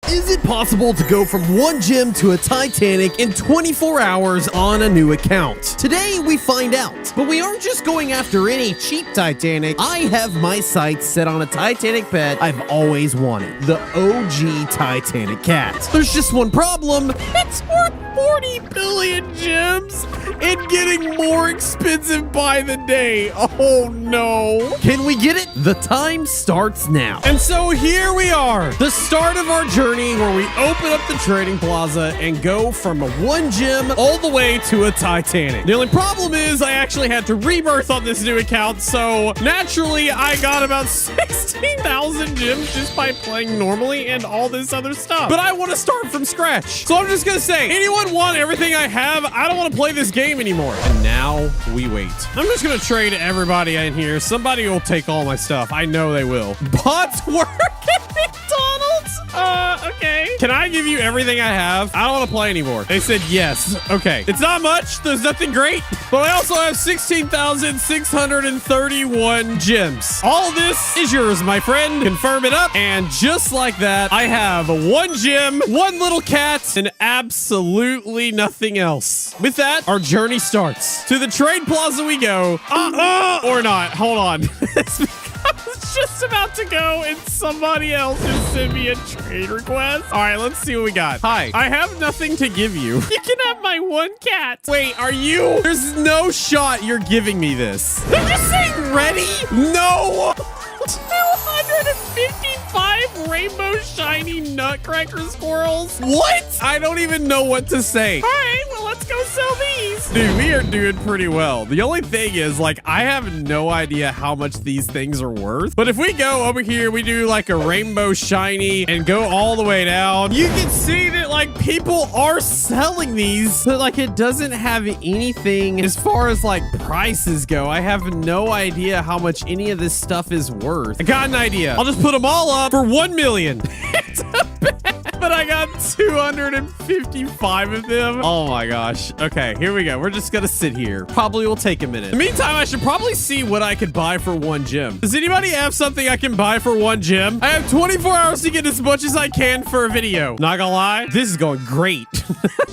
Is it possible to go from one gym to a Titanic in 24 hours on a new account? Today we find out. But we aren't just going after any cheap Titanic. I have my sights set on a Titanic pet I've always wanted. The OG Titanic cat. There's just one problem. It's worth 40 billion gems and getting more expensive by the day. Oh no. Can we get it? The time starts now. And so here we are. The start of our journey where we open up the trading plaza and go from one gym all the way to a Titanic. The only problem is I actually had to rebirth on this new account, so naturally I got about 16,000 gems just by playing normally and all this other stuff. But I want to start from scratch. So I'm just gonna say, anyone want everything I have? I don't want to play this game anymore. And now we wait. I'm just gonna trade everybody in here. Somebody will take all my stuff. I know they will. Bots work at McDonald's? Okay. Can I give you everything I have? I don't want to play anymore. They said yes. Okay. It's not much. There's nothing great. But I also have 16,631 gems. All this is yours, my friend. Confirm it up. And just like that, I have one gem, one little cat, and absolutely nothing else. With that, our journey starts. To the trade plaza we go. Or not. Hold on. I was just about to go and somebody else just sent me a trade request. All right, let's see what we got. Hi, I have nothing to give you. You can have my one cat. Wait, are you? There's no shot you're giving me this. They're just saying ready? No. 255 rainbow shiny nutcracker squirrels. What? I don't even know what to say. All right, well, let's go sell these. Dude, we are doing pretty well. The only thing is, like, I have no idea how much these things are worth. But if we go over here, we do like a rainbow shiny and go all the way down, you can see that like people are selling these, but like it doesn't have anything as far as like prices go. I have no idea how much any of this stuff is worth. I got an idea. I'll just put them all up for 1 million. It's a bet. But I got 255 of them. Oh my gosh. Okay, here we go. We're just gonna sit here. Probably will take a minute. In the meantime, I should probably see what I could buy for one gem. Does anybody have something I can buy for one gem? I have 24 hours to get as much as I can for a video. Not gonna lie, this is going great.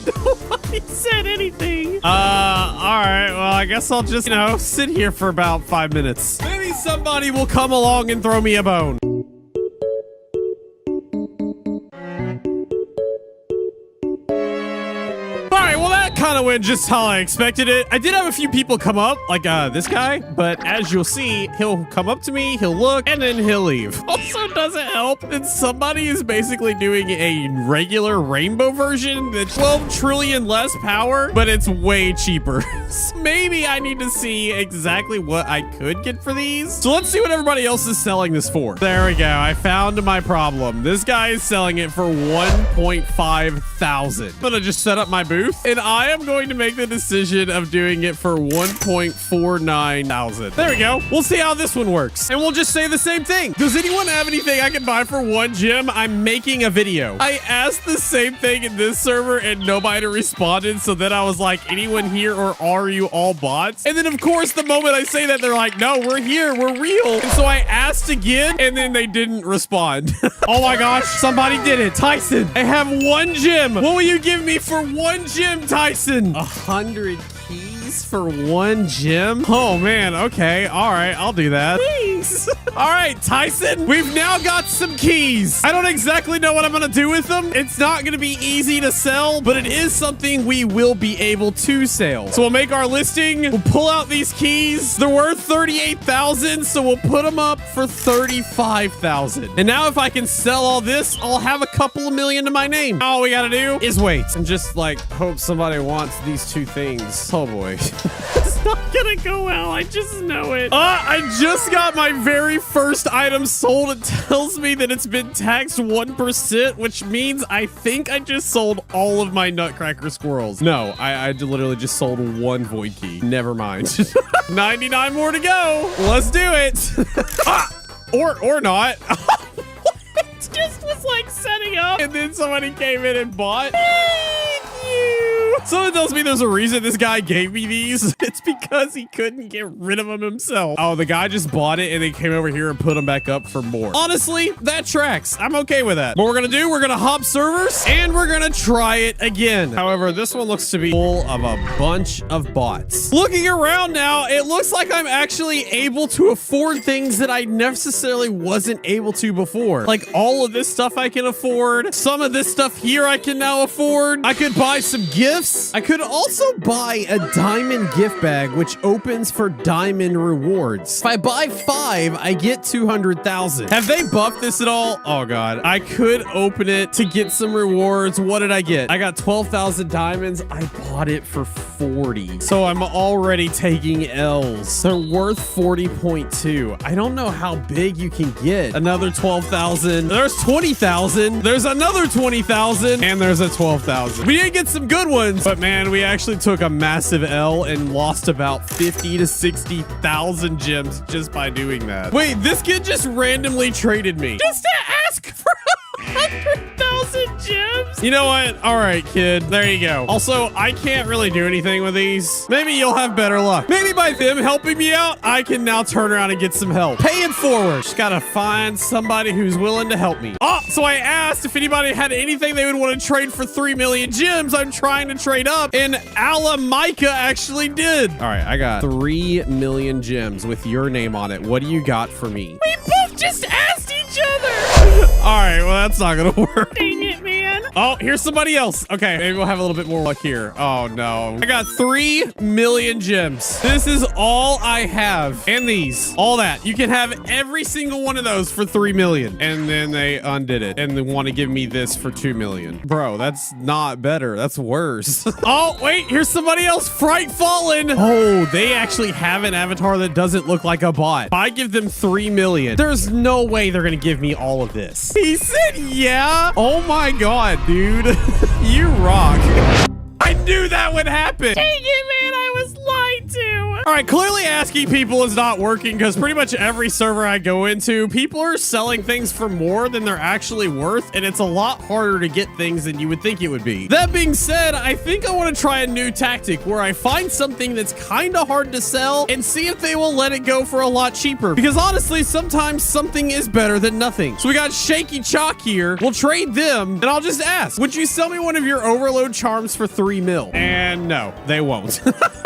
Nobody said anything. All right. Well, I guess I'll just, sit here for about 5 minutes. Maybe somebody will come along and throw me a bone. Kind of went just how I expected it. I did have a few people come up, like this guy, but as you'll see, he'll come up to me, he'll look, and then he'll leave. Also doesn't help that somebody is basically doing a regular rainbow version that's 12 trillion less power, but it's way cheaper. So maybe I need to see exactly what I could get for these. So let's see what everybody else is selling this for. There we go. I found my problem. This guy is selling it for 1.5 thousand. I'm gonna just set up my booth, and I am going to make the decision of doing it for 1.49 thousand. There we go. We'll see how this one works. And we'll just say the same thing. Does anyone have anything I can buy for one gem? I'm making a video. I asked the same thing in this server and nobody responded. So then I was like, anyone here or are you all bots? And then of course, the moment I say that, they're like, no, we're here. We're real. And so I asked again and then they didn't respond. Oh my gosh, somebody did it. Tyson, I have one gem. What will you give me for one gem, Tyson? 100 keys for one gem? Oh man, okay. All right, I'll do that. Please. All right, Tyson, we've now got some keys. I don't exactly know what I'm gonna do with them. It's not gonna be easy to sell, but it is something we will be able to sell. So we'll make our listing. We'll pull out these keys. They're worth 38,000, so we'll put them up for 35,000. And now if I can sell all this, I'll have a couple of million to my name. All we gotta do is wait and just like hope somebody wants these two things. Oh boy. It's not gonna go well. I just know it. I just got my very first item sold. It tells me that it's been taxed 1%, which means I think I just sold all of my nutcracker squirrels. No, I literally just sold one void key. Never mind. 99 more to go. Let's do it. Or not. Just was like setting up and then somebody came in and bought. Thank you. Someone tells me there's a reason this guy gave me these. It's because he couldn't get rid of them himself. Oh, the guy just bought it and then came over here and put them back up for more. Honestly, that tracks. I'm okay with that. What we're gonna do, we're gonna hop servers and we're gonna try it again. However, this one looks to be full of a bunch of bots. Looking around now, it looks like I'm actually able to afford things that I necessarily wasn't able to before. Like all of this stuff I can afford. Some of this stuff here I can now afford. I could buy some gifts. I could also buy a diamond gift bag, which opens for diamond rewards. If I buy 5, I get 200,000. Have they buffed this at all? Oh God, I could open it to get some rewards. What did I get? I got 12,000 diamonds. I bought it for 40. So I'm already taking L's. They're worth 40.2. I don't know how big you can get. Another 12,000. There's 20,000. There's another 20,000. And there's a 12,000. We did get some good ones, but man, we actually took a massive L and lost about 50 to 60,000 gems just by doing that. Wait, this kid just randomly traded me just to ask for 100,000 gems. You know what? All right, kid. There you go. Also, I can't really do anything with these. Maybe you'll have better luck. Maybe by them helping me out, I can now turn around and get some help. Pay it forward. Just gotta find somebody who's willing to help me. Oh, so I asked if anybody had anything they would want to trade for 3 million gems. I'm trying to trade up, and Alamika actually did. All right, I got 3 million gems with your name on it. What do you got for me? We both just asked each other. All right, well, that's not gonna work. Dang it, man. Oh, here's somebody else. Okay, maybe we'll have a little bit more luck here. Oh, no. I got 3 million gems. This is all I have. And these. All that. You can have every single one of those for 3 million. And then they undid it. And they want to give me this for 2 million. Bro, that's not better. That's worse. Oh, wait. Here's somebody else. Fright Fallen. Oh, they actually have an avatar that doesn't look like a bot. If I give them 3 million, there's no way they're going to give me all of this. He said, yeah. Oh my God, dude. You rock. I knew that would happen. Dang it, man. I was lied to. All right, clearly asking people is not working because pretty much every server I go into, people are selling things for more than they're actually worth, and it's a lot harder to get things than you would think it would be. That being said, I think I want to try a new tactic where I find something that's kind of hard to sell and see if they will let it go for a lot cheaper. Because honestly, sometimes something is better than nothing. So we got Shaky Chalk here. We'll trade them, and I'll just ask, would you sell me one of your overload charms for 3 mil? And no, they won't.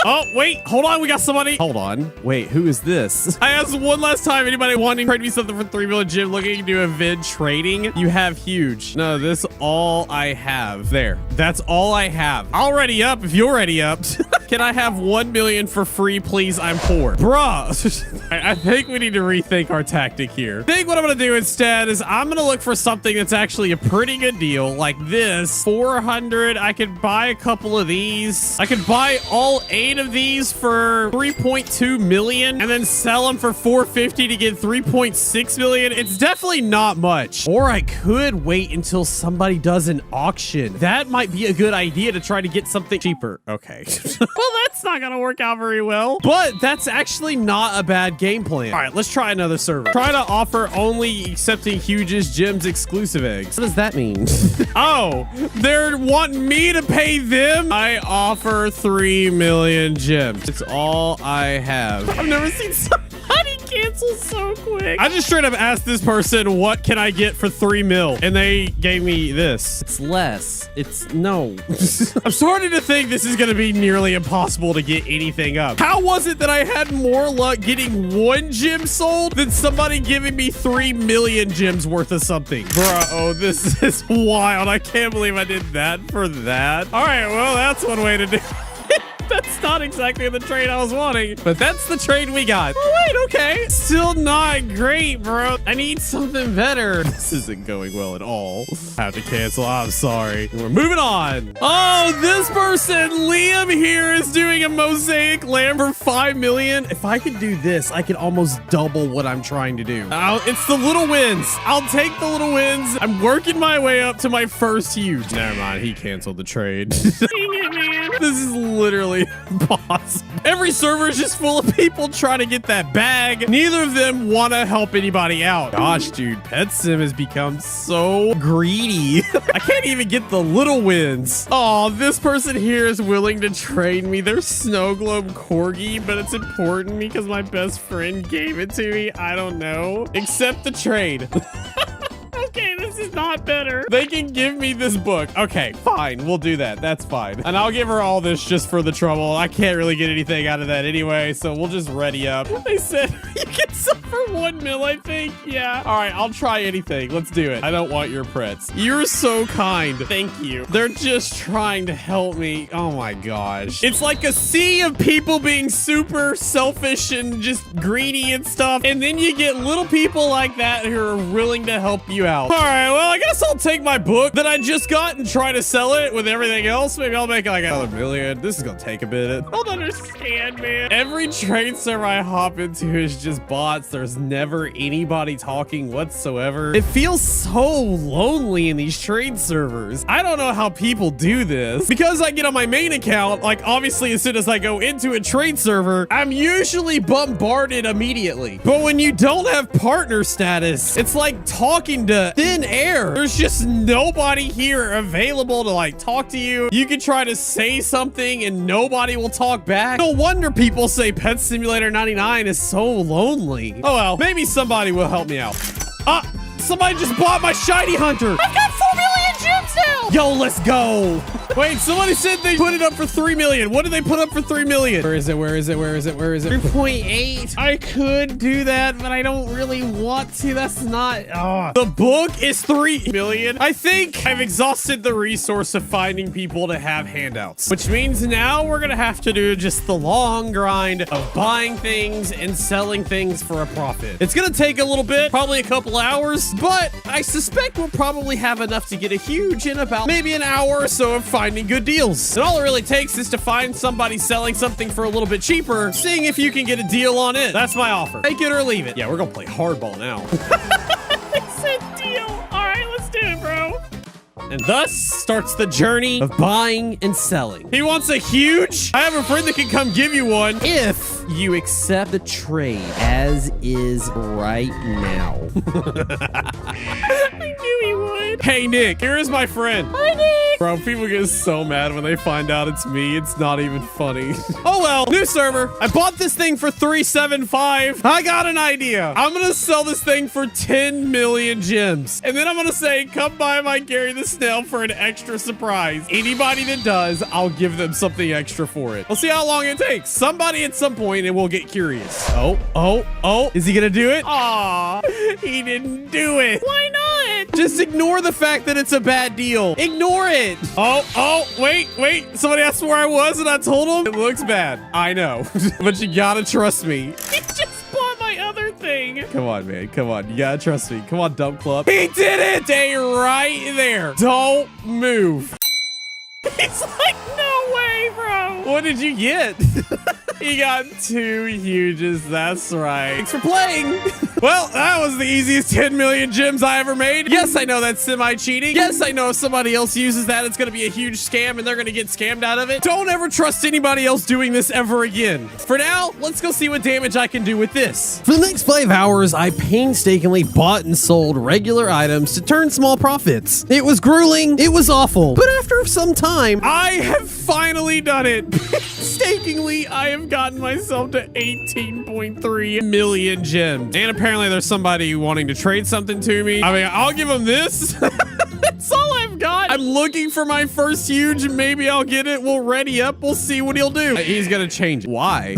Oh, wait, hold on. We got somebody. Hold on. Wait, who is this? I asked one last time. Anybody wanting to trade me something for 3 million gem looking to do a vid trading? You have huge. No, this all I have. There. That's all I have. I'll ready up if you're ready up. Can I have 1 million for free, please? I'm poor. Bruh. I think we need to rethink our tactic here. I think what I'm going to do instead is I'm going to look for something that's actually a pretty good deal like this. 400. I could buy a couple of these. I could buy all 8 of these for 3.2 million and then sell them for 450 to get 3.6 million. It's definitely not much. Or I could wait until somebody does an auction. That might be a good idea to try to get something cheaper. Okay. Well, that's not gonna work out very well, but that's actually not a bad game plan. All right, let's try another server. Try to offer only accepting Huge's Gems exclusive eggs. What does that mean? Oh, they're wanting me to pay them? I offer 3 million gems. It's all I have. I've never seen somebody cancel so quick. I just straight up asked this person, what can I get for 3 mil? And they gave me this. It's less. It's no. I'm starting to think this is going to be nearly impossible to get anything up. How was it that I had more luck getting 1 gem sold than somebody giving me 3 million gems worth of something? Bro, oh, this is wild. I can't believe I did that for that. All right, well, that's one way to do it. That's not exactly the trade I was wanting, but that's the trade we got. Oh, wait, okay. Still not great, bro. I need something better. This isn't going well at all. I have to cancel. I'm sorry. We're moving on. Oh, this person, Liam here, is doing a mosaic lamb for 5 million. If I could do this, I could almost double what I'm trying to do. It's the little wins. I'll take the little wins. I'm working my way up to my first huge. Never mind. He canceled the trade. Dang it, man. This is literally literally impossible. Every server is just full of people trying to get that bag. Neither of them want to help anybody out. Gosh, dude, Pet Sim has become so greedy. I can't even get the little wins. Oh, this person here is willing to trade me their snow globe corgi, but it's important because my best friend gave it to me. I don't know. Accept the trade. Okay, this is not better. They can give me this book. Okay, fine. We'll do that. That's fine. And I'll give her all this just for the trouble. I can't really get anything out of that anyway, so we'll just ready up. They said you get some for 1 mil, I think. Yeah. All right, I'll try anything. Let's do it. I don't want your pretz. You're so kind. Thank you. They're just trying to help me. Oh my gosh. It's like a sea of people being super selfish and just greedy and stuff. And then you get little people like that who are willing to help you out. All right, well, I guess I'll take my book that I just got and try to sell it with everything else. Maybe I'll make like another million. This is gonna take a bit. I don't understand, man. Every trade server I hop into is just bots. There's never anybody talking whatsoever. It feels so lonely in these trade servers. I don't know how people do this. Because I get on my main account, like obviously as soon as I go into a trade server, I'm usually bombarded immediately. But when you don't have partner status, it's like talking to thin air. There's just nobody here available to like talk to you. You can try to say something and nobody will talk back. No wonder people say Pet Simulator 99 is so lonely. Oh well, maybe somebody will help me out. Somebody just bought my shiny hunter. I've got 4 million gems now. Yo, let's go. Wait, somebody said they put it up for 3 million. What did they put up for 3 million? Where is it? Where is it? Where is it? Where is it? 3.8. I could do that, but I don't really want to. That's not. The book is 3 million. I think I've exhausted the resource of finding people to have handouts, which means now we're going to have to do just the long grind of buying things and selling things for a profit. It's going to take a little bit, probably a couple hours, but I suspect we'll probably have enough to get a huge in about maybe an hour or so of finding good deals. And all it really takes is to find somebody selling something for a little bit cheaper, seeing if you can get a deal on it. That's my offer. Take it or leave it. Yeah, we're gonna play hardball now. They said deal. All right, let's do it, bro. And thus starts the journey of buying and selling. He wants a huge? I have a friend that can come give you one if you accept the trade as is right now. I knew he would. Hey, Nick, here is my friend. Hi, Nick. Bro, people get so mad when they find out it's me. It's not even funny. Oh, well, new server. I bought this thing for 375. I got an idea. I'm going to sell this thing for 10 million gems. And then I'm going to say, come by my Gary the Snail for an extra surprise. Anybody that does, I'll give them something extra for it. We'll see how long it takes. Somebody at some point and we'll get curious. Oh. Is he going to do it? Aw, he didn't do it. Why not? Just ignore the fact that it's a bad deal. Ignore it. Oh, wait. Somebody asked where I was and I told him it looks bad. I know, but you gotta trust me. He just bought my other thing. Come on, man. Come on. You gotta trust me. Come on, Dump Club. He did it. Stay right there. Don't move. He's like, no way, bro. What did you get? He got 2 huges. That's right. Thanks for playing. Well, that was the easiest 10 million gems I ever made. Yes, I know that's semi-cheating. Yes, I know if somebody else uses that, it's going to be a huge scam and they're going to get scammed out of it. Don't ever trust anybody else doing this ever again. For now, let's go see what damage I can do with this. For the next 5 hours, I painstakingly bought and sold regular items to turn small profits. It was grueling. It was awful. But after some time, I have finally done it. Painstakingly, I have gotten myself to 18.3 million gems. And apparently there's somebody wanting to trade something to me. I mean, I'll give him this. That's all I've got. I'm looking for my first huge. Maybe I'll get it. We'll ready up. We'll see what he'll do. He's gonna change it. Why?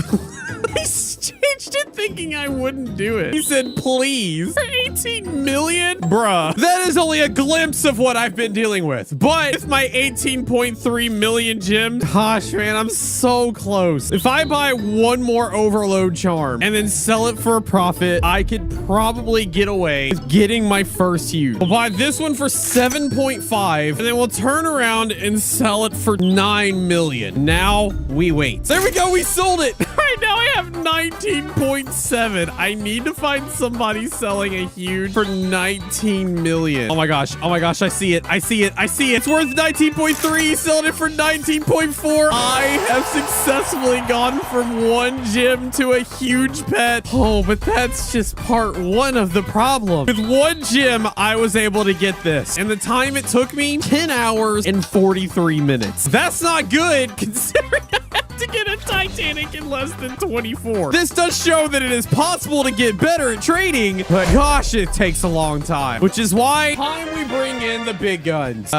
He's changed it thinking I wouldn't do it. He said, please. For 18 million? Bruh. That is only a glimpse of what I've been dealing with. But with my 18.3 million gems, gosh, man, I'm so close. If I buy one more overload charm and then sell it for a profit, I could probably get away with getting my first huge. We'll buy this one for 7.5 and then we'll turn around and sell it for 9 million. Now we wait. There we go. We sold it. All right, now I have 19.6 7. I need to find somebody selling a huge for 19 million. Oh my gosh. Oh my gosh. I see it. I see it. I see it. It's worth 19.3. Selling it for 19.4. I have successfully gone from one gym to a huge pet. Oh, but that's just part 1 of the problem. With one gym, I was able to get this. And the time it took me, 10 hours and 43 minutes. That's not good considering I had to get a Titanic in less than 24. This does show that it is possible to get better at trading, but gosh, it takes a long time, which is why we bring in the big guns.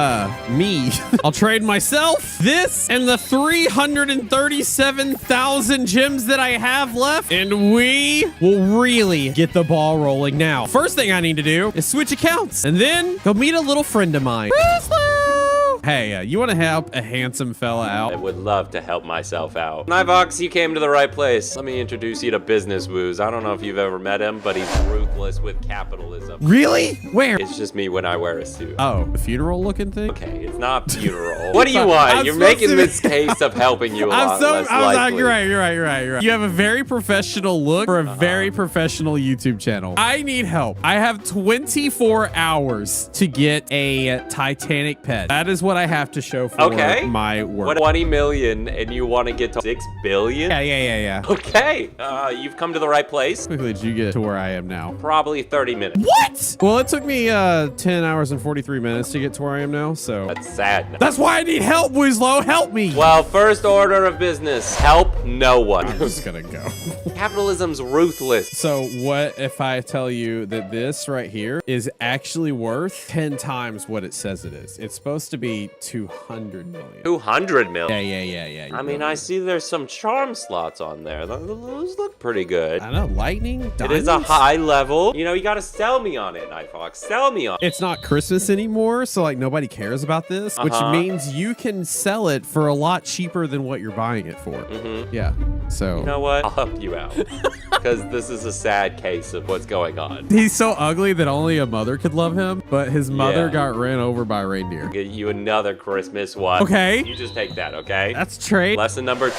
Me. I'll trade myself, this, and the 337,000 gems that I have left, and we will really get the ball rolling now. First thing I need to do is switch accounts, and then go meet a little friend of mine. Hey, you want to help a handsome fella out? I would love to help myself out. Nivox, you came to the right place. Let me introduce you to Business Woos. I don't know if you've ever met him, but he's ruthless with capitalism. Really? Where? It's just me when I wear a suit. Oh, a funeral looking thing? Okay, it's not funeral. What do you want? You're making this case of helping you a lot less likely. You're right. You have a very professional look for a very professional YouTube channel. I need help. I have 24 hours to get a Titanic pet. That is what I have to show for my work. What, 20 million and you want to get to 6 billion? Yeah. Okay, you've come to the right place. How quickly did you get to where I am now? Probably 30 minutes. What? Well, it took me 10 hours and 43 minutes to get to where I am now, so. That's sad. That's why I need help, Woozlo. Help me. Well, first order of business, help no one. I'm just gonna go. Capitalism's ruthless. So what if I tell you that this right here is actually worth 10 times what it says it is? It's supposed to be 200 million. 200 million? Yeah. I mean, I see there's some charm slots on there. Those look pretty good. I know, lightning, diamonds? It is a high level. You know, you gotta sell me on it, Nightfox. Sell me on it. It's not Christmas anymore, so like nobody cares about this, which means you can sell it for a lot cheaper than what you're buying it for. Yeah, so. You know what? I'll help you out. Because this is a sad case of what's going on. He's so ugly that only a mother could love him, but his mother got ran over by a reindeer. Get you another Christmas one. Okay. You just take that, okay? That's trade. Lesson number 2.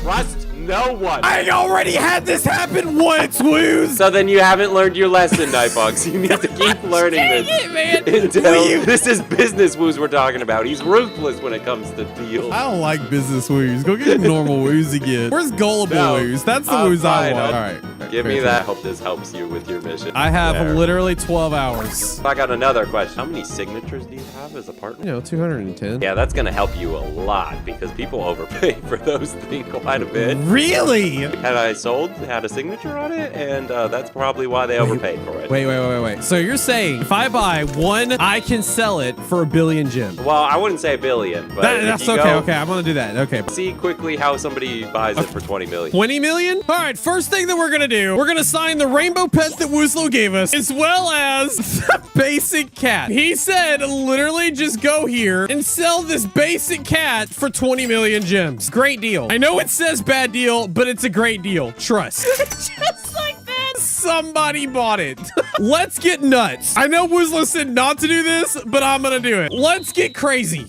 Trust no one. I already had this happen once, Woos. So then you haven't learned your lesson, Nightfox. You need to keep learning this. Dang it, man. Until this is Business Woos we're talking about. He's ruthless when it comes to deals. I don't like Business Woos. Go get normal Woos again. Where's gullible Woos? That's the Woos I want. All right. Give me that. Hope this helps you with your mission. I have literally 12 hours. I got another question. How many signatures do you have as a partner? You know, 210. Yeah, that's going to help you a lot because people overpay for those things quite a bit. Really? Had I sold, had a signature on it, and that's probably why they overpaid for it. Wait. So you're saying if I buy one, I can sell it for 1 billion gems? Well, I wouldn't say a billion, but that's okay. Okay, I'm going to do that. Okay. See quickly how somebody buys it for 20 million. 20 million? All right, first thing that we're going to do, we're going to sign the rainbow pet that Woozlo gave us, as well as the basic cat. He said, literally just go here and sell this basic cat for 20 million gems. Great deal. I know it says bad deal, but it's a great deal. Trust. Just like that. Somebody bought it. Let's get nuts. I know Woozlo said not to do this, but I'm gonna do it. Let's get crazy.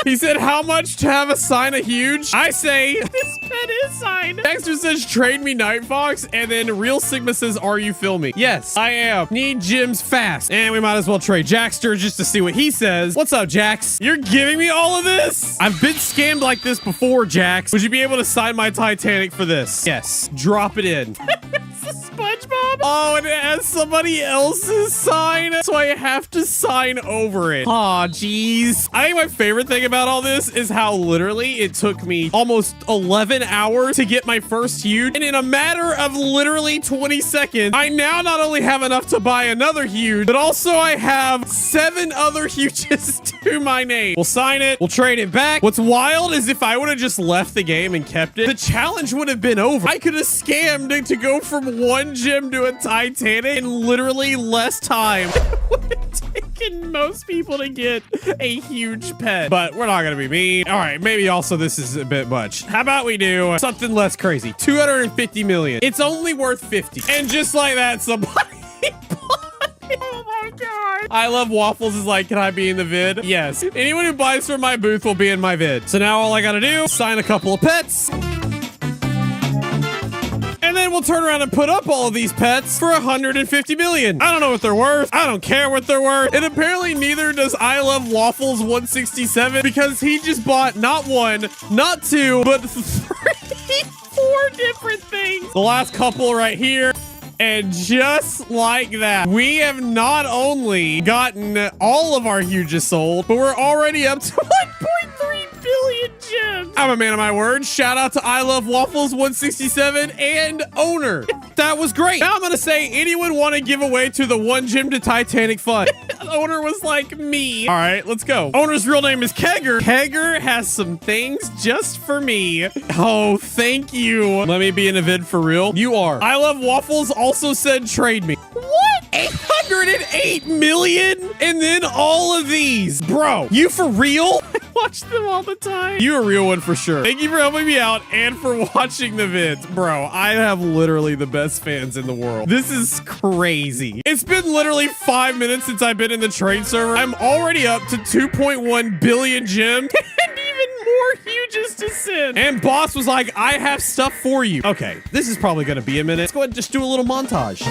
He said how much to have a sign a huge? I say this pet is signed. Dexter says trade me Nightfox, and then Real Sigma says are you filming? Yes, I am. Need gems fast. And we might as well trade Jackster just to see what he says. What's up, Jax? You're giving me all of this? I've been scammed like this before, Jax. Would you be able to sign my Titanic for this? Yes. Drop it in. It's a SpongeBob. Oh, and it has somebody else's sign, so I have to sign over it. Aw, jeez. I think my favorite thing about all this is how literally it took me almost 11 hours to get my first huge, and in a matter of literally 20 seconds, I now not only have enough to buy another huge, but also I have 7 other huges to my name. We'll sign it. We'll trade it back. What's wild is if I would have just left the game and kept it, the challenge would have been over. I could have scammed to go from one gem to a Titanic in literally less time. It would have taken most people to get a huge pet, but we're not gonna be mean. All right, maybe also this is a bit much. How about we do something less crazy? 250 million. It's only worth 50. And just like that, somebody bought it. Oh my God. I Love Waffles is like, can I be in the vid? Yes. Anyone who buys from my booth will be in my vid. So now all I gotta do is sign a couple of pets. And then then we'll turn around and put up all of these pets for 150 million. I don't know what they're worth. I don't care what they're worth. And apparently neither does I Love Waffles 167 because he just bought not one, not two, but 4 different things. The last couple right here. And just like that, we have not only gotten all of our hugest sold, but we're already up to 1.3 billion gems. I'm a man of my word. Shout out to I Love Waffles 167 and owner. That was great. Now I'm going to say, anyone want to give away to the 1 gem to Titanic Fund? Owner was like me. All right, let's go. Owner's real name is Kegger. Kegger has some things just for me. Oh, thank you. Let me be in a vid for real. You are. I Love Waffles also said trade me. What? 808 million? And then all of these. Bro, you for real? I watch them all the time. You a real one for sure. Thank you for helping me out and for watching the vids. Bro, I have literally the best fans in the world. This is crazy. It's been literally 5 minutes since I've been in the trade server. I'm already up to 2.1 billion gems and even more huges to send. And boss was like, I have stuff for you. Okay, this is probably gonna be a minute. Let's go ahead and just do a little montage.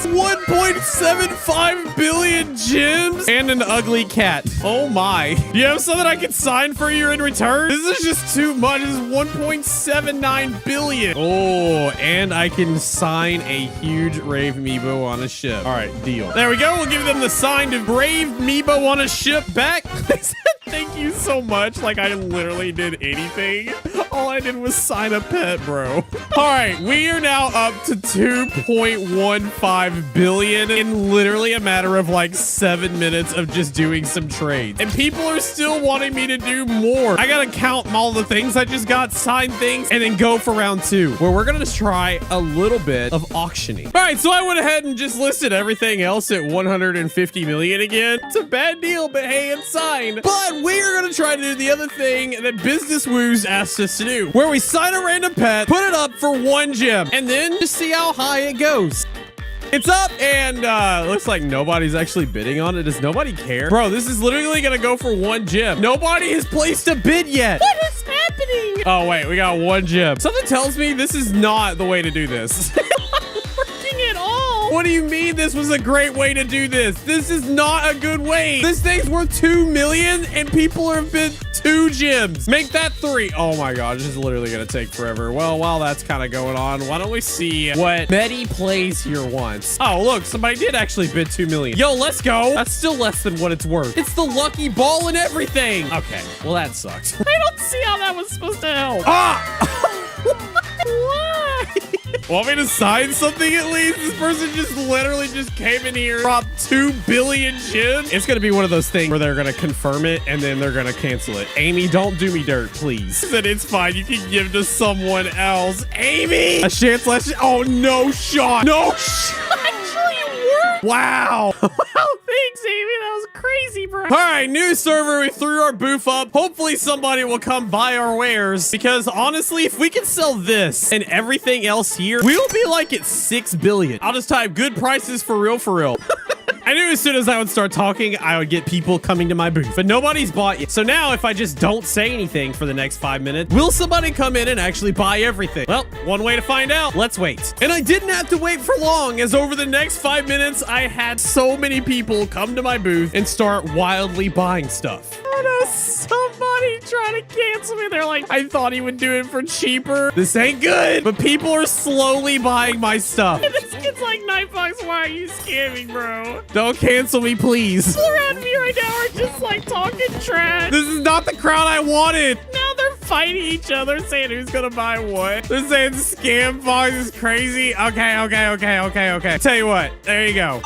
1.75 billion gems and an ugly cat. Oh my. Do you have something I can sign for you in return? This is just too much. This is 1.79 billion. Oh, and I can sign a huge Brave Meebo on a ship. All right, deal. There we go. We'll give them the signed Brave Meebo on a ship back. Thank you so much. Like I literally did anything. All I did was sign a pet, bro. All right, we are now up to 2.15 billion in literally a matter of like 7 minutes of just doing some trades. And people are still wanting me to do more. I gotta count all the things I just got, sign things, and then go for round 2, where we're gonna try a little bit of auctioning. All right, so I went ahead and just listed everything else at 150 million again. It's a bad deal, but hey, it's signed. But we're gonna try to do the other thing that Business Woos asked us to do, where we sign a random pet, put it up for 1 gem, and then just see how high it goes. It's up, and looks like nobody's actually bidding on it. Does nobody care? Bro, this is literally gonna go for 1 gem. Nobody has placed a bid yet. What is happening? Oh, wait, we got 1 gem. Something tells me this is not the way to do this. At all. What do you mean this was a great way to do this? This is not a good way. This thing's worth 2 million and people have bid 2 gems. Make that 3. Oh my god, this is literally gonna take forever. Well, while that's kind of going on, why don't we see what Betty plays here once? Oh, look, somebody did actually bid 2 million. Yo, let's go. That's still less than what it's worth. It's the lucky ball and everything. Okay, well that sucks. I don't see how that was supposed to help. Ah! Why? Want me to sign something at least? This person just literally just came in here, dropped 2 billion gems. It's gonna be one of those things where they're gonna confirm it and then they're gonna cancel it. Amy, don't do me dirt, please. He said it's fine. You can give to someone else. Amy! A chance last. Oh, no shot. No shot. Actually worked. Wow. Thanks, Amy. That was crazy, bro. All right, new server. We threw our booth up. Hopefully somebody will come buy our wares because honestly, if we can sell this and everything else here, we'll be like at 6 billion. I'll just type good prices for real, for real. I knew as soon as I would start talking, I would get people coming to my booth, but nobody's bought yet. So now if I just don't say anything for the next 5 minutes, will somebody come in and actually buy everything? Well, one way to find out. Let's wait. And I didn't have to wait for long, as over the next 5 minutes, I had so many people come to my booth and start wildly buying stuff. Somebody trying to cancel me. They're like, I thought he would do it for cheaper. This ain't good. But people are slowly buying my stuff. And this kid's like, Nightfox, why are you scamming, bro? Don't cancel me, please. People around me right now are just like talking trash. This is not the crowd I wanted. Now they're fighting each other, saying who's gonna buy what. They're saying Scam Fox is crazy. Okay. Tell you what, there you go.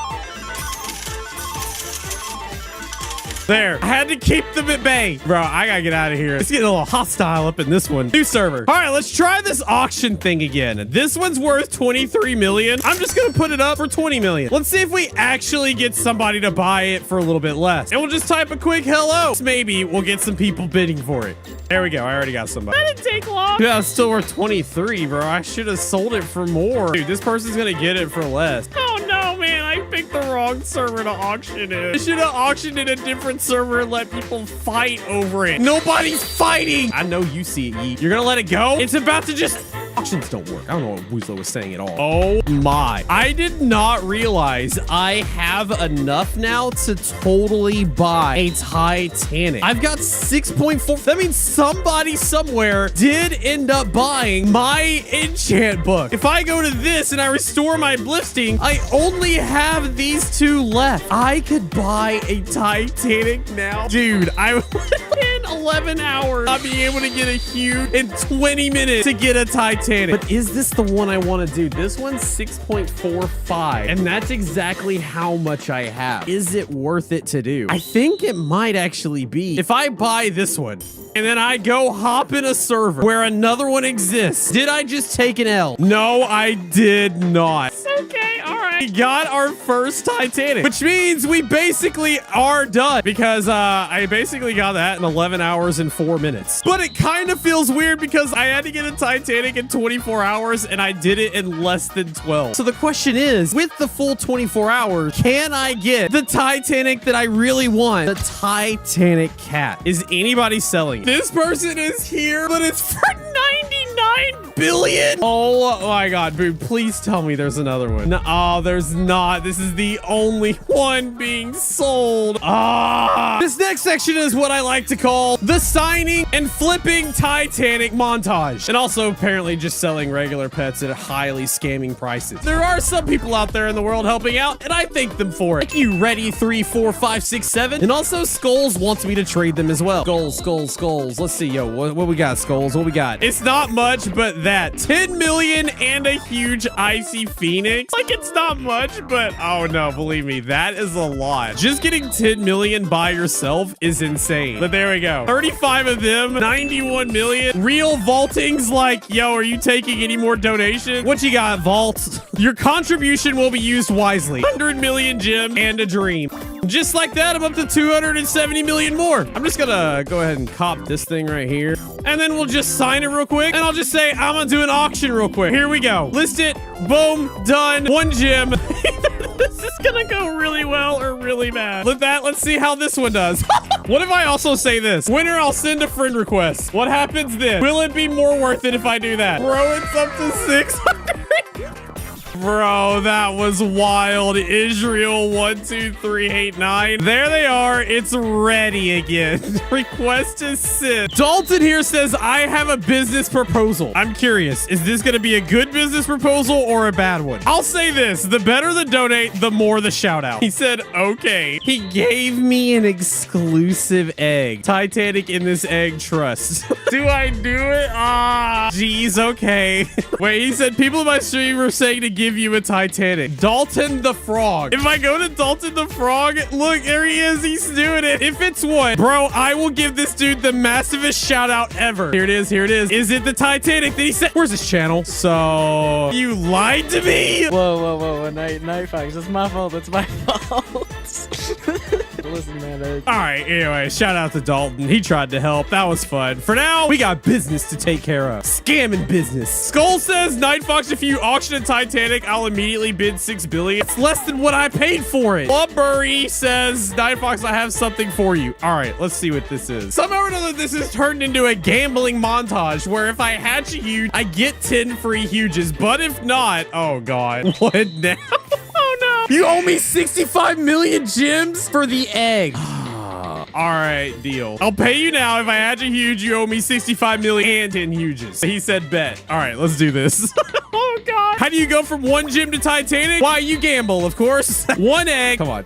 There. I had to keep them at bay. Bro, I gotta get out of here. It's getting a little hostile up in this one. New server. All right, let's try this auction thing again. This one's worth 23 million. I'm just gonna put it up for 20 million. Let's see if we actually get somebody to buy it for a little bit less. And we'll just type a quick hello. Maybe we'll get some people bidding for it. There we go. I already got somebody. That didn't take long. Yeah, it's still worth 23, bro. I should have sold it for more. Dude, this person's gonna get it for less. Oh, no, man, I picked the wrong server to auction it. I should have auctioned in a different server and let people fight over it. Nobody's fighting. I know you see it, Yeet. You're gonna let it go? It's about to just... Auctions don't work. I don't know what Woozlo was saying at all. Oh my. I did not realize I have enough now to totally buy a Titanic. I've got 6.4. That means somebody somewhere did end up buying my enchant book. If I go to this and I restore my blifting, I only have these two left. I could buy a Titanic now. Dude, I in 11 hours, I'll be able to get a huge in 20 minutes to get a Titanic. But is this the one I want to do? This one's 6.45, and that's exactly how much I have. Is it worth it to do? I think it might actually be. If I buy this one, and then I go hop in a server where another one exists, did I just take an L? No, I did not. It's okay, all right. We got our first Titanic, which means we basically are done because I basically got that in 11 hours and 4 minutes. But it kind of feels weird because I had to get a Titanic in 24 hours and I did it in less than 12. So the question is, with the full 24 hours, can I get the Titanic that I really want? The Titanic cat. Is anybody selling it? This person is here, but it's for 99 billion. Oh my God, dude, please tell me there's another one. No, oh, there's not. This is the only one being sold. This next section is what I like to call the signing and flipping Titanic montage. And also apparently just selling regular pets at highly scamming prices. There are some people out there in the world helping out, and I thank them for it. Thank you, Ready 3, 4, 5, 6, 7. And also Skulls wants me to trade them as well. Skulls. Let's see, yo, what we got, Skulls? What we got? It's not much, but that 10 million and a huge icy phoenix. Like, it's not much, but oh no, believe me, that is a lot. Just getting 10 million by yourself is insane. But there we go. 35 of them, 91 million. Real vaulting's like, yo, are you taking any more donations? What you got, Vault? Your contribution will be used wisely. 100 million gem and a dream. Just like that, I'm up to 270 million more. I'm just gonna go ahead and cop this thing right here. And then we'll just sign it real quick. And I'll just say, I'm gonna do an auction real quick. Here we go. List it. Boom. Done. 1 gem. This is gonna go really well or really bad. With that, let's see how this one does. What if I also say this? Winner, I'll send a friend request. What happens then? Will it be more worth it if I do that? Bro, it's up to 600. Bro, that was wild. Israel 12389. There they are. It's ready again. Request is sent. Dalton here says, I have a business proposal. I'm curious, is this going to be a good business proposal or a bad one? I'll say this, the better the donate, the more the shout out. He said, okay. He gave me an exclusive egg. Titanic in this egg trust. Do I do it? Geez, okay. Wait, he said people in my stream were saying to give you a Titanic. Dalton the Frog. If I go to Dalton the Frog, look, there he is. He's doing it. If it's one, bro, I will give this dude the massivest shout out ever. Here it is. Here it is. Is it the Titanic that he said? Where's his channel? So you lied to me. Whoa. Night Fox. It's my fault. It's my fault. Listen, man. All right. Anyway, shout out to Dalton. He tried to help. That was fun. For now, we got business to take care of. Scamming business. Skull says, Night Fox, if you auction a Titanic, I'll immediately bid 6 billion. It's less than what I paid for it. Blubbery says, Night Fox, I have something for you. All right, let's see what this is. Somehow or another, this is turned into a gambling montage where if I hatch a huge, I get 10 free huges. But if not, oh God, what now? Oh no. You owe me 65 million gems for the egg. All right, deal. I'll pay you now. If I hatch a huge, you owe me 65 million and 10 huges. He said bet. All right, let's do this. Oh God. How do you go from 1 gem to Titanic? Why, you gamble, of course. 1 egg. Come on.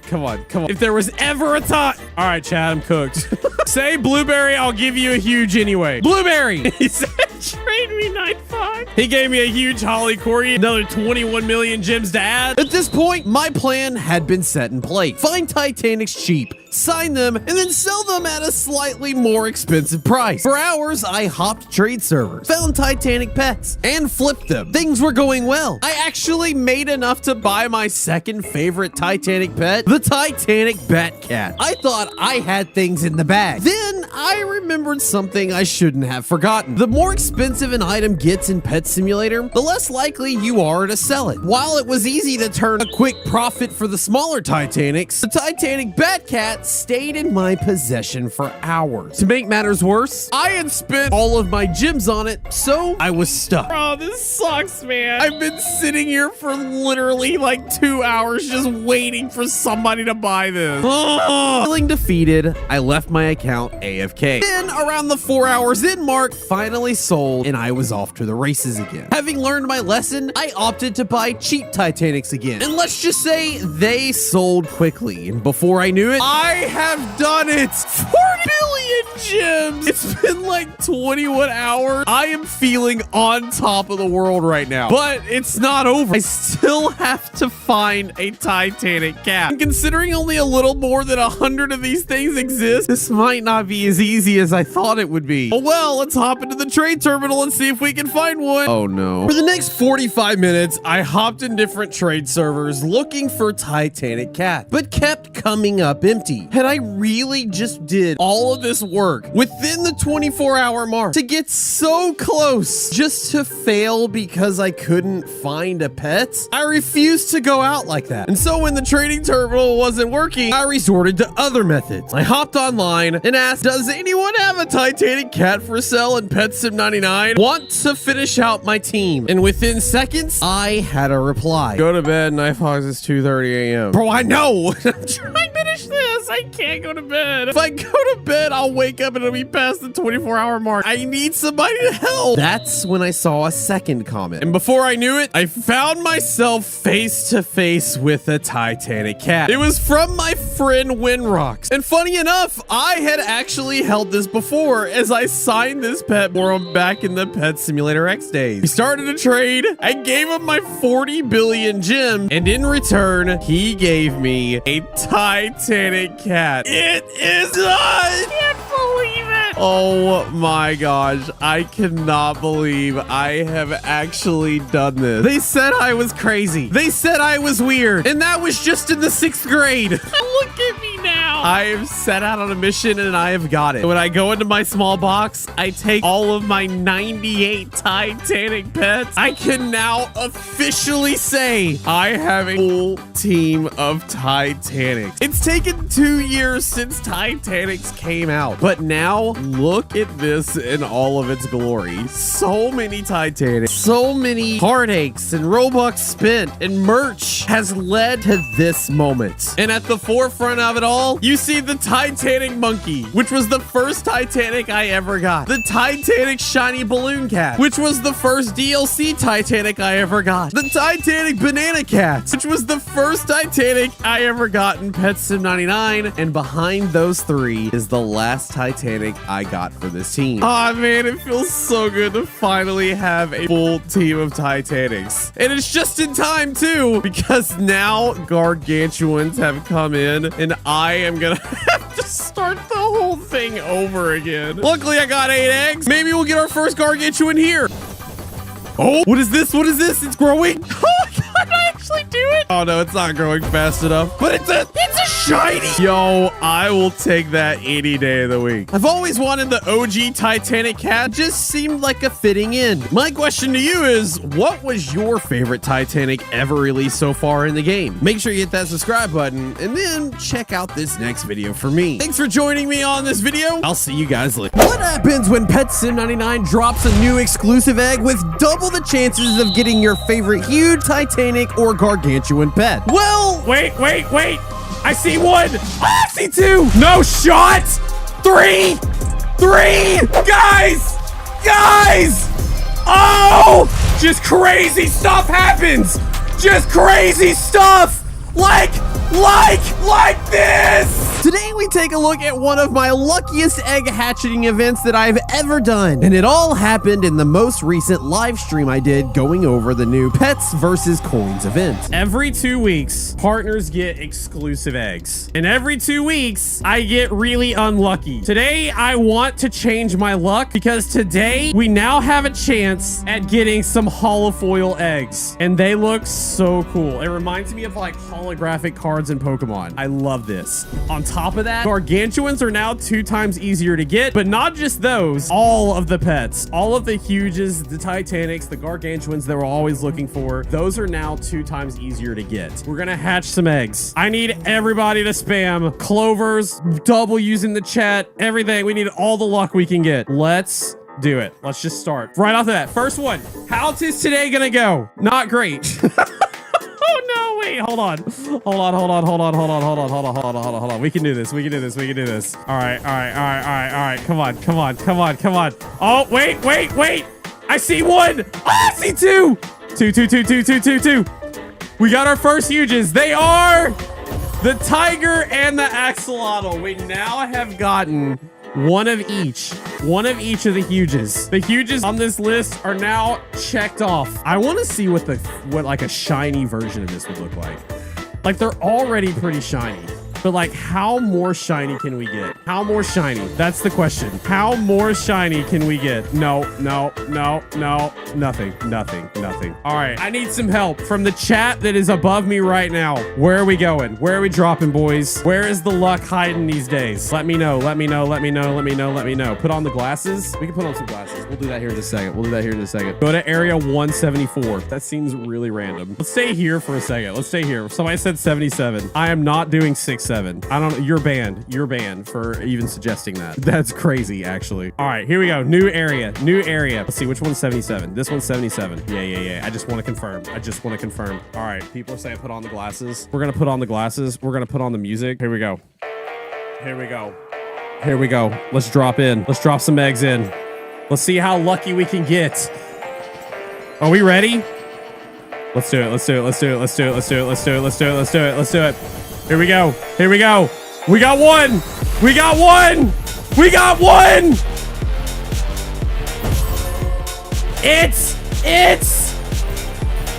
If there was ever a time. All right, Chad, I'm cooked. Say Blueberry, I'll give you a huge anyway. Blueberry. He said trade me Night Fox. He gave me a huge Holly Corey, another 21 million gems to add. At this point, my plan had been set in place. Find Titanics cheap, sign them, and then sell them at a slightly more expensive price. For hours, I hopped trade servers, found Titanic pets, and flipped them. Things were going well. I actually made enough to buy my second favorite Titanic pet, the Titanic Bat Cat. I thought I had things in the bag. Then I remembered something I shouldn't have forgotten. The more expensive an item gets in Pet Simulator, the less likely you are to sell it. While it was easy to turn a quick profit for the smaller Titanics, the Titanic Batcat stayed in my possession for hours. To make matters worse, I had spent all of my gems on it, so I was stuck. Bro, this sucks, man. I've been sitting here for literally like 2 hours just waiting for somebody to buy this. Feeling defeated, I left my account AFK. Then, around the 4 hours in mark, finally sold, and I was off to the races again. Having learned my lesson, I opted to buy cheap Titanics again. And let's just say they sold quickly. And before I knew it, I have done it. 4 billion gems. It's been like 21 hours. I am feeling on top of the world right now. But it's not over. I still have to find a Titanic cat. And considering only a little more than 100 of these things exist, this might not be as easy as I thought it would be. Oh well, let's hop into the trade terminal and see if we can find one. Oh no. For the next 45 minutes, I hopped in different trade servers looking for Titanic cat, but kept coming up empty. And I really just did all of this work within the 24-hour mark to get so close just to fail because I couldn't find a pet. I refused to go out like that. And so when the trading terminal wasn't working, I resorted to other methods. I hopped online and asked, does anyone have a Titanic cat for sale in PetSim 99? Want to finish out my team? And within seconds, I had a reply. Go to bed, Knifehogs, it's 2:30 a.m. Bro, I know. I'm trying to finish this. I can't go to bed. If I go to bed, I'll wake up and it'll be past the 24-hour mark. I need somebody to help. That's when I saw a second comment. And before I knew it, I found myself face to face with a Titanic cat. It was from my friend Winrocks. And funny enough, I had actually held this before as I signed this pet for him back in the Pet Simulator X days. We started a trade. I gave him my 40 billion gems, and in return, he gave me a Titanic cat. It is done! I can't believe it! Oh my gosh, I cannot believe I have actually done this. They said I was crazy. They said I was weird, and that was just in the 6th grade. Look at me now. I have set out on a mission and I have got it. When I go into my small box, I take all of my 98 Titanic pets. I can now officially say I have a full team of Titanics. It's taken 2 years since Titanics came out, but now look at this in all of its glory. So many Titanics, so many heartaches and Robux spent and merch has led to this moment. And at the forefront of it all, you see the Titanic monkey, which was the first Titanic I ever got. The Titanic shiny balloon cat, which was the first DLC Titanic I ever got. The Titanic banana cat, which was the first Titanic I ever got in PetSim 99. And behind those three is the last Titanic I got for this team. Oh man, it feels so good to finally have a full team of Titanics. And it's just in time too, because now gargantuans have come in and I am gonna have to start the whole thing over again. Luckily, I got 8 eggs. Maybe we'll get our first gargantuan here. Oh, what is this? What is this? It's growing. Oh my God, I actually do it. Oh no, it's not growing fast enough, but it's a shiny. Yo, I will take that any day of the week. I've always wanted the OG Titanic cat. Just seemed like a fitting end. My question to you is, what was your favorite Titanic ever released so far in the game? Make sure you hit that subscribe button and then check out this next video for me. Thanks for joining me on this video. I'll see you guys later. What happens when PetSim 99 drops a new exclusive egg with double the chances of getting your favorite huge Titanic or gargantuan pet? Well, wait. I see one. Oh, I see two. No shot. Three. Guys. Oh, just crazy stuff happens. Just crazy stuff. Like this. Today we take a look at one of my luckiest egg hatching events that I've ever done. And it all happened in the most recent live stream I did going over the new Pets versus Coins event. Every 2 weeks, partners get exclusive eggs. And every 2 weeks, I get really unlucky. Today, I want to change my luck because today we now have a chance at getting some holofoil eggs. And they look so cool. It reminds me of like holographic cards in Pokemon. I love this. On top top of that, gargantuans are now 2 times easier to get, but not just those, all of the pets, all of the huges, the titanics, the gargantuans that we're always looking for, those are now 2 times easier to get. We're gonna hatch some eggs. I need everybody to spam clovers, W's in the chat, everything. We need all the luck we can get. Let's do it. Let's just start right off of that. First one. How's this today gonna go? Not great. Oh no, wait, hold on. Hold on. We can do this. We can do this. All right. Come on. Oh, wait. I see one. Oh, I see two. Two. We got our first huges. They are the tiger and the axolotl. We now have gotten one of each of the huges. The huges on this list are now checked off. I want to see what like a shiny version of this would look like. Like, they're already pretty shiny, but like, how more shiny can we get? How more shiny? That's the question. How more shiny can we get? No. Nothing. All right. I need some help from the chat that is above me right now. Where are we going? Where are we dropping, boys? Where is the luck hiding these days? Let me know. Put on the glasses. We can put on some glasses. We'll do that here in a second. Go to area 174. That seems really random. Let's stay here for a second. Somebody said 77. I am not doing 6-7. I don't. You're banned for even suggesting that. That's crazy, actually. All right, here we go. New area. Let's see, which one's 77? This one's 77. Yeah. I just want to confirm. All right, people are saying put on the glasses. We're gonna put on the glasses. We're gonna put on the music. Here we go. Let's drop in. Let's drop some eggs in. Let's see how lucky we can get. Are we ready? Let's do it. Here we go. We got one.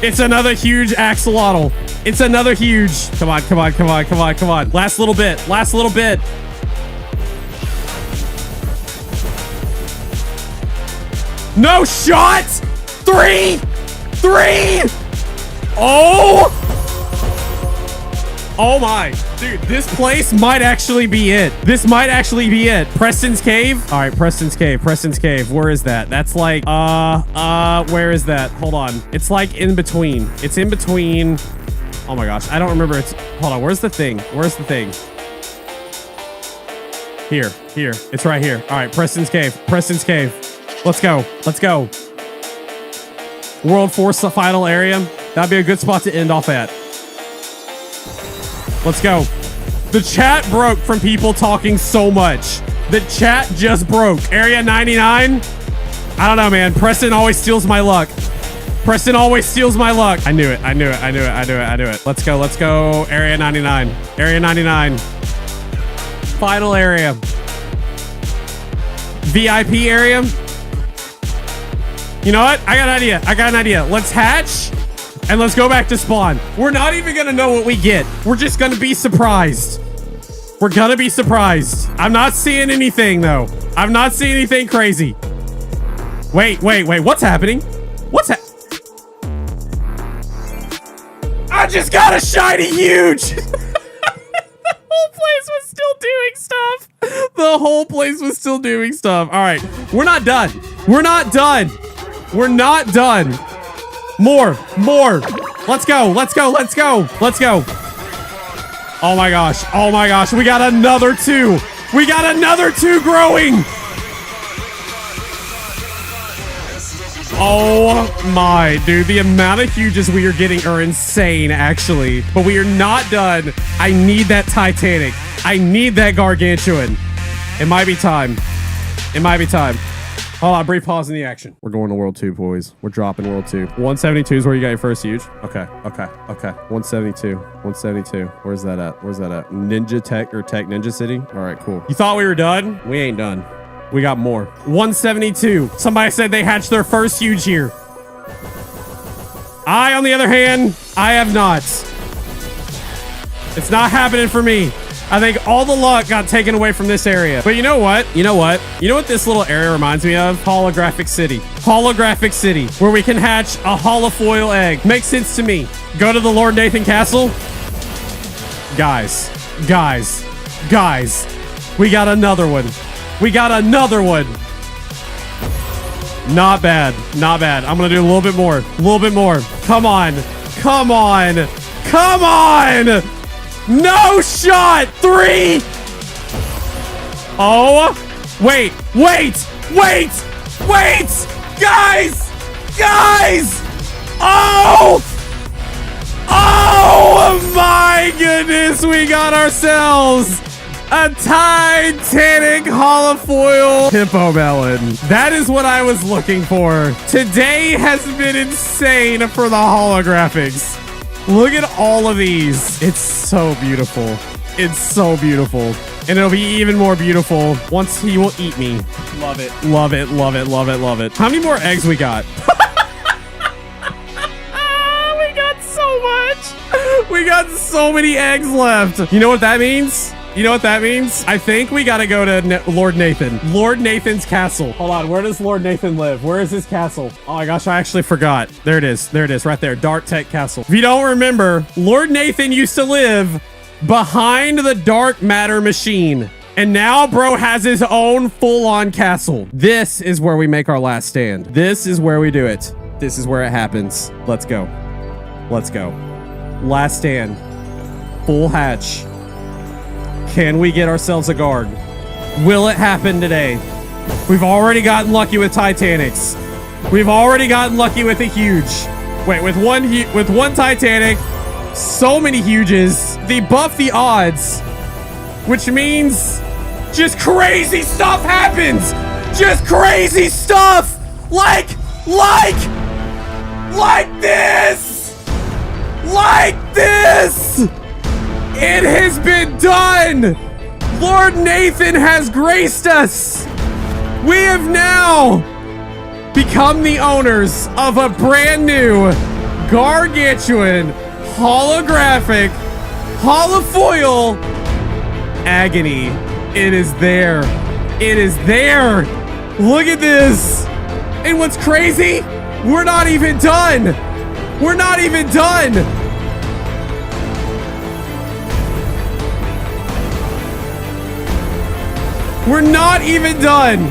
It's another huge axolotl. It's another huge. Come on. Last little bit. No shot. Three. Oh my, dude, this place might actually be it. Preston's Cave. All right, Preston's Cave. Where is that? That's like, where is that? Hold on. It's like in between. Oh my gosh, I don't remember. Hold on. Where's the thing? Here. It's right here. All right, Preston's Cave. Let's go. World Force final area. That'd be a good spot to end off at. Let's go. The chat broke from people talking so much. The chat just broke. Area 99. I don't know, man. Preston always steals my luck. I knew it. Let's go. Area 99. Final area. VIP area. You know what? I got an idea. Let's hatch and let's go back to spawn. We're not even going to know what we get. We're just going to be surprised. I'm not seeing anything, though. I'm not seeing anything crazy. Wait. What's happening? I just got a shiny huge. The whole place was still doing stuff. All right. We're not done. More. Let's go. Oh my gosh. We got another two. Growing. Oh my, dude. The amount of huges we are getting are insane, actually. But we are not done. I need that Titanic. I need that Gargantuan. It might be time. Hold on, brief pause in the action. We're going to World 2, boys. We're dropping World 2. 172 is where you got your first huge. Okay. 172. Where's that at? Ninja Tech or Tech Ninja City? All right, cool. You thought we were done? We ain't done. We got more. 172. Somebody said they hatched their first huge here. I, on the other hand, I have not. It's not happening for me. I think all the luck got taken away from this area. But you know what? You know what this little area reminds me of? Holographic City, where we can hatch a holofoil egg. Makes sense to me. Go to the Lord Nathan Castle. Guys, Guys, we got another one. We got another one. Not bad. Not bad. I'm going to do a little bit more. A little bit more. Come on. Come on. Come on. No shot. 3. Oh, wait, wait, wait, wait. Guys, guys. Oh, oh my goodness. We got ourselves a Titanic holofoil hippo melon. That is what I was looking for. Today has been insane for the holographics. Look at all of these. It's so beautiful. It's so beautiful. And it'll be even more beautiful once he will eat me. Love it. Love it. Love it. Love it. Love it. How many more eggs we got? We got so much. We got so many eggs left. You know what that means? You know what that means? I think we gotta go to Lord Nathan. Lord Nathan's castle. Hold on, where does Lord Nathan live? Where is his castle? Oh my gosh, I actually forgot. There it is. There it is, right there. Dark Tech Castle. If you don't remember, Lord Nathan used to live behind the dark matter machine. And now bro has his own full-on castle. This is where we make our last stand. This is where we do it. This is where it happens. Let's go. Let's go. Last stand. Full hatch. Can we get ourselves a guard? Will it happen today? We've already gotten lucky with Titanics. We've already gotten lucky with a huge. Wait, with one Titanic, so many huges. They buff the odds, which means just crazy stuff happens. Just crazy stuff. Like this. Like this. It has been done! Lord Nathan has graced us! We have now become the owners of a brand new gargantuan holographic holofoil agony. It is there. It is there. Look at this. And what's crazy? We're not even done. We're not even done. We're not even done.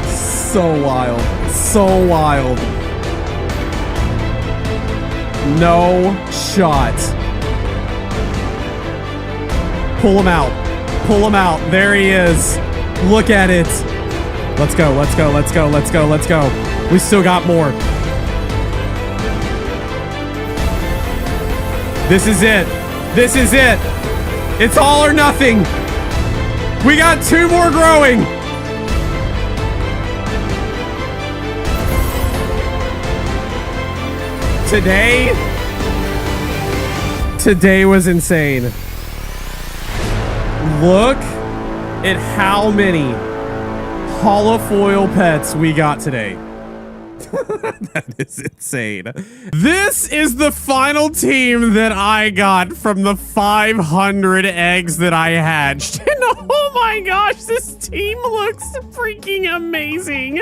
So wild. So wild. No shot. Pull him out. Pull him out. There he is. Look at it. Let's go. Let's go. Let's go. Let's go. Let's go. We still got more. This is it. This is it. It's all or nothing. We got 2 more growing. Today was insane. Look at how many holofoil pets we got today. That is insane. This is the final team that I got from the 500 eggs that I hatched. And oh my gosh, this team looks freaking amazing.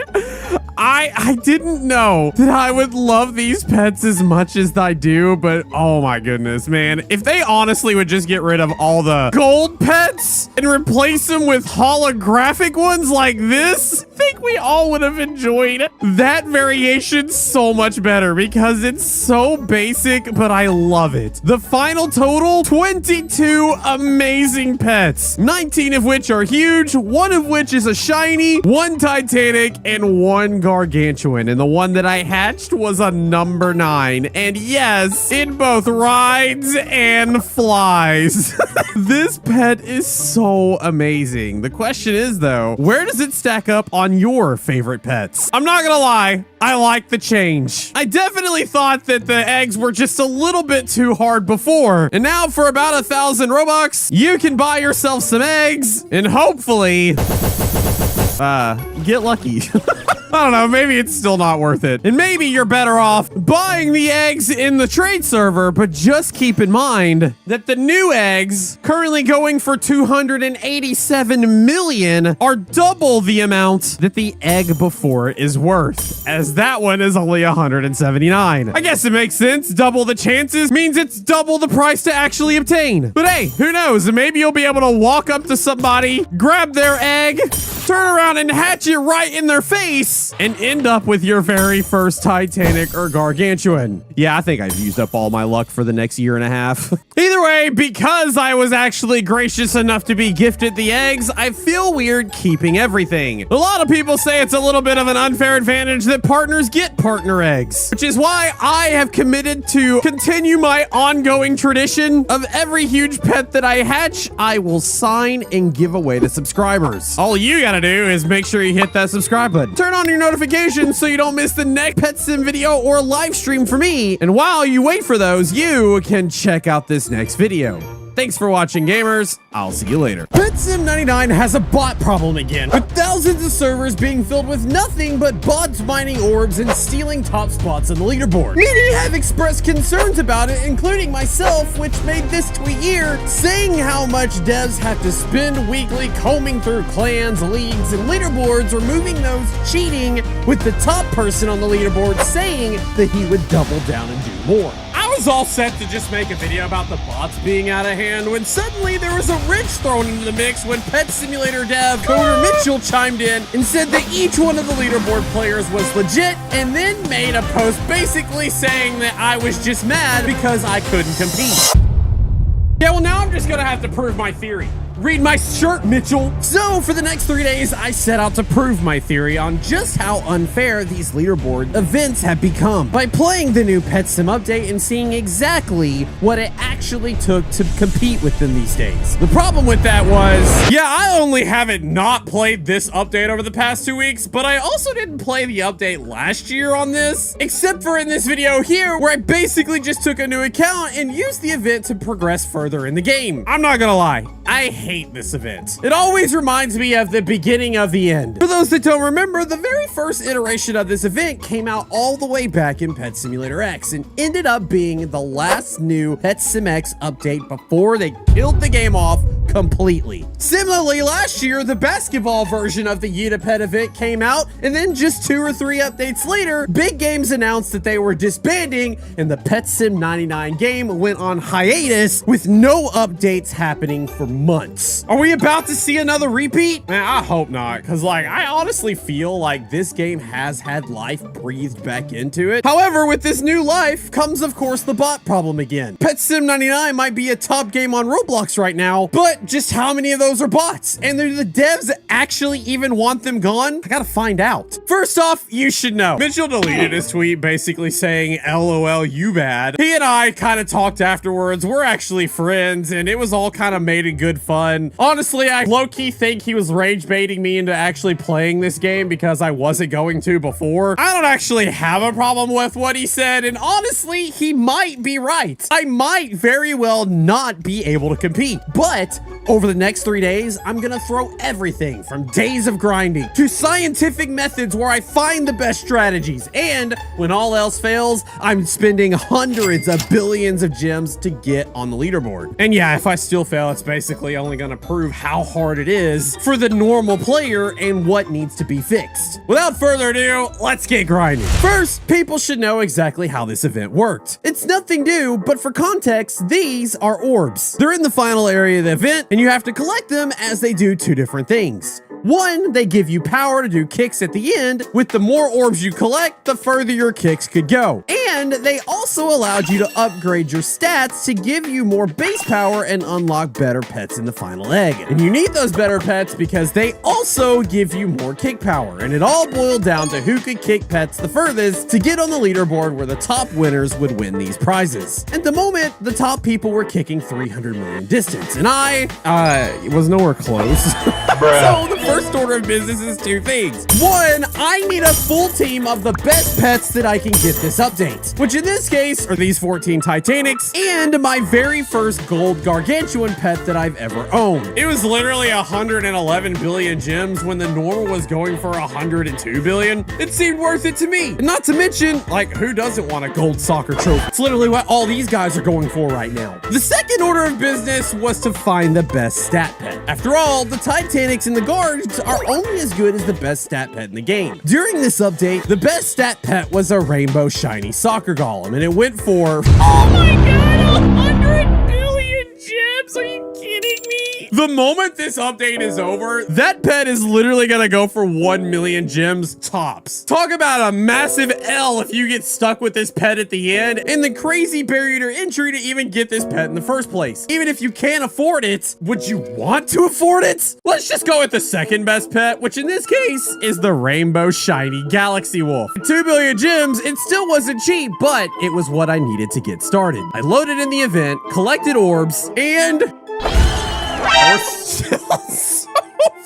I didn't know that I would love these pets as much as I do, but oh my goodness, man. If they honestly would just get rid of all the gold pets and replace them with holographic ones like this, I think we all would have enjoyed that variation so much better because it's so basic, but I love it. The final total, 22 amazing pets, 19 of which are huge, 1 of which is a shiny, 1 Titanic, and 1 gargantuan. And the one that I hatched was a number 9. And yes, it both rides and flies. This pet is so amazing. The question is though, where does it stack up on your favorite pets? I'm not gonna lie, I like the change. I definitely thought that the eggs were just a little bit too hard before. And now for about 1,000 Robux, you can buy yourself some eggs and hopefully, get lucky. I don't know, maybe it's still not worth it. And maybe you're better off buying the eggs in the trade server, but just keep in mind that the new eggs, currently going for 287 million, are double the amount that the egg before it is worth, as that one is only 179. I guess it makes sense. Double the chances means it's double the price to actually obtain. But hey, who knows? Maybe you'll be able to walk up to somebody, grab their egg, turn around and hatch it right in their face, and end up with your very first Titanic or Gargantuan. Yeah, I think I've used up all my luck for the next year and a half. Either way, because I was actually gracious enough to be gifted the eggs, I feel weird keeping everything. A lot of people say it's a little bit of an unfair advantage that partners get partner eggs, which is why I have committed to continue my ongoing tradition of every huge pet that I hatch, I will sign and give away to subscribers. All you gotta do is make sure you hit that subscribe button. Turn on your notifications so you don't miss the next Pet Sim video or live stream for me. And while you wait for those, you can check out this next video. Thanks for watching, gamers. I'll see you later. Pet Sim 99 has a bot problem again, with thousands of servers being filled with nothing but bots mining orbs and stealing top spots on the leaderboard. Many have expressed concerns about it, including myself, which made this tweet here saying how much devs have to spend weekly combing through clans, leagues, and leaderboards, removing those cheating, with the top person on the leaderboard saying that he would double down and do more. I was all set to just make a video about the bots being out of hand when suddenly there was a wrench thrown into the mix when Pet Simulator dev Coder Mitchell chimed in and said that each one of the leaderboard players was legit, and then made a post basically saying that I was just mad because I couldn't compete. Yeah, well, now I'm just gonna have to prove my theory. Read my shirt, Mitchell. So for the next 3 days, I set out to prove my theory on just how unfair these leaderboard events have become by playing the new Pet Sim update and seeing exactly what it actually took to compete with them these days. The problem with that was, yeah, I only haven't not played this update over the past 2 weeks, but I also didn't play the update last year on this, except for in this video here, where I basically just took a new account and used the event to progress further in the game. I'm not gonna lie, I hate this event. It always reminds me of the beginning of the end. For those that don't remember, the very first iteration of this event came out all the way back in Pet Simulator X and ended up being the last new Pet Sim X update before they killed the game off completely. Similarly, last year, the basketball version of the Yita Pet event came out, and then just 2 or 3 updates later, Big Games announced that they were disbanding, and the Pet Sim 99 game went on hiatus with no updates happening for months. Are we about to see another repeat? Man, I hope not, because like, I honestly feel like this game has had life breathed back into it. However, with this new life comes, of course, the bot problem again. Pet Sim 99 might be a top game on Roblox right now, but just how many of those are bots? And do the devs actually even want them gone? I gotta find out. First off, you should know, Mitchell deleted his tweet basically saying, LOL, you bad. He and I kind of talked afterwards. We're actually friends, and it was all kind of made in good fun. Honestly, I low-key think he was rage baiting me into actually playing this game because I wasn't going to before. I don't actually have a problem with what he said, and honestly, he might be right. I might very well not be able to compete, but over the next 3 days, I'm gonna throw everything from days of grinding to scientific methods where I find the best strategies, and when all else fails, I'm spending hundreds of billions of gems to get on the leaderboard. And yeah, if I still fail, it's basically only gonna prove how hard it is for the normal player and what needs to be fixed. Without further ado, let's get grinding. First, people should know exactly how this event worked. It's nothing new, but for context, these are orbs. They're in the final area of the event, and you have to collect them as they do 2 different things. One, they give you power to do kicks at the end. With the more orbs you collect, the further your kicks could go. And they also allowed you to upgrade your stats to give you more base power and unlock better pets in the final egg. And you need those better pets because they also give you more kick power. And it all boiled down to who could kick pets the furthest to get on the leaderboard where the top winners would win these prizes. At the moment, the top people were kicking 300 million distance, and I was nowhere close. So the first order of business is 2 things. 1, I need a full team of the best pets that I can get this update. pet, which in this case are these 14 Titanics and my very first gold gargantuan pet that I've ever owned. It was literally 111 billion gems when the normal was going for 102 billion. It seemed worth it to me. And not to mention, like, who doesn't want a gold soccer trophy? It's literally what all these guys are going for right now. The second order of business was to find the best stat pet. After all, the Titanics and the guards are only as good as the best stat pet in the game. During this update, the best stat pet was a rainbow shiny soccer golem, and it went for, oh my god, 100 billion gems. Are you kidding me? The moment this update is over, that pet is literally gonna go for 1 million gems tops. Talk about a massive L if you get stuck with this pet at the end, and the crazy barrier to entry to even get this pet in the first place. Even if you can't afford it, would you want to afford it? Let's just go with the second best pet, which in this case is the rainbow shiny galaxy wolf. 2 billion gems, it still wasn't cheap, but it was what I needed to get started. I loaded in the event, collected orbs, and we're still so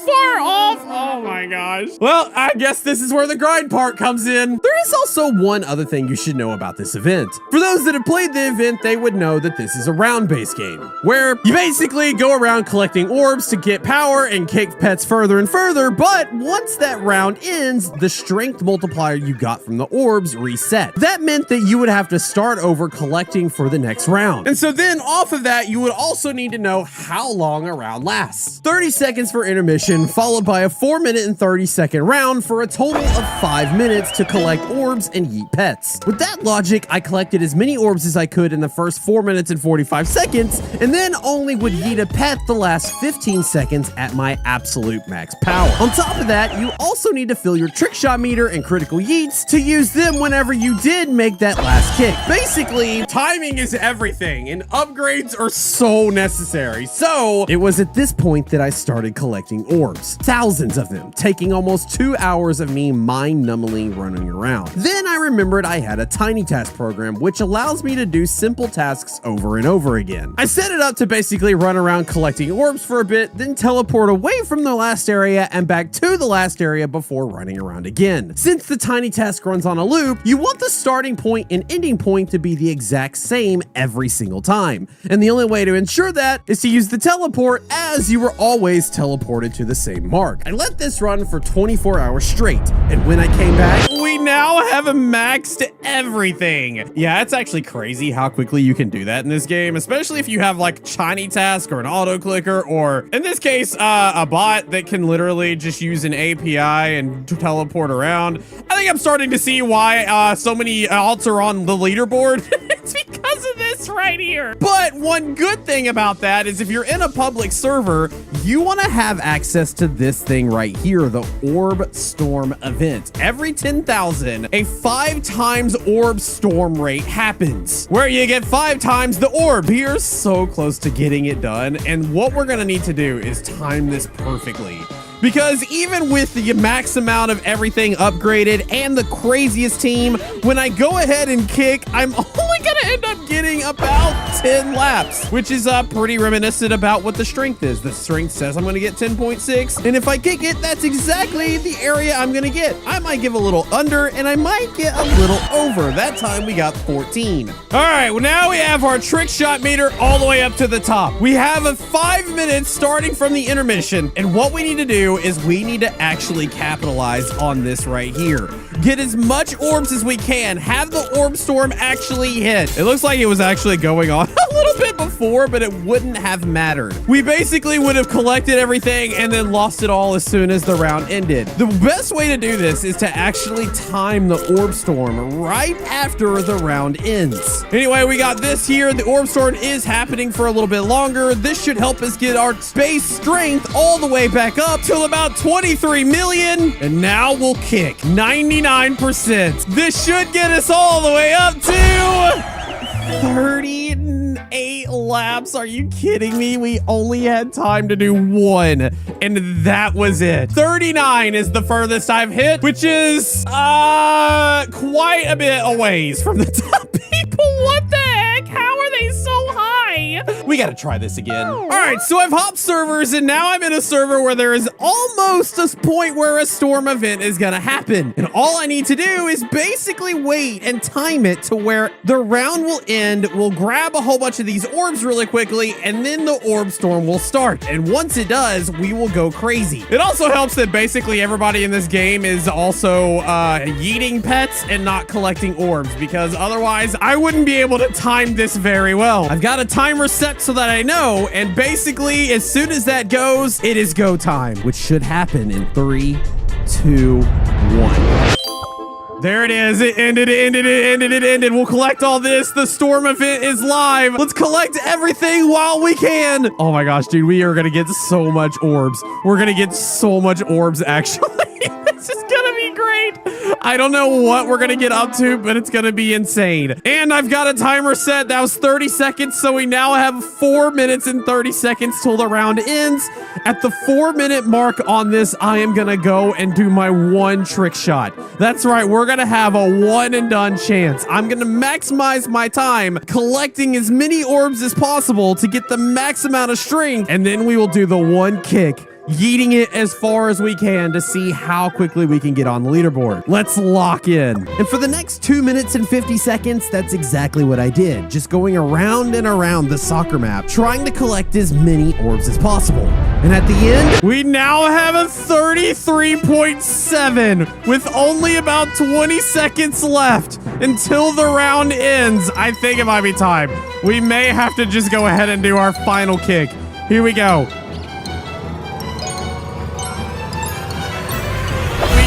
far off. Oh my gosh. Well, I guess this is where the grind part comes in. There is also one other thing you should know about this event. For those that have played the event, they would know that this is a round-based game, where you basically go around collecting orbs to get power and kick pets further and further, but once that round ends, the strength multiplier you got from the orbs reset. That meant that you would have to start over collecting for the next round. And so then off of that, you would also need to know how long a round lasts. 30 seconds for intermission, followed by a 4-minute and 30-second round for a total of 5 minutes to collect orbs and yeet pets. With that logic, I collected as many orbs as I could in the first 4 minutes and 45 seconds, and then only would yeet a pet the last 15 seconds at my absolute max power. On top of that, you also need to fill your trick shot meter and critical yeets to use them whenever you did make that last kick. Basically, timing is everything, and upgrades are so necessary. So it was at this point that I started collecting orbs. Thousands of them, taking almost 2 hours of me mind-numbingly running around. Then I remembered I had a tiny task program, which allows me to do simple tasks over and over again. I set it up to basically run around collecting orbs for a bit, then teleport away from the last area and back to the last area before running around again. Since the tiny task runs on a loop, you want the starting point and ending point to be the exact same every single time. And the only way to ensure that is to use the teleport, as you were always teleported to the same mark. I let this run for 24 hours straight, and when I came back, we now have maxed everything. Yeah, it's actually crazy how quickly you can do that in this game, especially if you have like shiny task or an auto clicker, or in this case, a bot that can literally just use an API and teleport around. I think I'm starting to see why so many alts are on the leaderboard. It's because of this right here. But one good thing about that is if you're in a public server, you want to have access to this thing right here, the Orb Storm event. Every 10,000, a 5 times orb storm rate happens, where you get 5 times the orb. We're so close to getting it done, and what we're gonna need to do is time this perfectly. Because even with the max amount of everything upgraded and the craziest team, when I go ahead and kick, I'm only gonna end up getting about 10 laps, which is pretty reminiscent about what the strength is. The strength says I'm gonna get 10.6, and if I kick it, that's exactly the area I'm gonna get. I might give a little under, and I might get a little over. That time we got 14. All right, well now we have our trick shot meter all the way up to the top. We have a 5 minutes starting from the intermission, and what we need to do is we need to actually capitalize on this right here. Get as much orbs as we can. Have the orb storm actually hit. It looks like it was actually going on a little bit before, but it wouldn't have mattered. We basically would have collected everything and then lost it all as soon as the round ended. The best way to do this is to actually time the orb storm right after the round ends. Anyway, we got this here. The orb storm is happening for a little bit longer. This should help us get our base strength all the way back up till about 23 million. And now we'll kick 99%. This should get us all the way up to 38 laps. Are you kidding me? We only had time to do 1, and that was it. 39 is the furthest I've hit, which is quite a bit a ways from the top people. What the heck? How are they so high? We gotta try this again. All right, so I've hopped servers, and now I'm in a server where there is almost a point where a storm event is gonna happen. And all I need to do is basically wait and time it to where the round will end. We'll grab a whole bunch of these orbs really quickly, and then the orb storm will start. And once it does, we will go crazy. It also helps that basically everybody in this game is also yeeting pets and not collecting orbs, because otherwise I wouldn't be able to time this very well. I've got a timer set so that I know, and basically as soon as that goes, it is go time, which should happen in 3, 2, 1. There it is. It ended. We'll collect all this. The storm event is live. Let's collect everything while we can. Oh my gosh, dude, we are going to get so much orbs. We're going to get so much orbs, actually. This is going to be great. I don't know what we're going to get up to, but it's going to be insane. And I've got a timer set. That was 30 seconds, so we now have 4 minutes and 30 seconds till the round ends. At the 4-minute mark on this, I am going to go and do my one trick shot. That's right. We're going to have a one and done chance. I'm going to maximize my time collecting as many orbs as possible to get the max amount of strength. And then we will do the one kick, yeeting it as far as we can to see how quickly we can get on the leaderboard. Let's lock in. And for the next 2 minutes and 50 seconds, that's exactly what I did. Just going around and around the soccer map, trying to collect as many orbs as possible. And at the end, we now have a 33.7 with only about 20 seconds left until the round ends. I think it might be time. We may have to just go ahead and do our final kick. Here we go.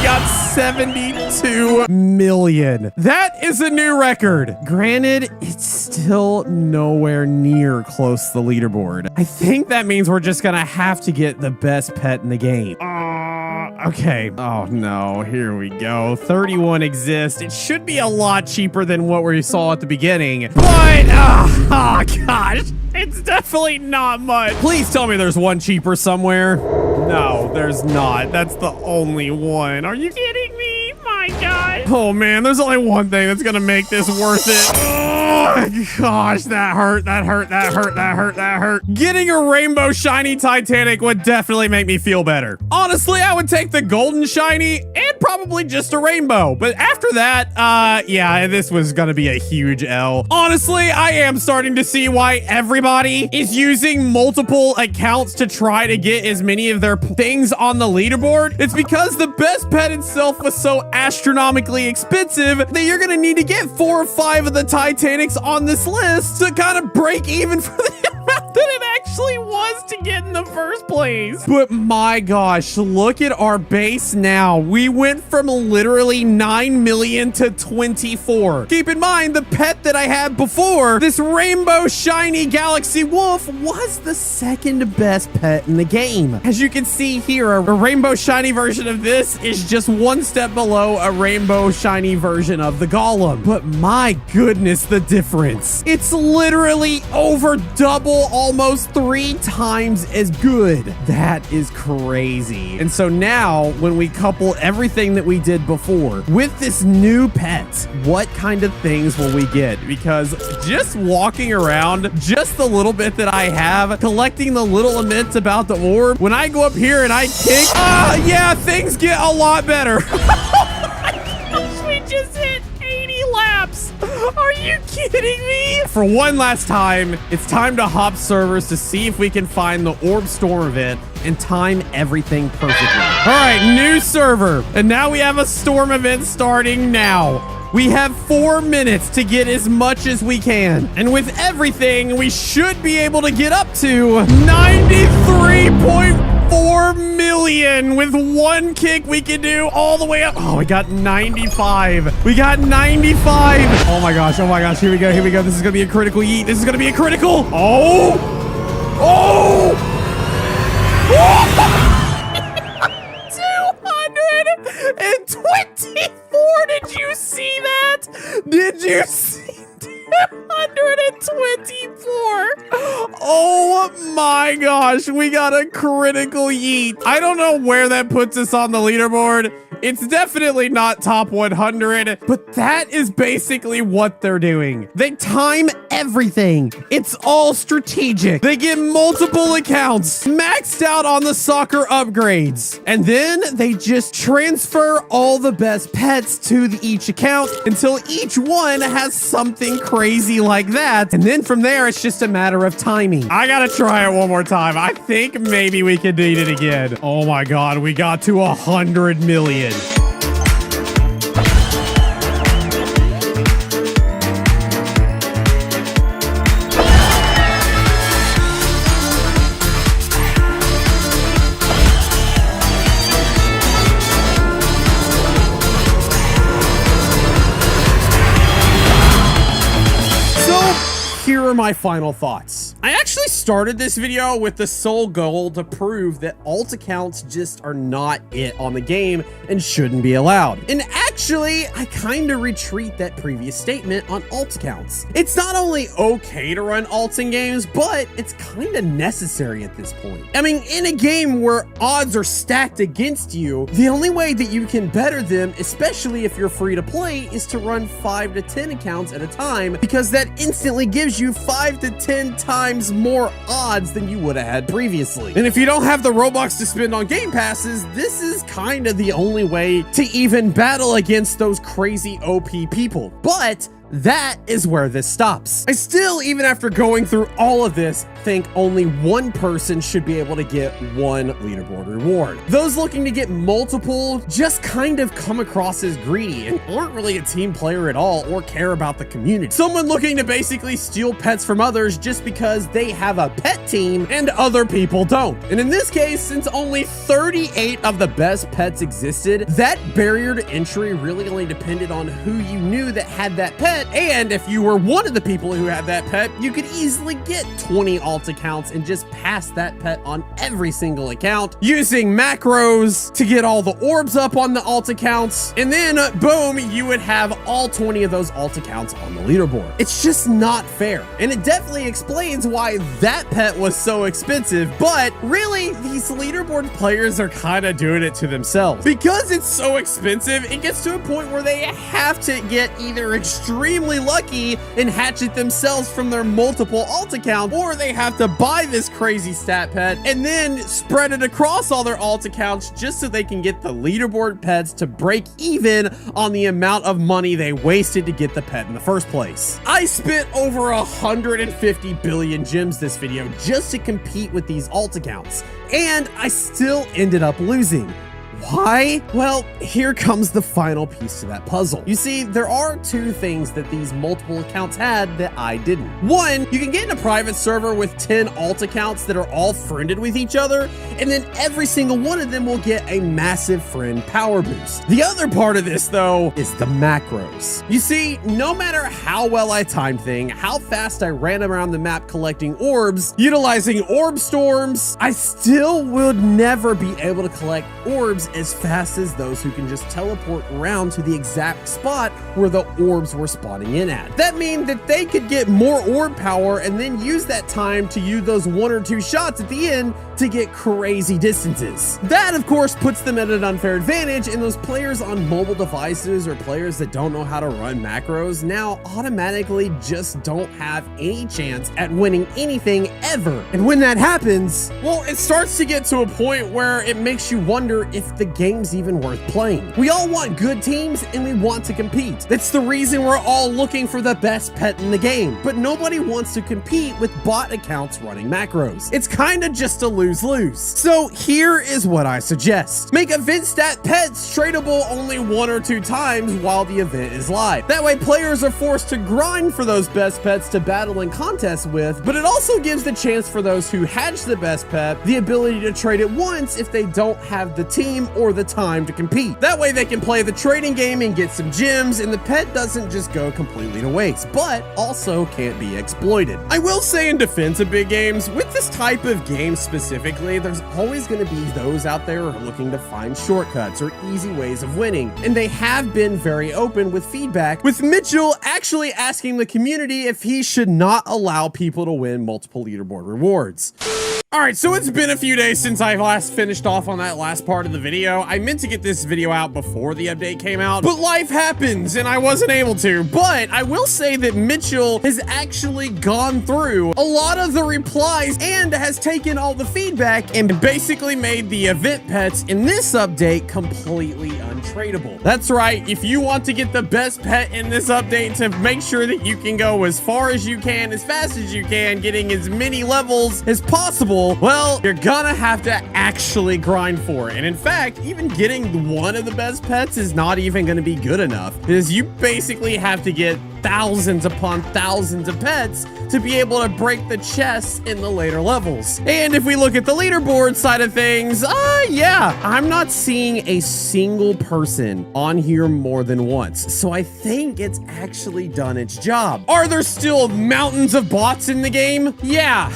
Got 72 million. That is a new record. Granted, it's still nowhere near close to the leaderboard. I think that means we're just gonna have to get the best pet in the game. Okay. Oh no, here we go. 31 exists. It should be a lot cheaper than what we saw at the beginning. But, oh gosh, it's definitely not much. Please tell me there's one cheaper somewhere. No, there's not. That's the only one. Are you kidding me? My God. Oh man, there's only one thing that's gonna make this worth it. Oh gosh, that hurt. Getting a rainbow shiny Titanic would definitely make me feel better. Honestly, I would take the golden shiny and probably just a rainbow. But after that, yeah, this was gonna be a huge L. Honestly, I am starting to see why everybody is using multiple accounts to try to get as many of their things on the leaderboard. It's because the best pet itself was so astronomically expensive that you're gonna need to get 4 or 5 of the Titanics on this list to kind of break even for the amount that it actually was to get in the first place. But my gosh, look at our base now. We went from literally 9 million to 24. Keep in mind, the pet that I had before, this rainbow shiny galaxy wolf, was the second best pet in the game. As you can see here, a rainbow shiny version of this is just one step below a rainbow shiny version of the golem. But my goodness, the difference. It's literally over double, almost 3 times as good. That is crazy. And so now, when we couple everything that we did before with this new pet, what kind of things will we get? Because just walking around, just the little bit that I have, collecting the little emits about the orb, when I go up here and I kick, yeah, things get a lot better. We just hit 80 laps. Are you kidding me? For one last time, it's time to hop servers to see if we can find the orb storm event and time everything perfectly. All right, new server. And now we have a storm event starting now. We have 4 minutes to get as much as we can. And with everything, we should be able to get up to 93.4 million. With one kick, we can do all the way up. Oh, we got 95. We got 95. Oh my gosh. Here we go. This is going to be a critical yeet. This is going to be a critical. Oh. 224. Did you see that? Did you see 224? Oh my gosh, we got a critical yeet. I don't know where that puts us on the leaderboard. It's definitely not top 100, but that is basically what they're doing. They time everything. It's all strategic. They get multiple accounts, maxed out on the soccer upgrades, and then they just transfer all the best pets to each account until each one has something crazy like that. And then from there, it's just a matter of timing. I gotta try it one more time. I think maybe we can beat it again. Oh my God, we got to 100 million. Here are my final thoughts. I actually started this video with the sole goal to prove that alt accounts just are not it on the game and shouldn't be allowed. And actually, I kind of retreat that previous statement on alt accounts. It's not only okay to run alts in games, but it's kind of necessary at this point. I mean, in a game where odds are stacked against you, the only way that you can better them, especially if you're free to play, is to run 5 to 10 accounts at a time, because that instantly gives you 5 to 10 times more odds than you would have had previously. And if you don't have the Robux to spend on game passes, this is kind of the only way to even battle against those crazy OP people. But that is where this stops. I still, even after going through all of this, think only one person should be able to get one leaderboard reward. Those looking to get multiple just kind of come across as greedy and aren't really a team player at all or care about the community. Someone looking to basically steal pets from others just because they have a pet team and other people don't. And in this case, since only 38 of the best pets existed, that barrier to entry really only depended on who you knew that had that pet. And if you were one of the people who had that pet, you could easily get 20 alt accounts and just pass that pet on every single account using macros to get all the orbs up on the alt accounts. And then boom, you would have all 20 of those alt accounts on the leaderboard. It's just not fair. And it definitely explains why that pet was so expensive. But really, these leaderboard players are kind of doing it to themselves. Because it's so expensive, it gets to a point where they have to get either extremely lucky and hatch it themselves from their multiple alt accounts, or they have to buy this crazy stat pet and then spread it across all their alt accounts just so they can get the leaderboard pets to break even on the amount of money they wasted to get the pet in the first place. I spent over 150 billion gems this video just to compete with these alt accounts, and I still ended up losing. Why? Well, here comes the final piece to that puzzle. You see, there are two things that these multiple accounts had that I didn't. One, you can get in a private server with 10 alt accounts that are all friended with each other, and then every single one of them will get a massive friend power boost. The other part of this, though, is the macros. You see, no matter how well I timed things, how fast I ran around the map collecting orbs, utilizing orb storms, I still would never be able to collect orbs as fast as those who can just teleport around to the exact spot where the orbs were spawning in at. That means that they could get more orb power and then use that time to use those 1 or 2 shots at the end to get crazy distances. That, of course, puts them at an unfair advantage, and those players on mobile devices or players that don't know how to run macros now automatically just don't have any chance at winning anything ever. And when that happens, well, it starts to get to a point where it makes you wonder if the game's even worth playing. We all want good teams and we want to compete. That's the reason we're all looking for the best pet in the game, but nobody wants to compete with bot accounts running macros. It's kind of just a lose-lose. So here is what I suggest. Make event stat pets tradable only 1 or 2 times while the event is live. That way players are forced to grind for those best pets to battle in contests with, but it also gives the chance for those who hatch the best pet the ability to trade it once if they don't have the team or the time to compete. That way they can play the trading game and get some gems, and the pet doesn't just go completely to waste, but also can't be exploited. I will say, in defense of big games, with this type of game specifically, there's always going to be those out there who are looking to find shortcuts or easy ways of winning, and they have been very open with feedback, with Mitchell actually asking the community if he should not allow people to win multiple leaderboard rewards. All right, so it's been a few days since I last finished off on that last part of the video. I meant to get this video out before the update came out, but life happens and I wasn't able to. But I will say that Mitchell has actually gone through a lot of the replies and has taken all the feedback and basically made the event pets in this update completely untradeable. That's right, if you want to get the best pet in this update to make sure that you can go as far as you can, as fast as you can, getting as many levels as possible, well, you're gonna have to actually grind for it. And in fact, even getting one of the best pets is not even gonna be good enough, because you basically have to get thousands upon thousands of pets to be able to break the chests in the later levels. And if we look at the leaderboard side of things, yeah, I'm not seeing a single person on here more than once. So I think it's actually done its job. Are there still mountains of bots in the game? Yeah.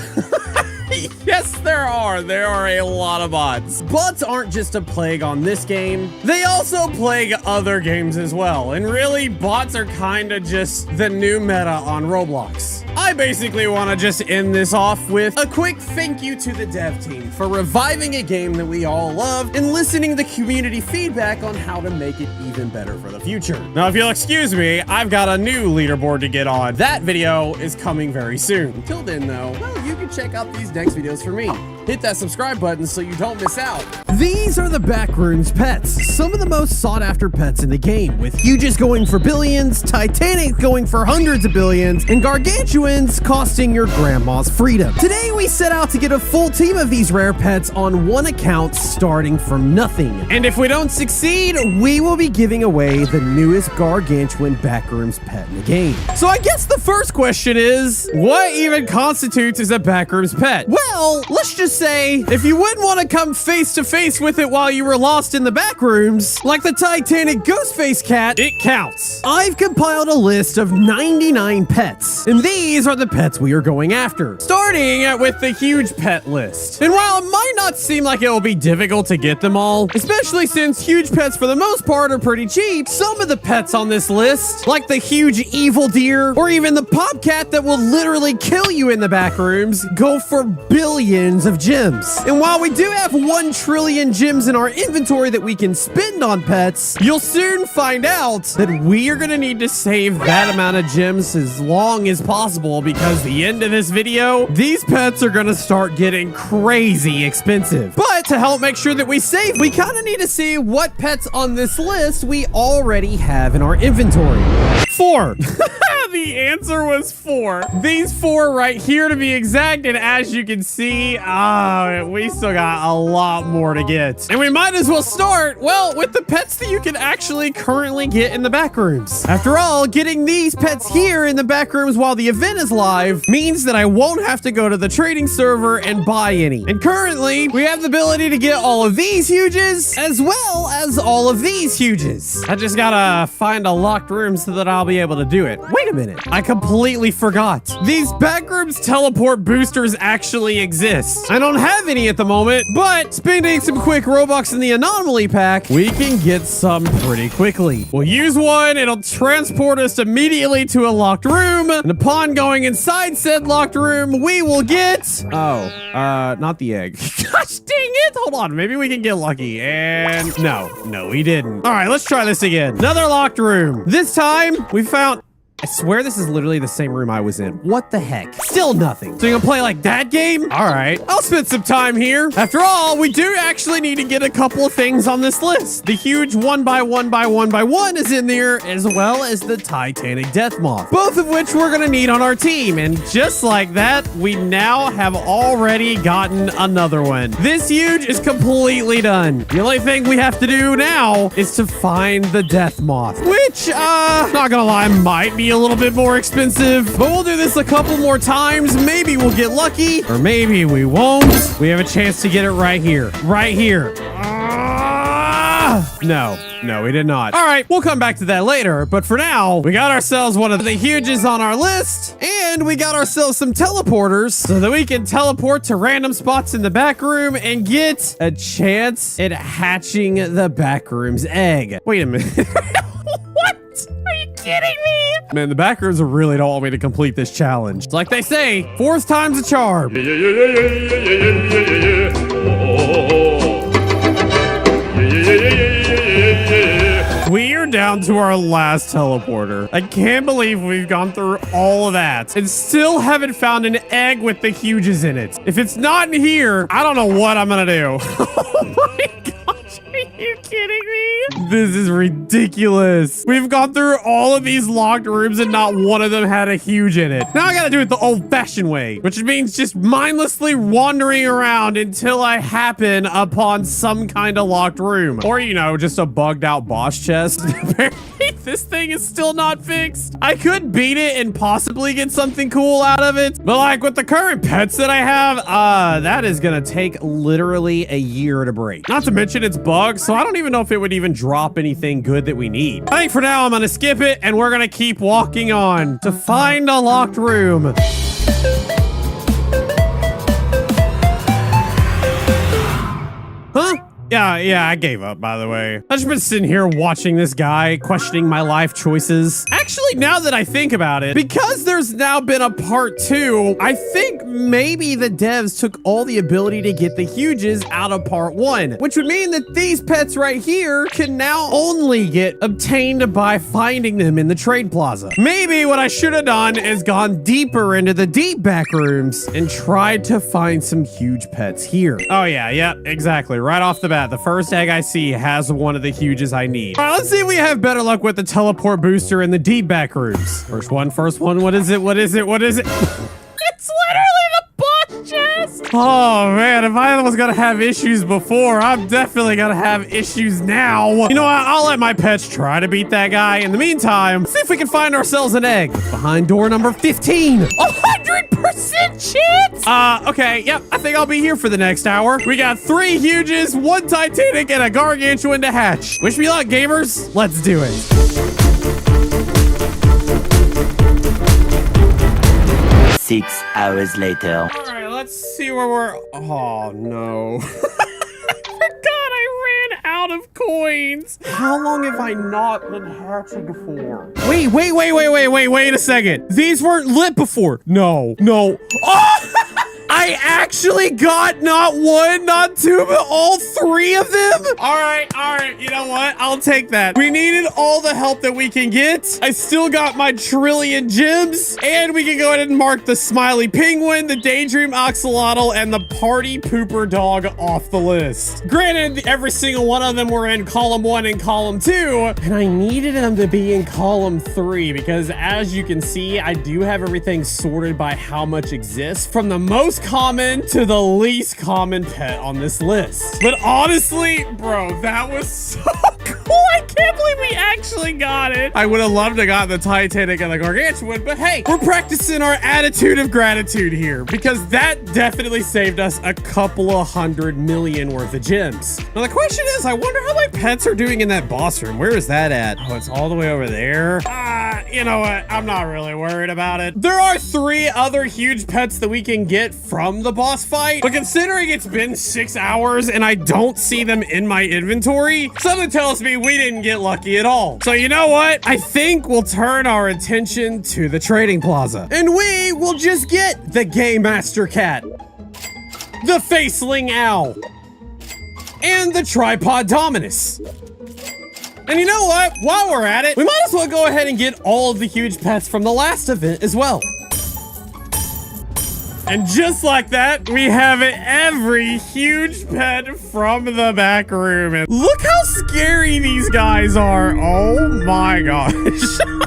Yes, there are. There are a lot of bots. Bots aren't just a plague on this game. They also plague other games as well. And really, bots are kind of just the new meta on Roblox. I basically want to just end this off with a quick thank you to the dev team for reviving a game that we all love and listening to community feedback on how to make it even better for the future. Now, if you'll excuse me, I've got a new leaderboard to get on. That video is coming very soon. Until then, though, well, you can check out these next videos for me. Hit that subscribe button so you don't miss out. These are the Backrooms pets, some of the most sought after pets in the game, with Huges going for billions, Titanic going for hundreds of billions, and Gargantuans costing your grandma's freedom. Today we set out to get a full team of these rare pets on one account starting from nothing. And if we don't succeed, we will be giving away the newest Gargantuan Backrooms pet in the game. So I guess the first question is, what even constitutes as a Backrooms pet? Well, let's just say, if you wouldn't want to come face to face with it while you were lost in the back rooms, like the Titanic Ghostface cat, it counts. I've compiled a list of 99 pets, and these are the pets we are going after, starting with the huge pet list. And while it might not seem like it will be difficult to get them all, especially since huge pets for the most part are pretty cheap, some of the pets on this list, like the huge evil deer, or even the popcat that will literally kill you in the back rooms, go for billions of gems. And while we do have 1 trillion gems in our inventory that we can spend on pets, you'll soon find out that we are gonna need to save that amount of gems as long as possible, because the end of this video, these pets are gonna start getting crazy expensive. But to help make sure that we save, we kind of need to see what pets on this list we already have in our inventory. 4. The answer was 4. These 4 right here to be exact, and as you can see, we still got a lot more to get. And we might as well start, well, with the pets that you can actually currently get in the back rooms. After all, getting these pets here in the back rooms while the event is live means that I won't have to go to the trading server and buy any. And currently, we have the ability to get all of these huges, as well as all of these huges. I just gotta find a locked room so that I'll be able to do it. Wait a minute. I completely forgot. These backrooms teleport boosters actually exist. I don't have any at the moment, but spending some quick Robux in the anomaly pack, we can get some pretty quickly. We'll use one, it'll transport us immediately to a locked room, and upon going inside said locked room, we will get... not the egg. Gosh dang it! Hold on, maybe we can get lucky. And no, we didn't. All right, let's try this again. Another locked room. This time, we found... I swear this is literally the same room I was in. What the heck? Still nothing. So you're gonna play like that game? All right, I'll spend some time here. After all, we do actually need to get a couple of things on this list. The huge 1x1x1x1 is in there, as well as the Titanic Death Moth, both of which we're gonna need on our team. And just like that, we now have already gotten another one. This huge is completely done. The only thing we have to do now is to find the Death Moth, which, not gonna lie, might be a little bit more expensive, but we'll do this a couple more times. Maybe we'll get lucky, or maybe we won't. We have a chance to get it right here. Right here. No, we did not. All right, we'll come back to that later, but for now, we got ourselves one of the huges on our list, and we got ourselves some teleporters so that we can teleport to random spots in the back room and get a chance at hatching the back room's egg. Wait a minute. What? Are you kidding me? Man, the backers really don't want me to complete this challenge. It's like they say, fourth time's a charm. We are down to our last teleporter. I can't believe we've gone through all of that and still haven't found an egg with the huges in it. If it's not in here, I don't know what I'm gonna do. Oh my gosh, are you kidding me? This is ridiculous. We've gone through all of these locked rooms and not one of them had a huge in it. Now I gotta do it the old-fashioned way, which means just mindlessly wandering around until I happen upon some kind of locked room. Or, you know, just a bugged out boss chest. Apparently, this thing is still not fixed. I could beat it and possibly get something cool out of it, but like with the current pets that I have, that is gonna take literally a year to break. Not to mention it's bugged, so I don't even know if it would even drop anything good that we need. I think for now I'm gonna skip it and we're gonna keep walking on to find a locked room. Huh? Yeah, I gave up, by the way. I've just been sitting here watching this guy questioning my life choices. Actually, now that I think about it, because there's now been a part 2, I think maybe the devs took all the ability to get the huges out of part 1, which would mean that these pets right here can now only get obtained by finding them in the trade plaza. Maybe what I should have done is gone deeper into the deep back rooms and tried to find some huge pets here. Oh yeah, exactly. Right off the bat, the first egg I see has one of the huges I need. All right, let's see if we have better luck with the teleport booster in the deep back rooms. First one. What is it? It's literally the boss chest. Oh man, if I was gonna have issues before, I'm definitely gonna have issues now. You know what? I'll let my pets try to beat that guy. In the meantime, see if we can find ourselves an egg. Behind door number 15. 100% chance. Okay, yep. I think I'll be here for the next hour. We got 3 huges, 1 titanic, and a gargantuan to hatch. Wish me luck, gamers. Let's do it. 6 hours later. All right, let's see where we're... Oh, no. I forgot I ran out of coins. How long have I not been hatching for? Wait a second. These weren't lit before. No. Oh! I actually got not 1, not 2, but all 3 of them? All right. You know what? I'll take that. We needed all the help that we can get. I still got my trillion gems, and we can go ahead and mark the smiley penguin, the daydream axolotl, and the party pooper dog off the list. Granted, every single one of them were in column 1 and column 2, and I needed them to be in column 3 because as you can see, I do have everything sorted by how much exists from the most common to the least common pet on this list. But honestly, bro, that was so cool. I can't believe we actually got it. I would have loved to have got the Titanic and the Gargantuan, but hey, we're practicing our attitude of gratitude here because that definitely saved us a couple of 100 million worth of gems. Now the question is, I wonder how my pets are doing in that boss room. Where is that at? Oh, it's all the way over there. You know what? I'm not really worried about it. There are 3 other huge pets that we can get from the boss fight, but considering it's been 6 hours and I don't see them in my inventory, something tells me we didn't get lucky at all. So you know what? I think we'll turn our attention to the trading plaza and we will just get the Game Master Cat, the Faceling Owl, and the Tripod Dominus. And you know what? While we're at it, we might as well go ahead and get all of the huge pets from the last event as well. And just like that, we have every huge pet from the back room. And look how scary these guys are. Oh my gosh.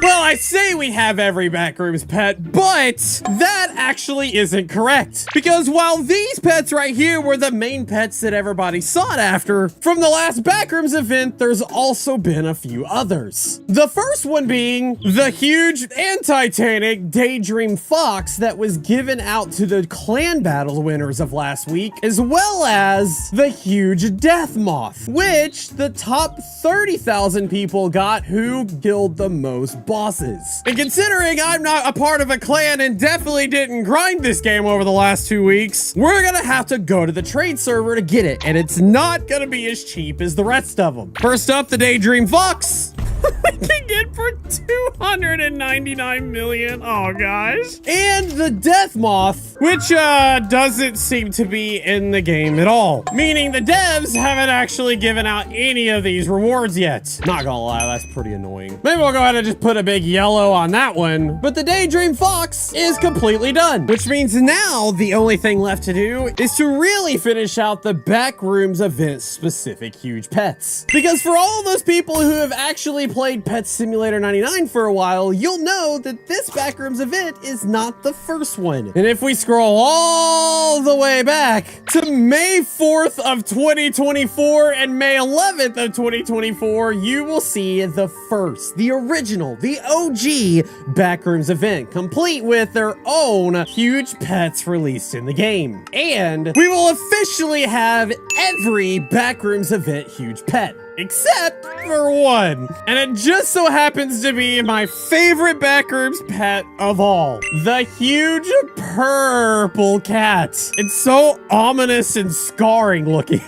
Well, I say we have every backroom's pet, but that actually isn't correct. Because while these pets right here were the main pets that everybody sought after, from the last backrooms event, there's also been a few others. The first one being the huge and titanic Daydream Fox that was given out to the clan battle winners of last week, as well as the huge Death Moth, which the top 30,000 people got who killed the most bosses. And considering I'm not a part of a clan and definitely didn't grind this game over the last 2 weeks, we're gonna have to go to the trade server to get it, and it's not gonna be as cheap as the rest of them. First up, the Daydream Fox. we can get for 299 million. Oh gosh. And the death moth, which doesn't seem to be in the game at all. Meaning the devs haven't actually given out any of these rewards yet. Not gonna lie, that's pretty annoying. Maybe we'll go ahead and just put a big yellow on that one. But the Daydream Fox is completely done, which means now the only thing left to do is to really finish out the Backrooms event specific huge pets. Because for all those people who have actually played Pet Simulator 99 for a while, you'll know that this Backrooms event is not the first one. And if we scroll all the way back to May 4th of 2024 and May 11th of 2024, you will see the first, the original, the OG Backrooms event, complete with their own huge pets released in the game. And we will officially have every Backrooms event huge pet, except for one. And it just so happens to be my favorite Backrooms pet of all. The huge purple cat. It's so ominous and scarring looking.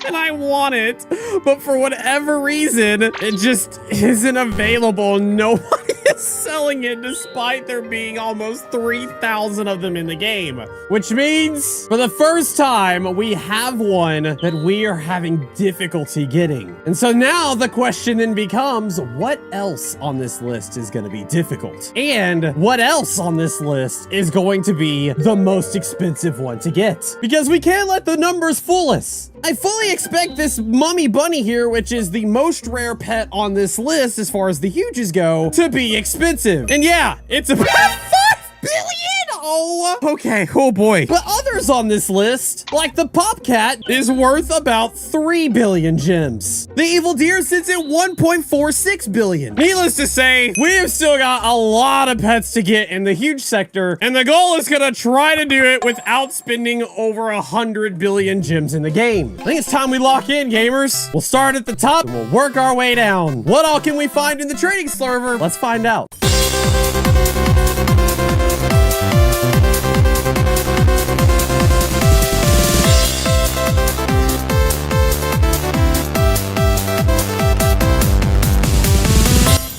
And I want it, but for whatever reason, it just isn't available. Nobody is selling it despite there being almost 3,000 of them in the game. Which means, for the first time, we have one that we are having difficulty getting. And so now the question then becomes, what else on this list is going to be difficult? And what else on this list is going to be the most expensive one to get? Because we can't let the numbers fool us. I fully expect this mummy bunny here, which is the most rare pet on this list as far as the huges go, to be expensive. And yeah, it's about 5 billion. Oh, okay. Oh boy. But others on this list, like the Pop Cat, is worth about 3 billion gems. The Evil Deer sits at 1.46 billion. Needless to say, we have still got a lot of pets to get in the huge sector, and the goal is gonna try to do it without spending over 100 billion gems in the game. I think it's time we lock in, gamers. We'll start at the top and we'll work our way down. What all can we find in the trading server? Let's find out.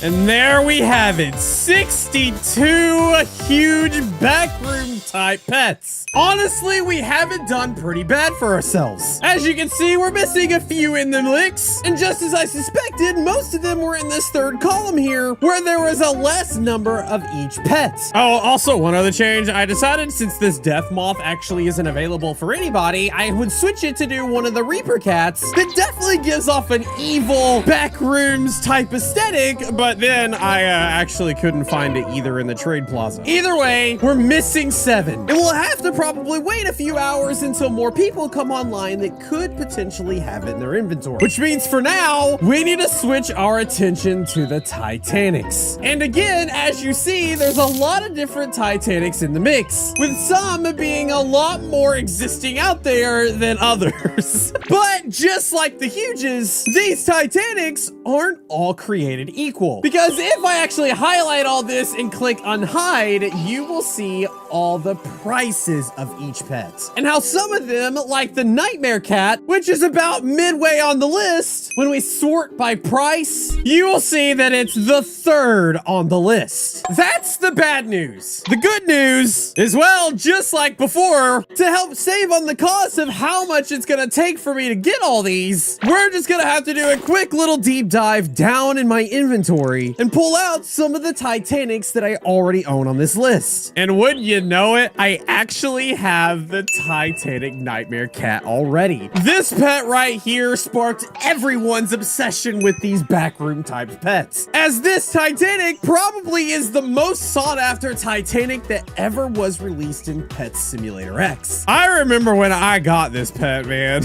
And there we have it, 62 huge backroom type pets. Honestly, we haven't done pretty bad for ourselves. As you can see, we're missing a few in the mix. And just as I suspected, most of them were in this third column here, where there was a less number of each pet. Oh, also one other change. I decided since this death moth actually isn't available for anybody, I would switch it to do one of the Reaper cats that definitely gives off an evil backrooms type aesthetic, but then I actually couldn't find it either in the trade plaza. Either way, we're missing 7. And we'll have to probably wait a few hours until more people come online that could potentially have it in their inventory. Which means for now, we need to switch our attention to the Titanics. And again, as you see, there's a lot of different Titanics in the mix, with some being a lot more existing out there than others. But just like the huges, these Titanics aren't all created equal. Because if I actually highlight all this and click unhide, you will see all the prices of each pet. And how some of them, like the Nightmare Cat, which is about midway on the list, when we sort by price, you will see that it's the 3rd on the list. That's the bad news. The good news is, well, just like before, to help save on the cost of how much it's gonna take for me to get all these, we're just gonna have to do a quick little deep dive down in my inventory and pull out some of the Titanics that I already own on this list. And wouldn't you know it, I actually have the Titanic Nightmare Cat already. This pet right here sparked everyone's obsession with these backroom type pets, as this Titanic probably is the most sought after Titanic that ever was released in Pet Simulator X. I remember when I got this pet, man.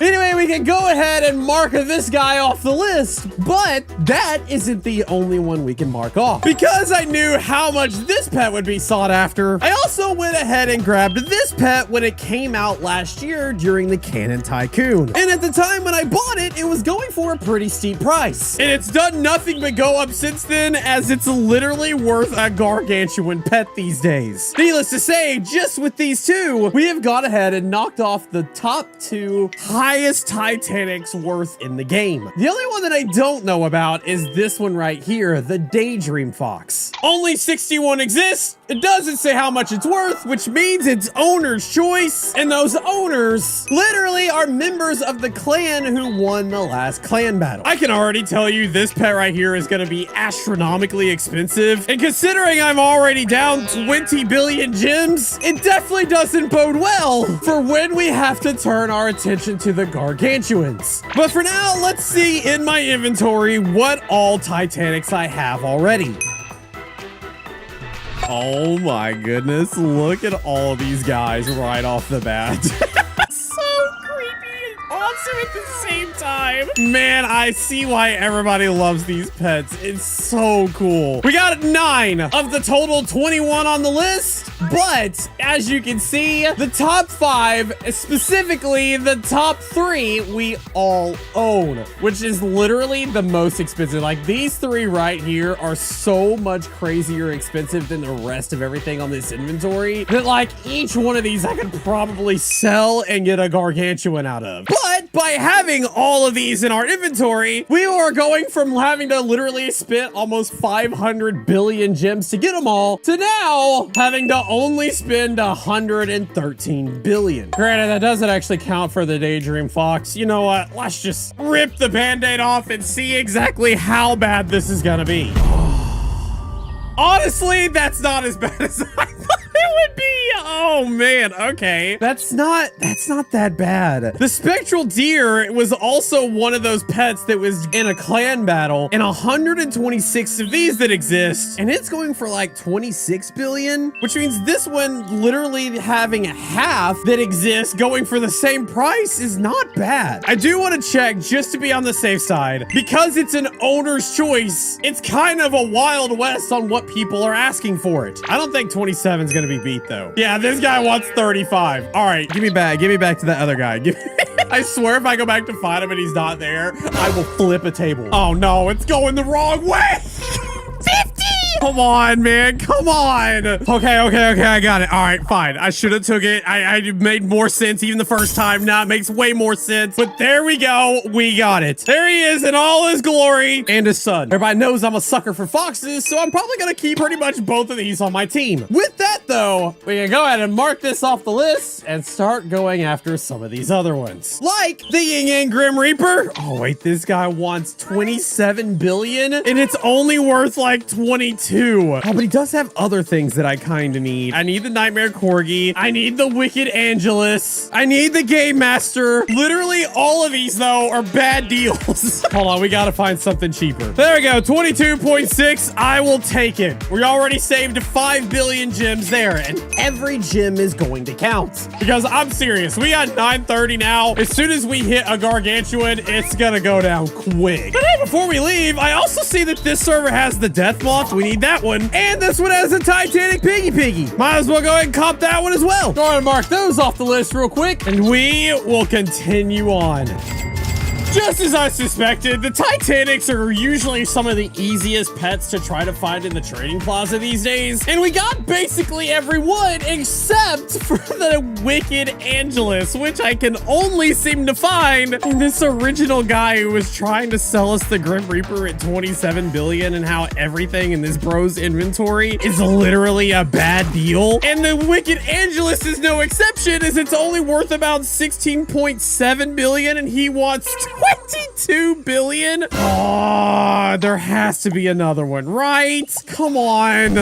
Anyway, we can go ahead and mark this guy off the list, but that isn't the only one we can mark off. Because I knew how much this pet would be sought after, I also went ahead and grabbed this pet when it came out last year during the Cannon Tycoon. And at the time when I bought it, it was going for a pretty steep price. And it's done nothing but go up since then, as it's literally worth a gargantuan pet these days. Needless to say, just with these two, we have gone ahead and knocked off the top 2 highest Titanic's worth in the game. The only one that I don't know about is this one right here, the Daydream Fox. Only 61 exists. It doesn't say how much it's worth, which means it's owner's choice. And those owners literally are members of the clan who won the last clan battle. I can already tell you this pet right here is going to be astronomically expensive. And considering I'm already down 20 billion gems, it definitely doesn't bode well for when we have to turn our attention to the gargantuans. But for now, let's see in my inventory what all Titanics I have already. Oh my goodness, look at all these guys right off the bat. So creepy and awesome at the same time. Man, I see why everybody loves these pets. It's so cool. We got 9 of the total 21 on the list, but as you can see, the top 5, specifically the top 3, we all own, which is literally the most expensive. Like, these 3 right here are so much crazier expensive than the rest of everything on this inventory that, like, each one of these I could probably sell and get a gargantuan out of. But by having all of these in our inventory, we are going from having to literally spend almost 500 billion gems to get them all to now having to only spend 113 billion. Granted, that doesn't actually count for the Daydream Fox. You know what? Let's just rip the band-aid off and see exactly how bad this is gonna be. Honestly, that's not as bad as I thought it would be. Oh man, okay. That's not that bad. The Spectral Deer was also one of those pets that was in a clan battle, and 126 of these that exist, and it's going for like 26 billion, which means this one literally having half that exists going for the same price is not bad. I do want to check just to be on the safe side, because it's an owner's choice. It's kind of a Wild West on what people are asking for it. I don't think 27 is going to be beat though. Yeah, this guy wants 35. All right, give me back to that other guy. I swear if I go back to find him and he's not there, I will flip a table. Oh no, it's going the wrong way. 50! Come on, man. Come on. Okay, I got it. All right, fine. I should have took it. I made more sense even the first time. Now it makes way more sense. But there we go. We got it. There he is in all his glory and his son. Everybody knows I'm a sucker for foxes, so I'm probably going to keep pretty much both of these on my team. With that, though, we can go ahead and mark this off the list and start going after some of these other ones. Like the Yin Yang Grim Reaper. Oh, wait, this guy wants 27 billion and it's only worth like 22. Oh, but he does have other things that I kind of need. I need the Nightmare Corgi. I need the Wicked Angelus. I need the Game Master. Literally all of these, though, are bad deals. Hold on, we gotta find something cheaper. There we go, 22.6. I will take it. We already saved 5 billion gems there, and every gem is going to count. Because I'm serious, we got 930 now. As soon as we hit a gargantuan, it's gonna go down quick. But hey, before we leave, I also see that this server has the Death Moth. We need that one. And this one has a Titanic Piggy. Might as well go ahead and cop that one as well. Go ahead and mark those off the list real quick, and we will continue on. Just as I suspected, the Titanics are usually some of the easiest pets to try to find in the trading plaza these days. And we got basically every one except for the Wicked Angelus, which I can only seem to find in this original guy who was trying to sell us the Grim Reaper at 27 billion and how everything in this bro's inventory is literally a bad deal. And the Wicked Angelus is no exception, as it's only worth about 16.7 billion and he wants 22 billion? Oh, there has to be another one, right? Come on.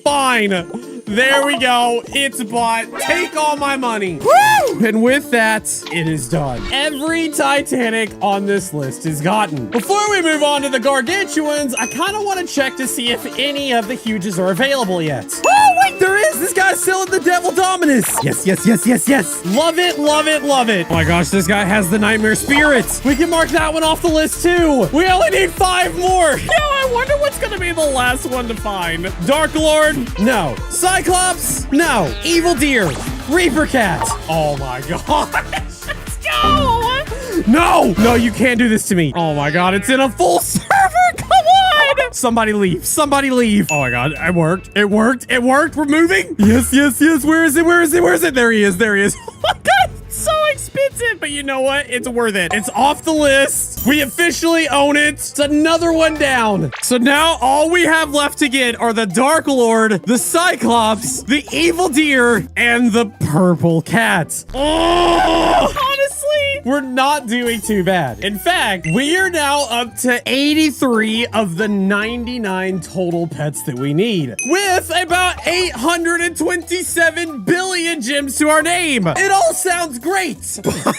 Fine. There we go. It's bought. Take all my money. Woo! And with that, it is done. Every Titanic on this list is gotten. Before we move on to the gargantuans, I kind of want to check to see if any of the huges are available yet. Oh, wait, there is. This guy's selling the Devil Dominus. Yes. Love it. Oh my gosh, this guy has the Nightmare Spirits. We can mark that one off the list too. We only need 5 more. Now I wonder what's going to be the last one to find. Dark Lord? No. Cyclops? No. Evil Deer? Reaper Cat? Oh my god. Let's go. No, you can't do this to me. Oh my god, it's in a full server. Come on. Somebody leave. Oh my god, it worked. We're moving. Yes. Where is it? There he is. Oh my god, it's so expensive, but you know what? It's worth it. It's off the list. We officially own it. It's another one down. So now all we have left to get are the Dark Lord, the Cyclops, the Evil Deer, and the Purple Cat. Oh, honestly, we're not doing too bad. In fact, we are now up to 83 of the 99 total pets that we need, with about 827 billion gems to our name. It all sounds great, but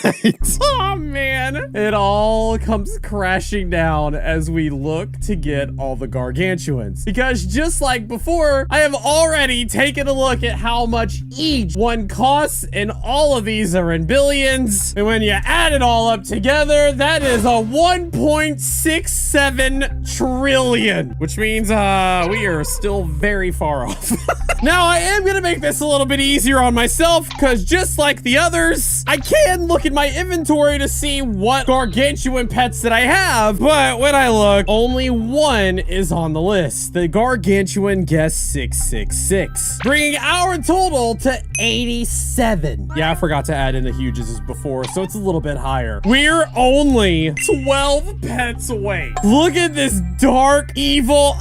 oh man, it all comes crashing down as we look to get all the gargantuans. Because just like before, I have already taken a look at how much each one costs, and all of these are in billions. And when you add it all up together, that is a 1.67 trillion, which means we are still very far off. Now, I am gonna make this a little bit easier on myself, because just like the others, I can look at my inventory to see what gargantuan pets that I have, but when I look, only one is on the list, the gargantuan guest 666, bringing our total to 87. Yeah, I forgot to add in the huges as before, so it's a little bit higher. We're only 12 pets away. Look at this dark, evil,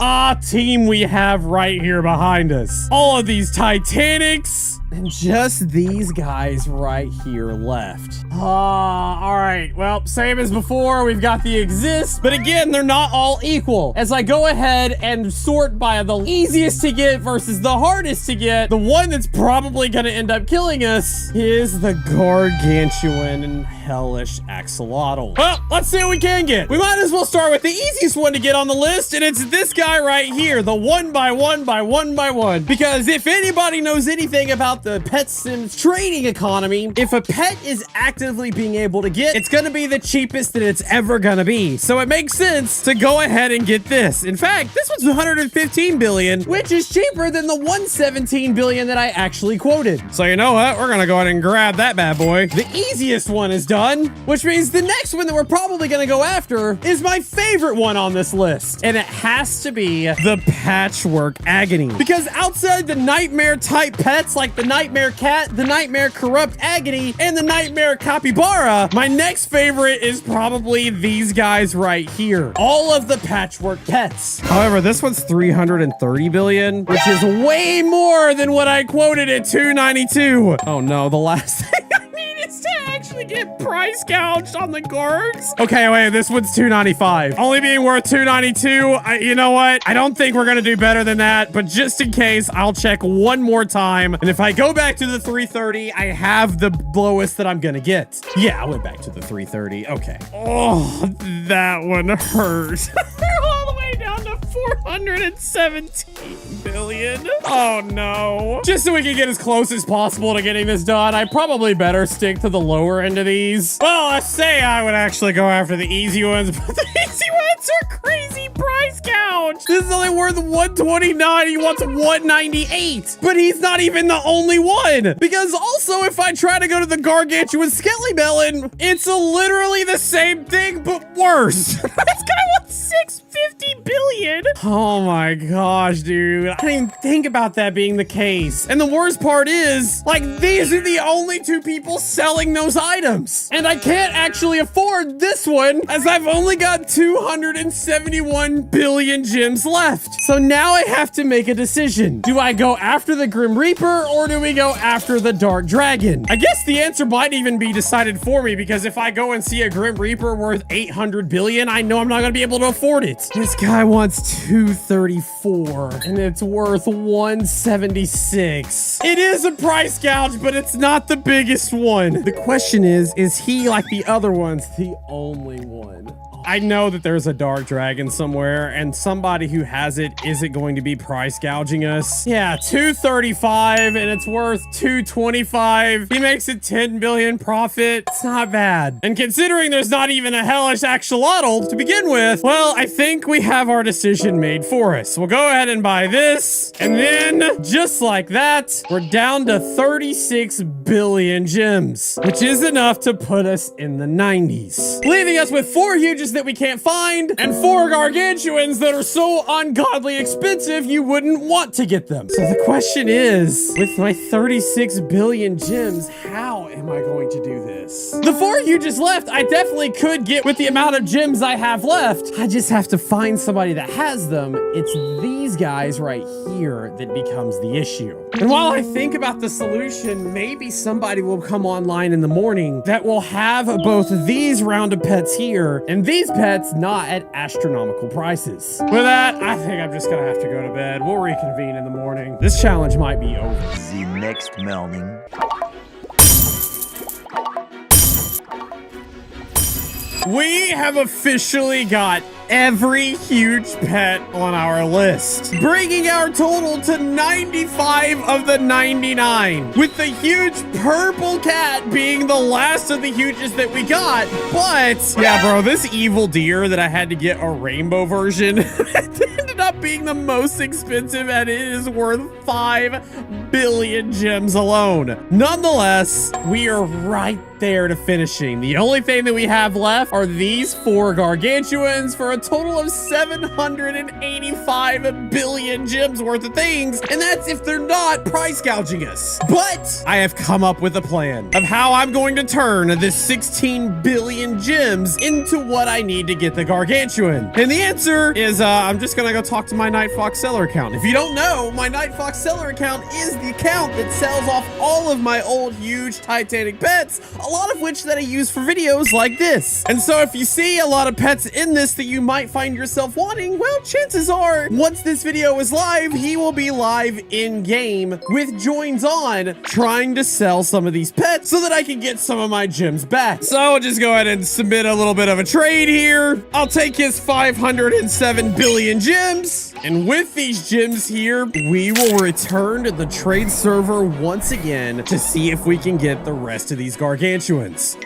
team we have right here behind us. All of these Titanics, and just these guys right here left. All right. Well, same as before, we've got the exist, but again, they're not all equal. As I go ahead and sort by the easiest to get versus the hardest to get, the one that's probably gonna end up killing us is the gargantuan and hellish axolotl. Well, let's see what we can get. We might as well start with the easiest one to get on the list, and it's this guy right here, the 1 by 1 by 1 by 1. Because if anybody knows anything about the pet sims trading economy, if a pet is actively being able to get, it's gonna be the cheapest that it's ever gonna be. So it makes sense to go ahead and get this. In fact, this one's 115 billion, which is cheaper than the 117 billion that I actually quoted. So you know what? We're gonna go ahead and grab that bad boy. The easiest one is done, which means the next one that we're probably gonna go after is my favorite one on this list. And it has to be the Patchwork Agony. Because outside the nightmare type pets like the Nightmare Cat, the Nightmare Corrupt Agony, and the Nightmare Capybara, my next favorite is probably these guys right here. All of the Patchwork pets. However, this one's 330 billion, which is way more than what I quoted at 292. Oh no, the last thing I need is to actually get price gouged on the Gargs. Okay, wait, this one's 295. Only being worth 292. You know what? I don't think we're gonna do better than that, but just in case, I'll check one more time. And if I go back to the 330, I have the lowest that I'm gonna get. Yeah, I went back to the 330. Okay. Oh, that one hurt. They're all the way down to 417 billion. Oh no. Just so we can get as close as possible to getting this done, I probably better stick to the lower end of these. Well, I say I would actually go after the easy ones, but the easy ones are crazy price gouge. This is only worth 129. He wants 198, but he's not even the only one. Because also, if I try to go to the gargantuan skelly melon, it's literally the same thing, but worse. This guy wants 650 billion. Oh my gosh, dude. I didn't even think about that being the case. And the worst part is, like, these are the only two people selling those items. And I can't actually afford this one, as I've only got 271 billion gems left. So now I have to make a decision. Do I go after the Grim Reaper, or do we go after the Dark Dragon? I guess the answer might even be decided for me, because if I go and see a Grim Reaper worth 800 billion, I know I'm not gonna be able to afford it. This guy wants 234, and it's worth 176. It is a price gouge, but it's not the biggest one. The question is he, like the other ones, the only one? I know that there's a Dark Dragon somewhere, and somebody who has it isn't going to be price gouging us. Yeah, 235, and it's worth 225. He makes a 10 billion profit. It's not bad. And considering there's not even a hellish axolotl to begin with, well, I think we have our decision made for us. We'll go ahead and buy this, and then, just like that, we're down to 36 billion gems, which is enough to put us in the 90s, leaving us with 4 huges that we can't find, and 4 gargantuans that are so ungodly expensive you wouldn't want to get them. So the question is, with my 36 billion gems, how am I going to do this? The 4 you just left, I definitely could get with the amount of gems I have left. I just have to find somebody that has them. It's these guys right here that becomes the issue. And while I think about the solution, maybe somebody will come online in the morning that will have both of these rounded pets here and these pets not at astronomical prices. With that, I think I'm just gonna have to go to bed. We'll reconvene in the morning. This challenge might be over. The next morning. We have officially got every huge pet on our list, bringing our total to 95 of the 99, with the huge purple cat being the last of the huges that we got. But yeah, bro, this evil deer that I had to get a rainbow version ended up being the most expensive, and it is worth 5 billion gems alone. Nonetheless, we are right there to finishing. The only thing that we have left are these 4 gargantuans for a total of 785 billion gems worth of things, and that's if they're not price gouging us. But I have come up with a plan of how I'm going to turn this 16 billion gems into what I need to get the gargantuan. And the answer is I'm just gonna go talk to my Night Fox seller account. If you don't know, my Night Fox seller account is the account that sells off all of my old huge Titanic pets, a lot of which that I use for videos like this. And so if you see a lot of pets in this that you might find yourself wanting, well, chances are once this video is live, he will be live in game with joins on trying to sell some of these pets so that I can get some of my gems back. So I'll just go ahead and submit a little bit of a trade here. I'll take his 507 billion gems, and with these gems here, we will return to the trade server once again to see if we can get the rest of these gargantuans.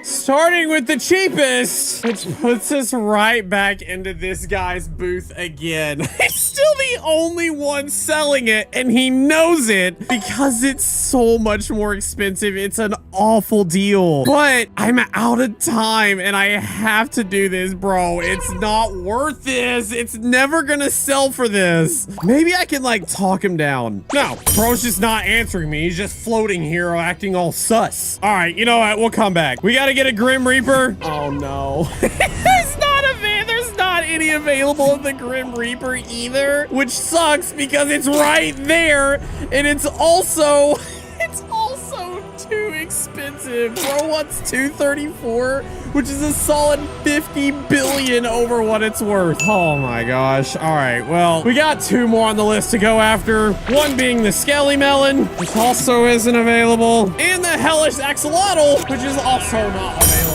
Starting with the cheapest, which puts us right back into this guy's booth again. He's still the only one selling it, and he knows it because it's so much more expensive. It's an awful deal, but I'm out of time and I have to do this, bro. It's not worth this. It's never gonna sell for this. Maybe I can like talk him down. No, bro's just not answering me. He's just floating here acting all sus. All right, you know what? We'll come back. We gotta get a Grim Reaper. Oh no. There's not any available of the Grim Reaper either, which sucks because it's right there, and it's also too expensive. Bro wants 234, which is a solid 50 billion over what it's worth. Oh my gosh. All right, well, we got 2 more on the list to go after. One being the Skelly Melon, which also isn't available, and the Hellish Axolotl, which is also not available.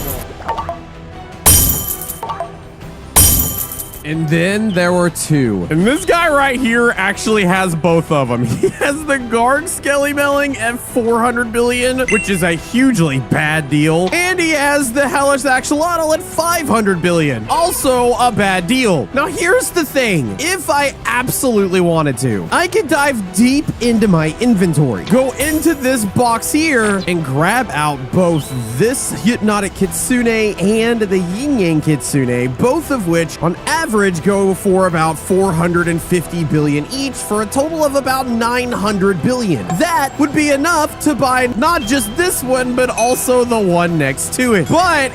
And then there were 2. And this guy right here actually has both of them. He has the Garg Skelly Melon at 400 billion, which is a hugely bad deal. And he has the Hellish Axolotl at 500 billion. Also a bad deal. Now here's the thing. If I absolutely wanted to, I could dive deep into my inventory, go into this box here and grab out both this Hypnotic Kitsune and the Yin Yang Kitsune, both of which on average go for about 450 billion each for a total of about 900 billion. That would be enough to buy not just this one, but also the one next to it. But,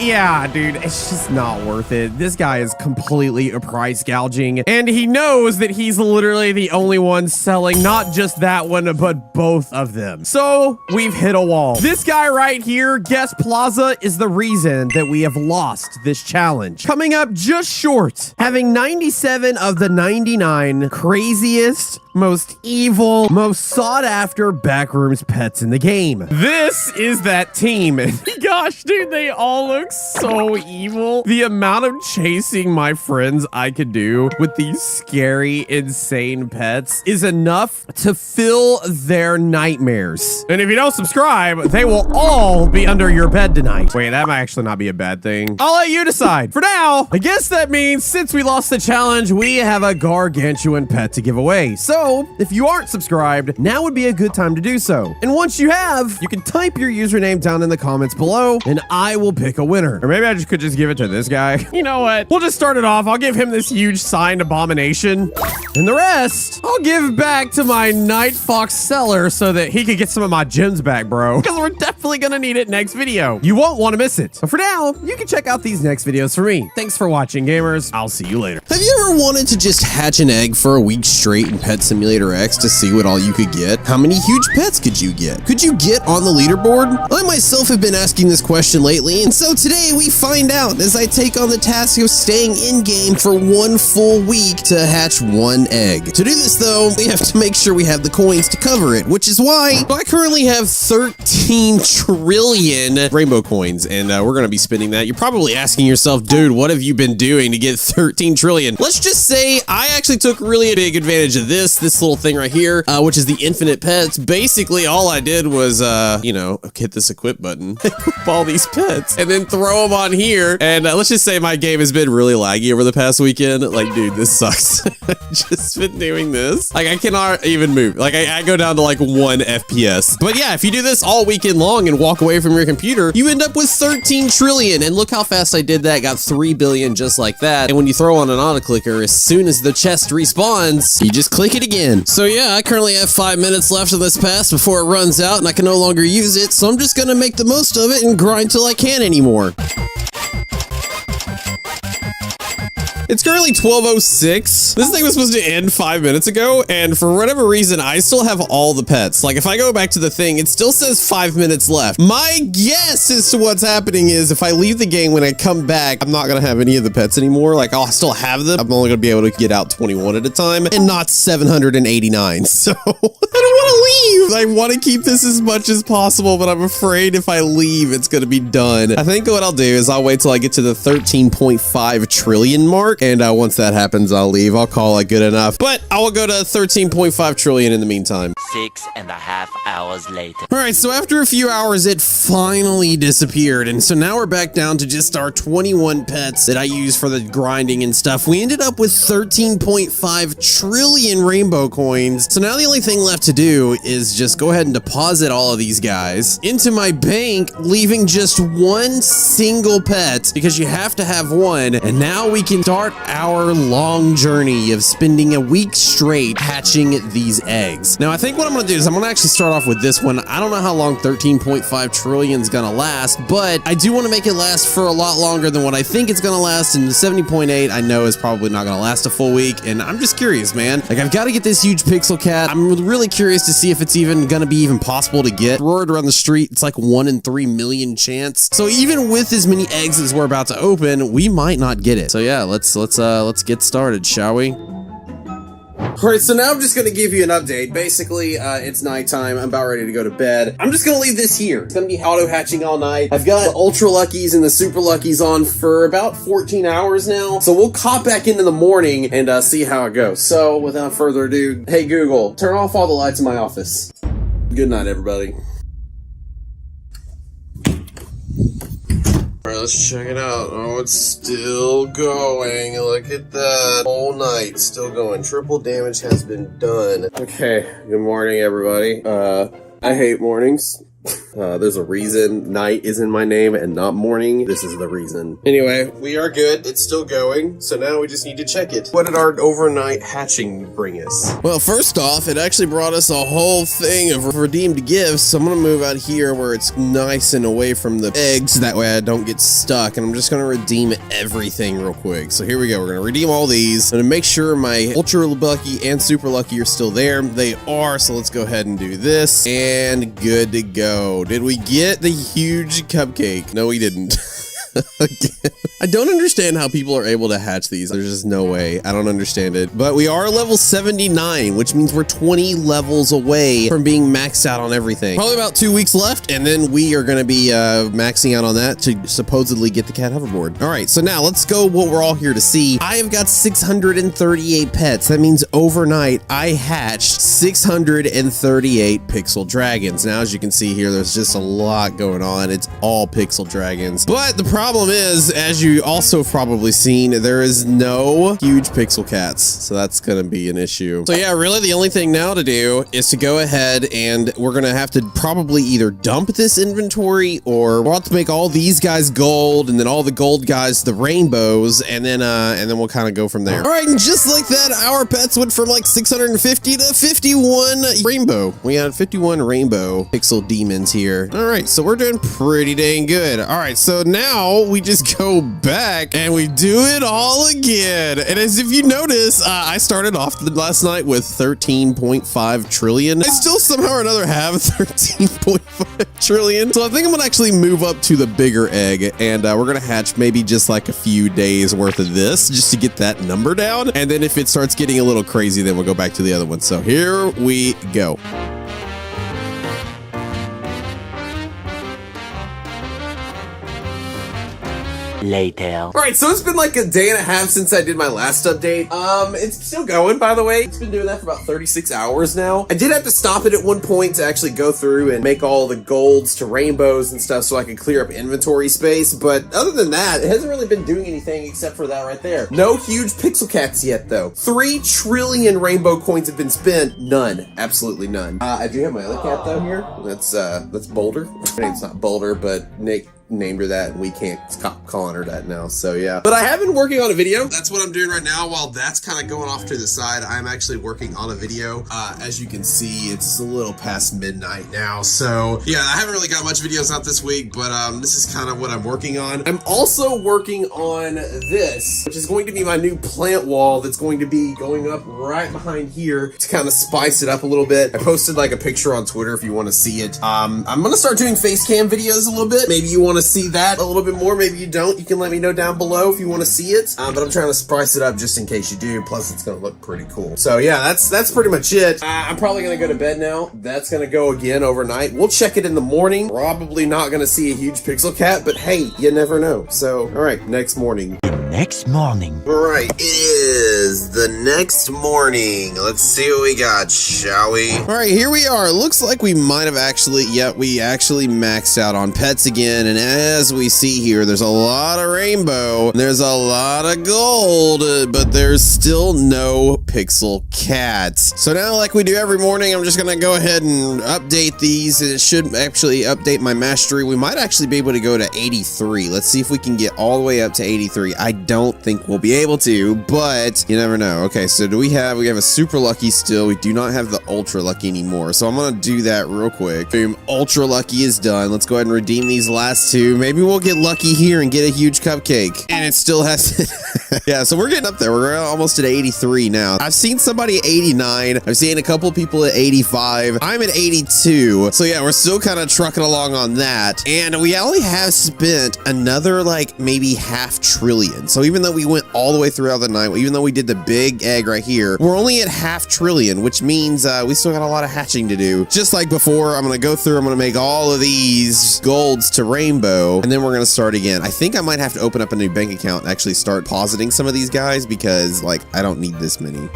yeah, dude, it's just not worth it. This guy is completely a price gouging, and he knows that he's literally the only one selling not just that one, but both of them. So, we've hit a wall. This guy right here, Guest Plaza, is the reason that we have lost this challenge. Coming up just short, having 97 of the 99 craziest, most evil, most sought after backrooms pets in the game. This is that team. Gosh, dude, they all look so evil. The amount of chasing my friends I could do with these scary, insane pets is enough to fill their nightmares. And if you don't subscribe, they will all be under your bed tonight. Wait, that might actually not be a bad thing. I'll let you decide. For now, I guess that means since we lost the challenge, we have a gargantuan pet to give away. So So, if you aren't subscribed, now would be a good time to do so. And once you have, you can type your username down in the comments below, and I will pick a winner. Or maybe I could just give it to this guy. You know what? We'll just start it off. I'll give him this huge signed abomination. And the rest, I'll give back to my Night Fox seller so that he could get some of my gems back, bro. Because we're definitely gonna need it next video. You won't want to miss it. But for now, you can check out these next videos for me. Thanks for watching, gamers. I'll see you later. Have you ever wanted to just hatch an egg for a week straight in Pet Simulator X to see what all you could get? How many huge pets could you get? Could you get on the leaderboard? I myself have been asking this question lately, and so today we find out as I take on the task of staying in-game for 1 full week to hatch 1 egg. To do this though, we have to make sure we have the coins to cover it, which is why I currently have 13 trillion rainbow coins, and we're gonna be spending that. You're probably asking yourself, dude, what have you been doing to get 13 trillion? Let's just say I actually took really a big advantage of this little thing right here, which is the infinite pets. Basically, all I did was, you know, hit this equip button, equip all these pets, and then throw them on here. And let's just say my game has been really laggy over the past weekend. Like, dude, this sucks. Just been doing this. Like, I cannot even move. Like, I go down to like 1 FPS. But yeah, if you do this all weekend long and walk away from your computer, you end up with 13 trillion. And look how fast I did that. Got 3 billion just like that. And when you throw on an auto clicker, as soon as the chest respawns, you just click it again. So yeah, I currently have 5 minutes left of this pass before it runs out and I can no longer use it. So I'm just gonna make the most of it and grind till I can't anymore. It's currently 12:06. This thing was supposed to end 5 minutes ago, and for whatever reason, I still have all the pets. Like, if I go back to the thing, it still says 5 minutes left. My guess as to what's happening is if I leave the game, when I come back, I'm not gonna have any of the pets anymore. Like, I'll still have them. I'm only gonna be able to get out 21 at a time, and not 789. So, I don't want to leave. I want to keep this as much as possible, but I'm afraid if I leave, it's gonna be done. I think what I'll do is I'll wait till I get to the 13.5 trillion mark. And once that happens, I'll leave. I'll call it good enough. But I will go to 13.5 trillion in the meantime. 6.5 hours later. All right, so after a few hours, it finally disappeared. And so now we're back down to just our 21 pets that I use for the grinding and stuff. We ended up with 13.5 trillion rainbow coins. So now the only thing left to do is just go ahead and deposit all of these guys into my bank, leaving just 1 single pet because you have to have 1. And now we can start our long journey of spending a week straight hatching these eggs. Now, I think what I'm gonna do is I'm gonna actually start off with this one. I don't know how long 13.5 trillion is gonna last, but I do want to make it last for a lot longer than what I think it's gonna last. And the 70.8 I know is probably not gonna last a full week, and I'm just curious, man. Like, I've got to get this huge pixel cat. I'm really curious to see if it's even gonna be possible to get. Throw it around the street, it's like 1 in 3 million chance. So even with as many eggs as we're about to open, we might not get it. So yeah, let's get started, shall we? Alright, so now I'm just gonna give you an update. Basically, it's nighttime. I'm about ready to go to bed. I'm just gonna leave this here. It's gonna be auto-hatching all night. I've got the Ultra Luckies and the Super Luckies on for about 14 hours now. So we'll cop back in the morning and see how it goes. So, without further ado, hey Google, turn off all the lights in my office. Good night, everybody. Alright, let's check it out. Oh, it's still going. Look at that. Whole night, still going. Triple damage has been done. Okay, good morning, everybody. I hate mornings. There's a reason night is in my name and not morning. This is the reason. Anyway, we are good. It's still going. So now we just need to check it. What did our overnight hatching bring us? Well, first off, it actually brought us a whole thing of redeemed gifts. So I'm going to move out here where it's nice and away from the eggs. That way I don't get stuck. And I'm just going to redeem everything real quick. So here we go. We're going to redeem all these. I'm going to make sure my Ultra Lucky and Super Lucky are still there. They are. So let's go ahead and do this. And good to go. Did we get the huge cupcake? No, we didn't. Again. I don't understand how people are able to hatch these. There's just no way. I don't understand it. But we are level 79, which means we're 20 levels away from being maxed out on everything. Probably about 2 weeks left, and then we are going to be maxing out on that to supposedly get the cat hoverboard. All right, so now let's go what we're all here to see. I have got 638 pets. That means overnight I hatched 638 pixel dragons. Now, as you can see here, there's just a lot going on. It's all pixel dragons. But the problem is, as you also probably seen, there is no huge pixel cats. So that's going to be an issue. So yeah, really the only thing now to do is to go ahead and we're going to have to probably either dump this inventory or we'll have to make all these guys gold and then all the gold guys the rainbows and then we'll kind of go from there. All right, and just like that, our pets went from like 650 to 51 rainbow. We had 51 rainbow pixel demons here. All right, so we're doing pretty dang good. All right, so now we just go back and we do it all again. And as if you notice, I started off last night with 13.5 trillion. I still somehow or another have 13.5 trillion. So I think I'm gonna actually move up to the bigger egg and we're gonna hatch maybe just like a few days worth of this just to get that number down. And then if it starts getting a little crazy, then we'll go back to the other one. So here we go. Later. All right, so it's been like a day and a half since I did my last update. It's still going, by the way. It's been doing that for about 36 hours now. I did have to stop it at one point to actually go through and make all the golds to rainbows and stuff so I could clear up inventory space. But other than that, it hasn't really been doing anything except for that right there. No huge pixel cats yet, though. 3 trillion rainbow coins have been spent. None. Absolutely none. I do have my other cat, though, here. That's Boulder. Her name's not Boulder, but Nick named her that and we can't stop calling her that now, so yeah. But I have been working on a video. That's what I'm doing right now. While that's kind of going off to the side, I'm actually working on a video. As you can see, it's a little past midnight now, so yeah, I haven't really got much videos out this week, but this is kind of what I'm working on. I'm also working on this, which is going to be my new plant wall that's going to be going up right behind here to kind of spice it up a little bit. I posted like a picture on Twitter if you want to see it. I'm gonna start doing face cam videos a little bit. Maybe you want to see that a little bit more, maybe you don't. You can let me know down below if you want to see it, but I'm trying to spice it up just in case you do. Plus it's gonna look pretty cool. So yeah, that's pretty much it. I'm probably gonna go to bed now. That's gonna go again overnight. We'll check it in the morning. Probably not gonna see a huge pixel cat, but hey, you never know. So all right, next morning. Next morning. All right, it is the next morning. Let's see what we got, shall we? All right, here we are. Looks like we might have actually, we actually maxed out on pets again. And as we see here, there's a lot of rainbow, there's a lot of gold, but there's still no pixel cats. So now, like we do every morning, I'm just gonna go ahead and update these. It should actually update my mastery. We might actually be able to go to 83. Let's see if we can get all the way up to 83. I don't think we'll be able to, but you never know. Okay, so we have a super lucky still. We do not have the ultra lucky anymore. So I'm gonna do that real quick. Boom, ultra lucky is done. Let's go ahead and redeem these last two. Maybe we'll get lucky here and get a huge cupcake. And it still has yeah, so we're getting up there. We're almost at 83 now. I've seen somebody at 89. I've seen a couple people at 85. I'm at 82. So yeah, we're still kind of trucking along on that. And we only have spent another like maybe half trillion. So even though we went all the way throughout the night, even though we did the big egg right here, we're only at half trillion, which means we still got a lot of hatching to do. Just like before, I'm going to go through, I'm going to make all of these golds to rainbow, and then we're going to start again. I think I might have to open up a new bank account and actually start positing some of these guys because like I don't need this many.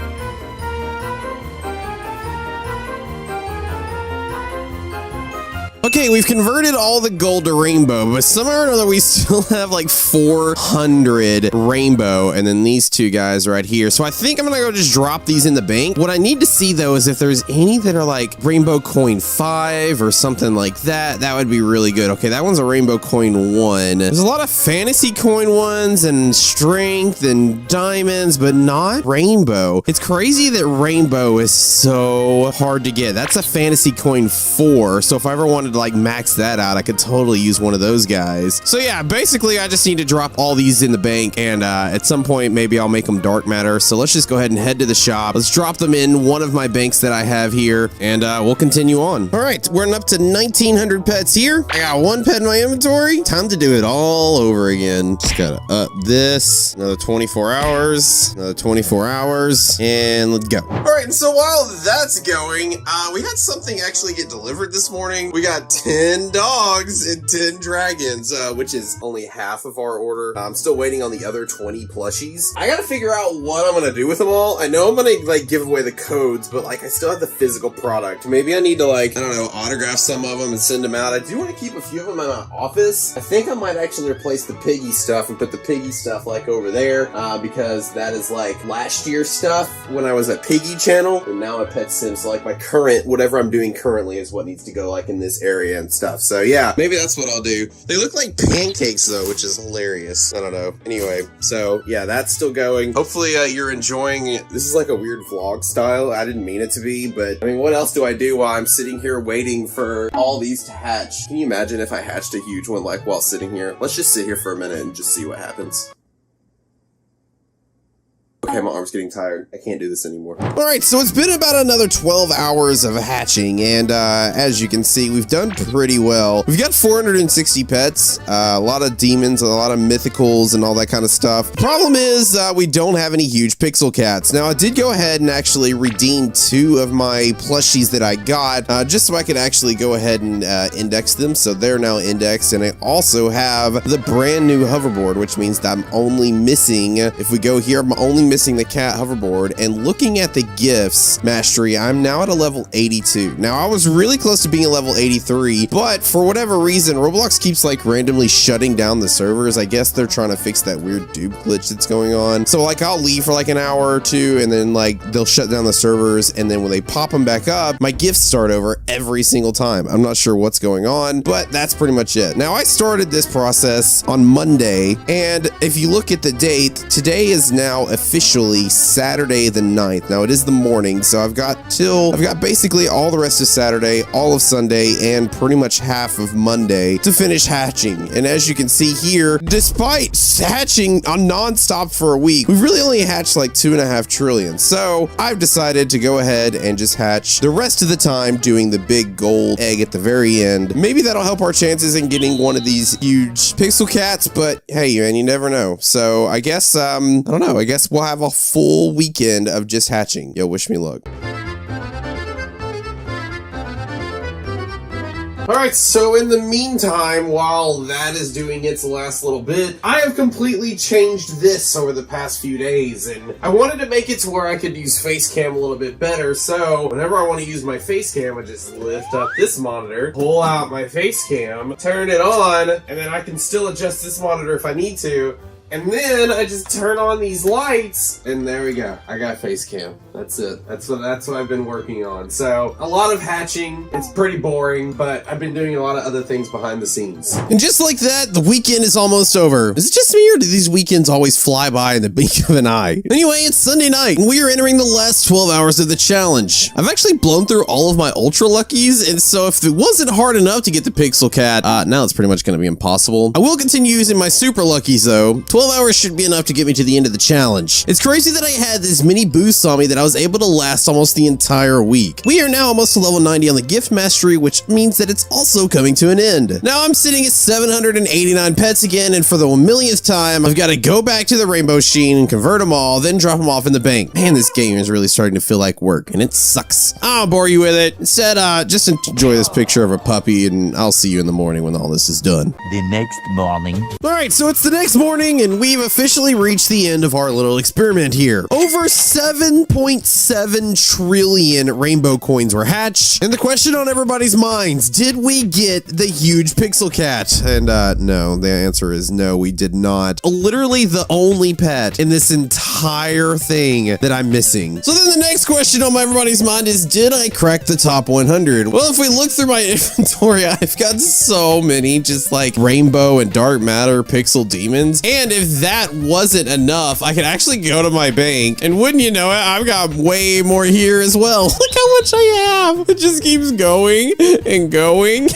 Okay, we've converted all the gold to rainbow, but somehow or another we still have like 400 rainbow, and then these two guys right here. So I think I'm gonna go just drop these in the bank. What I need to see though is if there's any that are like rainbow coin 5 or something like that. That would be really good. Okay, that one's a rainbow coin 1. There's a lot of fantasy coin 1s and strength and diamonds, but not rainbow. It's crazy that rainbow is so hard to get. That's a fantasy coin 4. So if I ever wanted to like max that out, I could totally use one of those guys. So yeah, basically I just need to drop all these in the bank, and at some point maybe I'll make them dark matter. So let's just go ahead and head to the shop. Let's drop them in one of my banks that I have here, and we'll continue on. All right, we're up to 1900 pets here. I got 1 pet in my inventory. Time to do it all over again. Just gotta up this, another 24 hours, another 24 hours, and let's go. All right, and so while that's going, we had something actually get delivered this morning. We got got 10 dogs and 10 dragons, which is only half of our order. I'm still waiting on the other 20 plushies. I gotta figure out what I'm gonna do with them all. I know I'm gonna like give away the codes, but like I still have the physical product. Maybe I need to like, I don't know, autograph some of them and send them out. I do want to keep a few of them in my office. I think I might actually replace the piggy stuff and put the piggy stuff like over there, because that is like last year's stuff when I was at Piggy Channel, and now at Pet Sim. So like my current, whatever I'm doing currently is what needs to go like in this area and stuff. So yeah, maybe that's what I'll do. They look like pancakes though, which is hilarious. I don't know. Anyway, so yeah, that's still going. Hopefully you're enjoying it. This is like a weird vlog style. I didn't mean it to be, but I mean, what else do I do while I'm sitting here waiting for all these to hatch? Can you imagine if I hatched a huge one like while sitting here? Let's just sit here for a minute and just see what happens. Okay, my arm's getting tired. I can't do this anymore. All right, so it's been about another 12 hours of hatching, and as you can see, we've done pretty well. We've got 460 pets, a lot of demons, a lot of mythicals, and all that kind of stuff. The problem is we don't have any huge pixel cats. Now, I did go ahead and actually redeem 2 of my plushies that I got, just so I could actually go ahead and index them, so they're now indexed, and I also have the brand new hoverboard, which means that I'm only missing, if we go here, I'm only missing the cat hoverboard. And looking at the gifts mastery, I'm now at a level 82. Now I was really close to being a level 83, but for whatever reason Roblox keeps like randomly shutting down the servers. I guess they're trying to fix that weird dupe glitch that's going on. So like I'll leave for like an hour or two, and then like they'll shut down the servers, and then when they pop them back up, my gifts start over every single time. I'm not sure what's going on, but that's pretty much it. Now I started this process on Monday, and if you look at the date, today is now officially Saturday the 9th. Now it is the morning, so I've got basically all the rest of Saturday, all of Sunday, and pretty much half of Monday to finish hatching. And as you can see here, despite hatching on non-stop for a week, we've really only hatched like 2.5 trillion. So I've decided to go ahead and just hatch the rest of the time, doing the big gold egg at the very end. Maybe that'll help our chances in getting one of these huge pixel cats, but hey, man, you never know. So I guess, I don't know, I guess we'll have a full weekend of just hatching. Yo, wish me luck. Alright, so in the meantime, while that is doing its last little bit, I have completely changed this over the past few days, and I wanted to make it to where I could use face cam a little bit better. So whenever I want to use my face cam, I just lift up this monitor, pull out my face cam, turn it on, and then I can still adjust this monitor if I need to. And then I just turn on these lights, and there we go. I got face cam. That's it. That's what I've been working on. So a lot of hatching. It's pretty boring, but I've been doing a lot of other things behind the scenes. And just like that, the weekend is almost over. Is it just me, or do these weekends always fly by in the blink of an eye? Anyway, it's Sunday night, and we are entering the last 12 hours of the challenge. I've actually blown through all of my ultra luckies, and so if it wasn't hard enough to get the pixel cat, now it's pretty much going to be impossible. I will continue using my super luckies though. 12 hours should be enough to get me to the end of the challenge. It's crazy that I had as many boosts on me that I was able to last almost the entire week. We are now almost to level 90 on the gift mastery, which means that it's also coming to an end. Now I'm sitting at 789 pets again, and for the 1,000,000th time, I've got to go back to the rainbow sheen and convert them all, then drop them off in the bank. Man, this game is really starting to feel like work, and it sucks. I'll bore you with it. Instead, just enjoy this picture of a puppy, and I'll see you in the morning when all this is done. The next morning. Alright, so it's the next morning, and we've officially reached the end of our little experiment here. Over 7.7 trillion rainbow coins were hatched, and the question on everybody's minds, did we get the huge pixel cat? And no, the answer is no, we did not. Literally the only pet in this entire thing that I'm missing. So then the next question on everybody's mind is, did I crack the top 100? Well, if we look through my inventory, I've got so many just like rainbow and dark matter pixel demons, and if that wasn't enough, I could actually go to my bank, and wouldn't you know it, I've got way more here as well. Look how much I have. It just keeps going and going.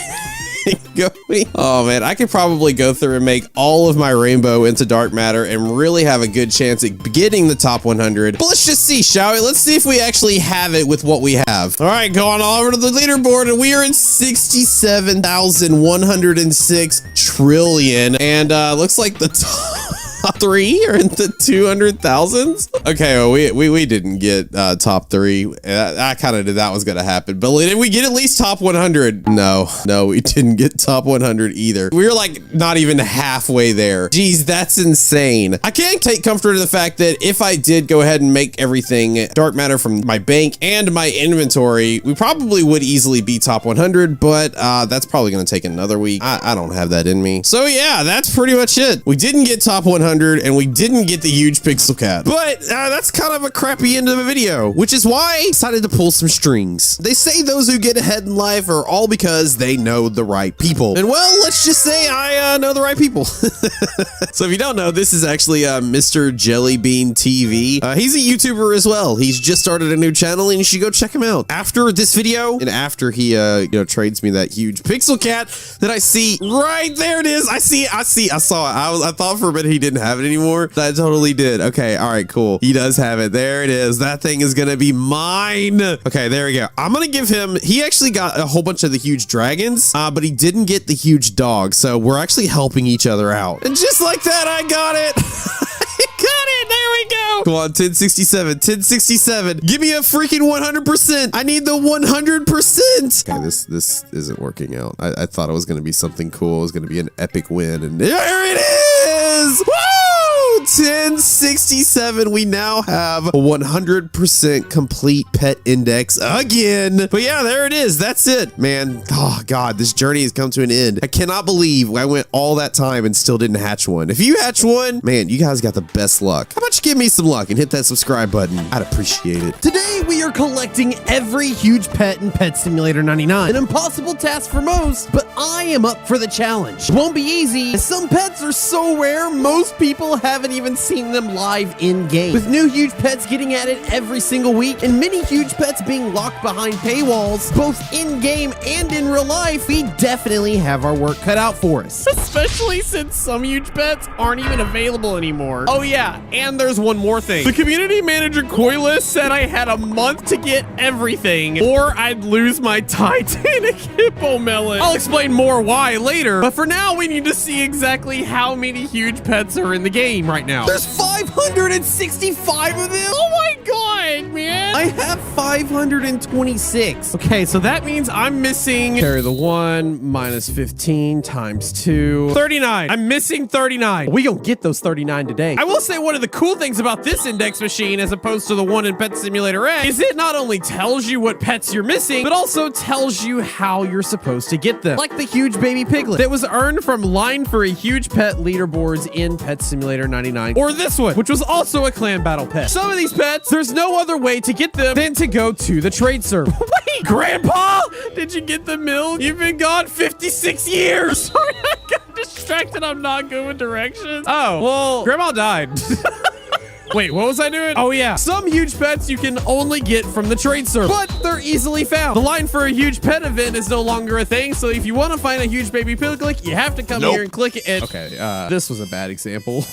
Oh man, I could probably go through and make all of my rainbow into dark matter and really have a good chance at getting the top 100. But let's just see, shall we? Let's see if we actually have it with what we have. All right, going all over to the leaderboard, and we are in 67,106 trillion, and looks like the top top 3 or in the 200,000s. Okay, well, we didn't get top 3. I kind of knew that was gonna happen. But did we get at least top 100? No, we didn't get top 100 either. We were like not even halfway there. Jeez, that's insane. I can't take comfort in the fact that if I did go ahead and make everything dark matter from my bank and my inventory, we probably would easily be top 100, but that's probably gonna take another week. I don't have that in me. So yeah, that's pretty much it. We didn't get top 100 and we didn't get the huge pixel cat, but that's kind of a crappy end of a video, which is why I decided to pull some strings. They say those who get ahead in life are all because they know the right people. And well, let's just say I know the right people. So if you don't know, this is actually Mr. Jellybean TV. He's a YouTuber as well. He's just started a new channel and you should go check him out. After this video and after he trades me that huge pixel cat that I see right there, it is. I saw it. I thought for a minute he didn't have it anymore. I totally did. Okay, all right, cool. He does have it. There it is. That thing is gonna be mine. Okay, there we go. I'm gonna give him, he actually got a whole bunch of the huge dragons, but he didn't get the huge dog. So we're actually helping each other out. And just like that, I got it. There we go. Come on, 1067. Give me a freaking 100%. I need the 100%. Okay, this isn't working out. I thought it was going to be something cool. It was going to be an epic win. And there it is. Woo! 1067. We now have a 100% complete pet index again. But yeah, there it is. That's it, man. Oh God, this journey has come to an end. I cannot believe I went all that time and still didn't hatch one. If you hatch one, man, you guys got the best luck. How about you give me some luck and hit that subscribe button? I'd appreciate it. Today, we are collecting every huge pet in Pet Simulator 99. An impossible task for most, but I am up for the challenge. It won't be easy, as some pets are so rare, most people haven't even seen them live in-game. With new huge pets getting added every single week, and many huge pets being locked behind paywalls, both in-game and in real life, we definitely have our work cut out for us. Especially since some huge pets aren't even available anymore. Oh yeah, and there's one more thing. The community manager Coilus said I had a month to get everything, or I'd lose my Titanic Hippo Melon. I'll explain more why later, but for now, we need to see exactly how many huge pets are in the game right now. There's 565 of them? Oh my god, man. I have 526. Okay, so that means I'm missing, carry the 1, minus 15 times 2, 39. I'm missing 39. We gonna get those 39 today. I will say one of the cool things about this index machine as opposed to the one in Pet Simulator X is it not only tells you what pets you're missing, but also tells you how you're supposed to get them. Like the huge baby piglet that was earned from line for a huge pet leaderboards in Pet Simulator 99. Or this one, which was also a clan battle pet. Some of these pets, there's no other way to get them than to go to the trade server. Wait, Grandpa, did you get the milk? You've been gone 56 years. Sorry, I got distracted. I'm not good with directions. Oh, well, Grandma died. Wait, what was I doing? Oh yeah, some huge pets you can only get from the trade server, but they're easily found. The line for a huge pet event is no longer a thing, so if you want to find a huge baby piglet, you have to come here and click it. Okay, this was a bad example.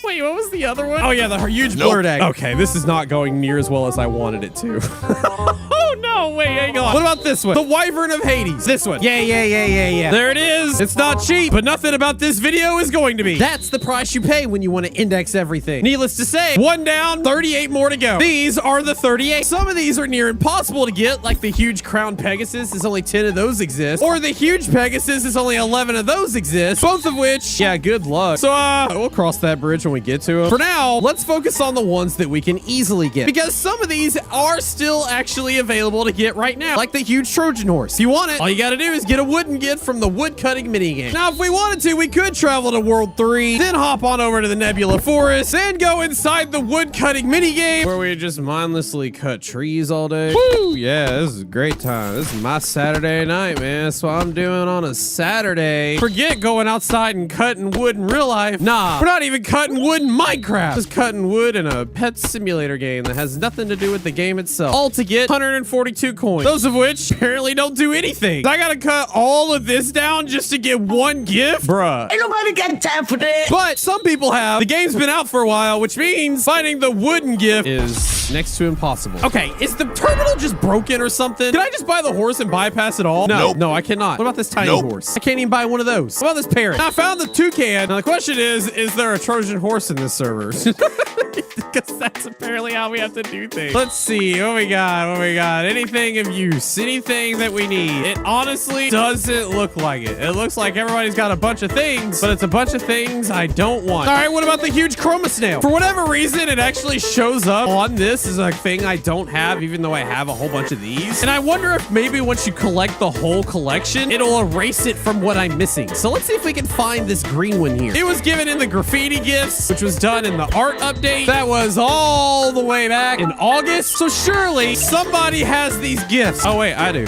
Wait, what was the other one? Oh yeah, the huge blurred egg. Okay, this is not going near as well as I wanted it to. Oh no, wait, hang on. What about this one? The Wyvern of Hades. This one. Yeah. There it is. It's not cheap, but nothing about this video is going to be. That's the price you pay when you want to index everything. Needless to say, 1 down, 38 more to go. These are the 38. Some of these are near impossible to get, like the huge crown Pegasus is only 10 of those exist, or the huge Pegasus is only 11 of those exist, both of which, yeah, good luck. So, we'll cross that bridge when we get to them. For now, let's focus on the ones that we can easily get, because some of these are still actually available to get right now, like the huge Trojan horse. If you want it, all you gotta do is get a wooden gift from the woodcutting minigame. Now, if we wanted to, we could travel to World 3, then hop on over to the Nebula Forest, then go inside the woodcutting minigame, where we just mindlessly cut trees all day. Woo! Yeah, this is a great time. This is my Saturday night, man. That's what I'm doing on a Saturday. Forget going outside and cutting wood in real life. Nah, we're not even cutting wood in Minecraft. Just cutting wood in a pet simulator game that has nothing to do with the game itself. All to get 140 142 coins, those of which apparently don't do anything. I gotta cut all of this down just to get one gift? Bruh. Ain't nobody got time for that. But some people have. The game's been out for a while, which means finding the wooden gift is next to impossible. Okay, is the terminal just broken or something? Did I just buy the horse and bypass it all? No, no, I cannot. What about this tiny horse? I can't even buy one of those. What about this parrot? I found the toucan. Now the question is there a Trojan horse in this server? Because that's apparently how we have to do things. Let's see. What we got? Anything of use? Anything that we need? It honestly doesn't look like it. It looks like everybody's got a bunch of things, but it's a bunch of things I don't want. All right, what about the huge chroma snail? For whatever reason, it actually shows up on this as a thing I don't have, even though I have a whole bunch of these. And I wonder if maybe once you collect the whole collection, it'll erase it from what I'm missing. So let's see if we can find this green one here. It was given in the graffiti gifts, which was done in the art update. That was all the way back in August. So surely somebody has these gifts. Oh wait, I do.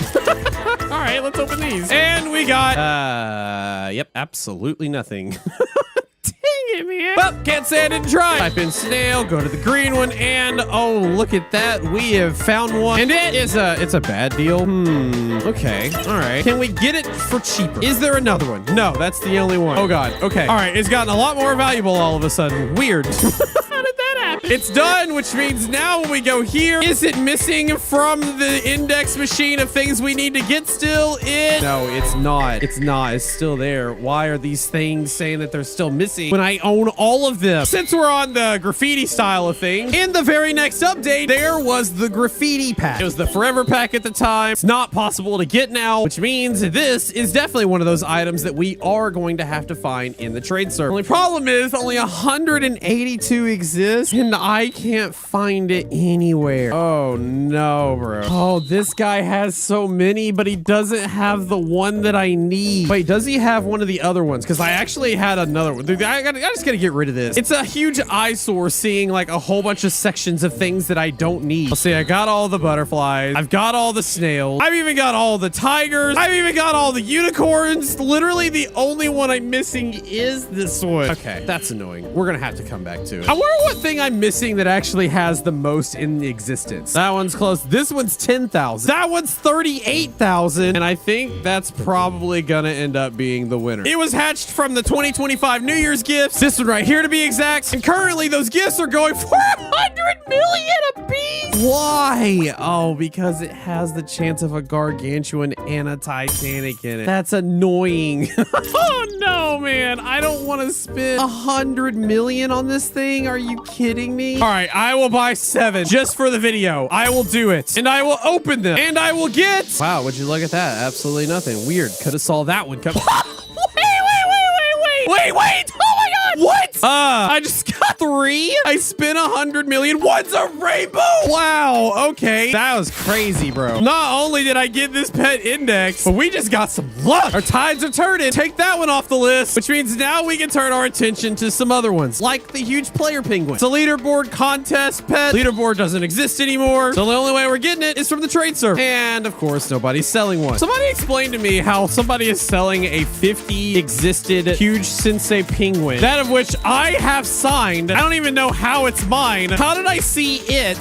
All right, let's open these. And we got, yep, absolutely nothing. Dang it, man. Well, can't say I didn't try. Type in snail, go to the green one, and oh, look at that. We have found one. And it's a bad deal. Okay. All right. Can we get it for cheaper? Is there another one? No, that's the only one. Oh God. Okay. All right. It's gotten a lot more valuable all of a sudden. Weird. How did that happen? It's done, which means now when we go here, is it missing from the index machine of things we need to get still in? No, it's not. It's not. It's still there. Why are these things saying that they're still missing when I own all of them? Since we're on the graffiti style of things, in the very next update, there was the graffiti pack. It was the forever pack at the time. It's not possible to get now, which means this is definitely one of those items that we are going to have to find in the trade server. Only problem is only 182 exist, and I can't find it anywhere. Oh no, bro. Oh, this guy has so many, but he doesn't have the one that I need. Wait, does he have one of the other ones? Because I actually had another one. Dude, I just gotta get rid of this. It's a huge eyesore seeing like a whole bunch of sections of things that I don't need. Let's see, I got all the butterflies. I've got all the snails. I've even got all the tigers. I've even got all the unicorns. Literally the only one I'm missing is this one. Okay, that's annoying. We're gonna have to come back to it. I wonder what thing I'm missing that actually has the most in existence. That one's close. This one's 10,000. That one's 38,000. And I think that's probably gonna end up being the winner. It was hatched from the 2025 New Year's gifts. This one right here to be exact. And currently those gifts are going for 100 million apiece. Why? Oh, because it has the chance of a gargantuan and a Titanic in it. That's annoying. Oh no, man. I don't want to spend 100 million on this thing. Are you kidding me? All right, I will buy 7 just for the video. I will do it. And I will open them. And I will get... Wow, would you look at that? Absolutely nothing. Weird. Could have saw that one come... Wait! Oh my God! What? I just got 3. I spent 100 million. What's a rainbow? Wow. Okay. That was crazy, bro. Not only did I get this pet index, but we just got some luck. Our tides are turning. Take that one off the list, which means now we can turn our attention to some other ones, like the huge player penguin. It's a leaderboard contest pet. Leaderboard doesn't exist anymore, so the only way we're getting it is from the trade server. And of course, nobody's selling one. Somebody explained to me how somebody is selling a 50 existed huge sensei penguin, that of which I have signed. I don't even know how it's mine. How did I see it?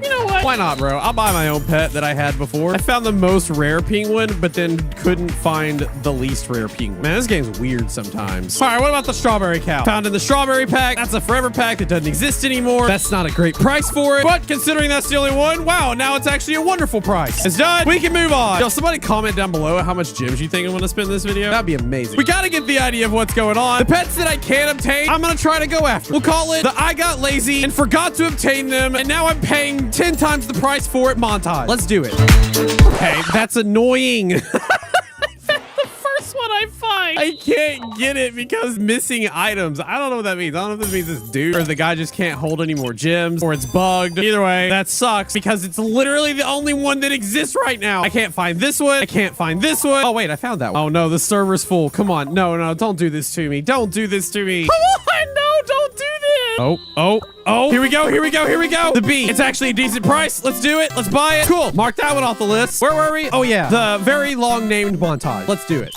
You know what? Why not, bro? I'll buy my own pet that I had before. I found the most rare penguin, but then couldn't find the least rare penguin. Man, this game's weird sometimes. All right, what about the strawberry cow? Found in the strawberry pack. That's a forever pack that doesn't exist anymore. That's not a great price for it, but considering that's the only one, wow, now it's actually a wonderful price. It's done. We can move on. Yo, somebody comment down below how much gems you think I'm gonna spend this video. That'd be amazing. We gotta get the idea of what's going on. The pets that I can't obtain, I'm gonna try to go after. We'll call it the I got lazy and forgot to obtain them, and now I'm paying 10 times the price for it montage. Let's do it. Okay, that's annoying. That's the first one I find. I can't get it because missing items. I don't know what that means. I don't know if this means this dude or the guy just can't hold any more gems or it's bugged. Either way, that sucks because it's literally the only one that exists right now. I can't find this one. I can't find this one. Oh, wait, I found that one. Oh, no, the server's full. Come on. No, don't do this to me. Don't do this to me. Come on, no, don't do this. Oh, here we go. The bee. It's actually a decent price. Let's do it. Let's buy it. Cool. Mark that one off the list. Where were we? Oh, yeah. The very long named montage. Let's do it.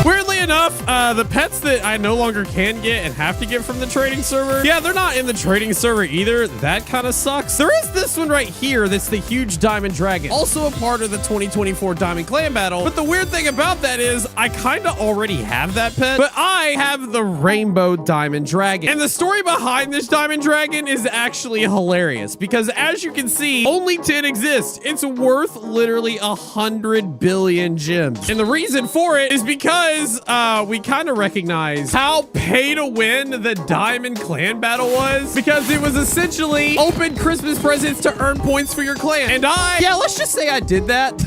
Weirdly weirdly enough, the pets that I no longer can get and have to get from the trading server, yeah, they're not in the trading server either. That kind of sucks. There is this one right here that's the huge diamond dragon, also a part of the 2024 Diamond Clan Battle. But the weird thing about that is I kind of already have that pet, but I have the rainbow diamond dragon. And the story behind this diamond dragon is actually hilarious because as you can see, only 10 exist. It's worth literally 100 billion gems. And the reason for it is because we kind of recognize how pay to win the Diamond Clan Battle was, because it was essentially open Christmas presents to earn points for your clan. And yeah, let's just say I did that.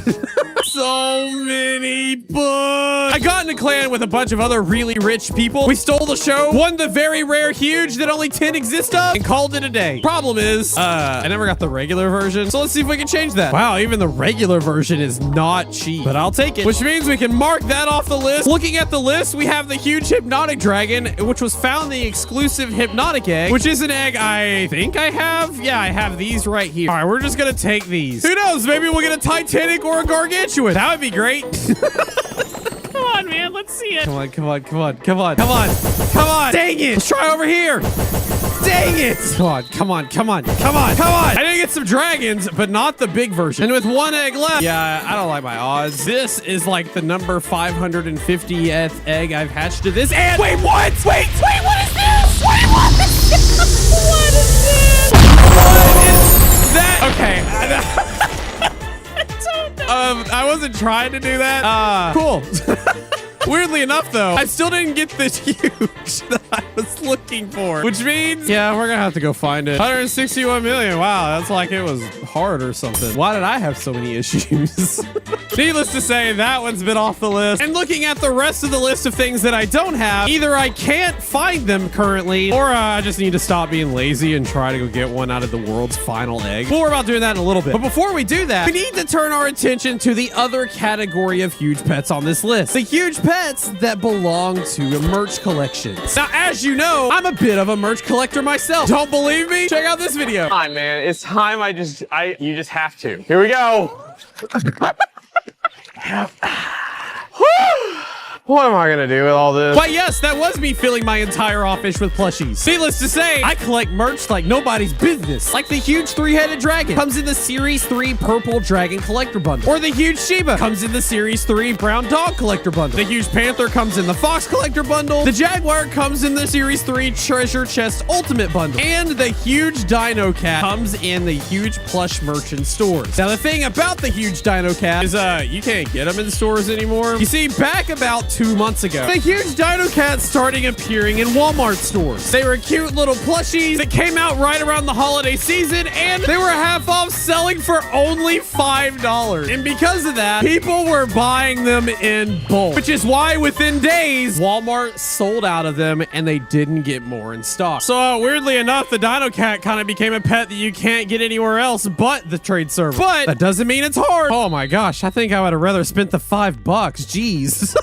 So many books. I got in a clan with a bunch of other really rich people. We stole the show, won the very rare huge that only 10 exist of, and called it a day. Problem is, I never got the regular version. So let's see if we can change that. Wow, even the regular version is not cheap, but I'll take it. Which means we can mark that off the list. Looking at the list, we have the huge hypnotic dragon, which was found in the exclusive hypnotic egg, which is an egg I think I have. Yeah, I have these right here. All right, we're just gonna take these. Who knows? Maybe we'll get a Titanic or a Gargantuan. That would be great. Come on, man. Let's see it. Come on, come on, come on, come on, come on, come on. Dang it. Let's try over here. Dang it. Come on, come on, come on, come on, come on. I did get some dragons, but not the big version. And with one egg left, yeah, I don't like my odds. This is like the number 550th egg I've hatched to this. And wait, what? Wait, what is this? Wait, what is this? What is this? What is that? Okay. I wasn't trying to do that. Cool. Weirdly enough, though, I still didn't get this huge that I was looking for, which means, yeah, we're gonna have to go find it. 161 million. Wow, that's like it was hard or something. Why did I have so many issues? Needless to say, that one's been off the list. And looking at the rest of the list of things that I don't have, either I can't find them currently, or I just need to stop being lazy and try to go get one out of the world's final egg. Well, we're about doing that in a little bit. But before we do that, we need to turn our attention to the other category of huge pets on this list. The huge pets that belong to merch collections. Now, as you know, I'm a bit of a merch collector myself. Don't believe me? Check out this video. Come on, man. It's time. You just have to. Here we go. What am I gonna do with all this? Why, yes, that was me filling my entire office with plushies. Needless to say, I collect merch like nobody's business. Like the huge three-headed dragon comes in the Series 3 Purple Dragon Collector Bundle. Or the huge Shiba comes in the Series 3 Brown Dog Collector Bundle. The huge Panther comes in the Fox Collector Bundle. The Jaguar comes in the Series 3 Treasure Chest Ultimate Bundle. And the huge Dino Cat comes in the huge plush merchant stores. Now, the thing about the huge Dino Cat is you can't get them in stores anymore. You see, back about 2 months ago, the huge Dino Cat started appearing in Walmart stores. They were cute little plushies that came out right around the holiday season, and they were half off, selling for only $5. And because of that, people were buying them in bulk, which is why within days, Walmart sold out of them and they didn't get more in stock. So weirdly enough, the Dino Cat kind of became a pet that you can't get anywhere else but the trade server. But that doesn't mean it's hard. Oh my gosh, I think I would have rather spent the $5. Jeez.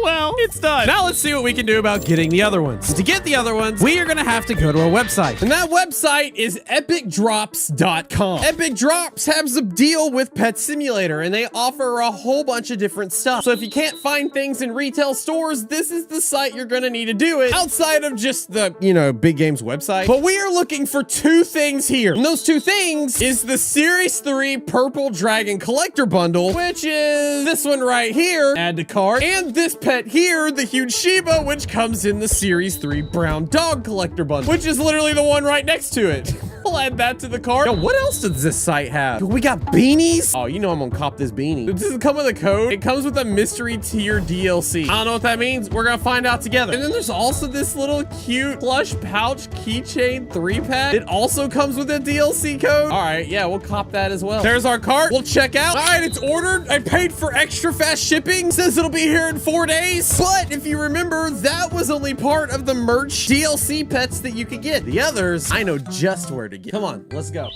Well, it's done. Now let's see what we can do about getting the other ones. To get the other ones, we are gonna have to go to a website. And that website is epicdrops.com. Epic Drops has a deal with Pet Simulator, and they offer a whole bunch of different stuff. So if you can't find things in retail stores, this is the site you're gonna need to do it, outside of just the, Big Games website. But we are looking for 2 things here. And those 2 things is the Series 3 Purple Dragon Collector Bundle, which is this one right here, add to cart, and this pet here, the huge Shiba, which comes in the Series 3 Brown Dog Collector Bundle, which is literally the one right next to it. We'll add that to the cart. Yo, what else does this site have? We got beanies. Oh, I'm gonna cop this beanie. Does it come with a code? It comes with a mystery tier DLC. I don't know what that means. We're gonna find out together. And then there's also this little cute plush pouch keychain 3-pack. It also comes with a DLC code. All right, yeah, we'll cop that as well. There's our cart. We'll check out. All right, it's ordered. I paid for extra fast shipping. Says it'll be here in 4 days. But if you remember, that was only part of the merch DLC pets that you could get. The others, I know just where to get. Come on, let's go.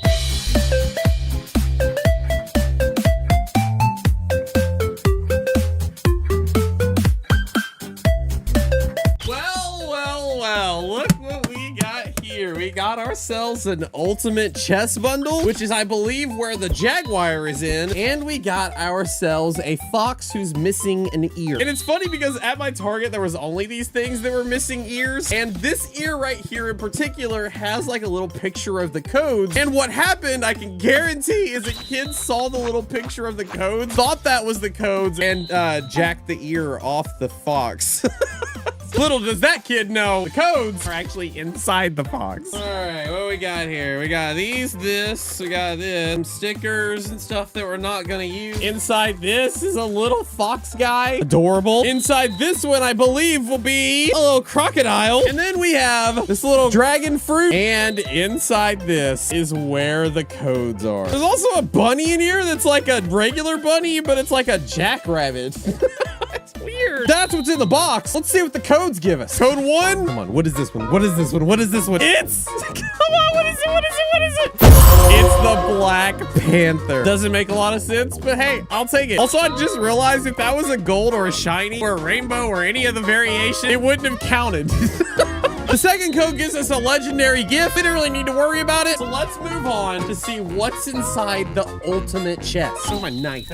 Well, look what we got here. We got ourselves ourselves an ultimate chest bundle, which is, I believe, where the jaguar is in. And we got ourselves a fox who's missing an ear. And it's funny because at my Target, there was only these things that were missing ears. And this ear right here in particular has like a little picture of the codes. And what happened, I can guarantee, is a kid saw the little picture of the codes, thought that was the codes, and jacked the ear off the fox. Little does that kid know, the codes are actually inside the fox. All right, what we got here? We got we got this, some stickers and stuff that we're not gonna use. Inside this is a little fox guy, adorable. Inside this one, I believe, will be a little crocodile. And then we have this little dragon fruit. And inside this is where the codes are. There's also a bunny in here that's like a regular bunny, but it's like a jackrabbit. That's weird. That's what's in the box. Let's see what the codes give us. Code 1. Come on, what is this one? What is this one? What is this one? It's, come on, what is it? What is it? What is it? It's the Black Panther. Doesn't make a lot of sense, but hey, I'll take it. Also, I just realized if that was a gold or a shiny or a rainbow or any of the variation, it wouldn't have counted. The second code gives us a legendary gift. We didn't really need to worry about it. So let's move on to see what's inside the ultimate chest. Oh, my knife.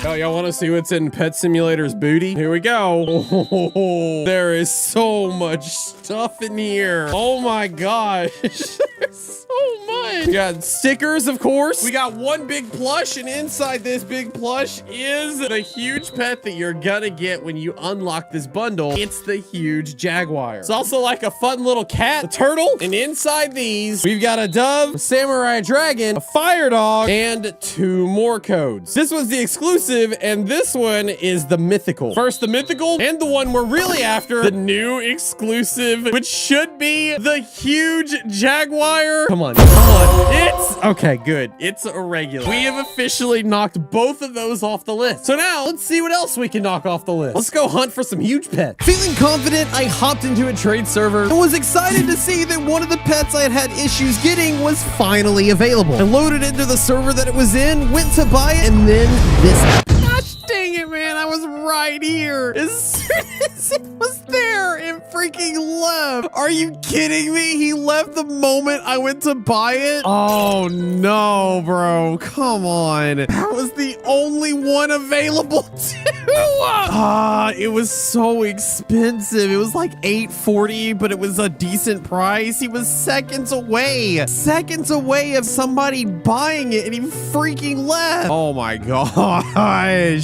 Oh, y'all want to see what's in Pet Simulator's booty? Here we go. Oh, there is so much stuff in here. Oh my gosh. There's so much. We got stickers, of course. We got one big plush, and inside this big plush is the huge pet that you're gonna get when you unlock this bundle. It's the huge jaguar. It's also like a fun little cat, a turtle, and inside these, we've got a dove, a samurai dragon, a fire dog, and 2 more codes. This one's the exclusive, and this one is the mythical. First, the mythical, and the one we're really after, the new exclusive, which should be the huge jaguar. Come on, come on. It's, okay, good. It's a regular. We have officially knocked both of those off the list. So now, let's see what else we can knock off the list. Let's go hunt for some huge pets. Feeling confident, I hopped into a trade server and was excited to see that one of the pets I had issues getting was finally available. I loaded into the server that it was in, went to buy it, and then this happened. Gosh dang it, man. I was right here. As soon as it was there, it freaking left. Are you kidding me? He left the moment I went to buy it? Oh, no, bro. Come on. That was the only one available, too. It was so expensive. It was like $8.40, but it was a decent price. He was seconds away of somebody buying it, and he freaking left. Oh my gosh.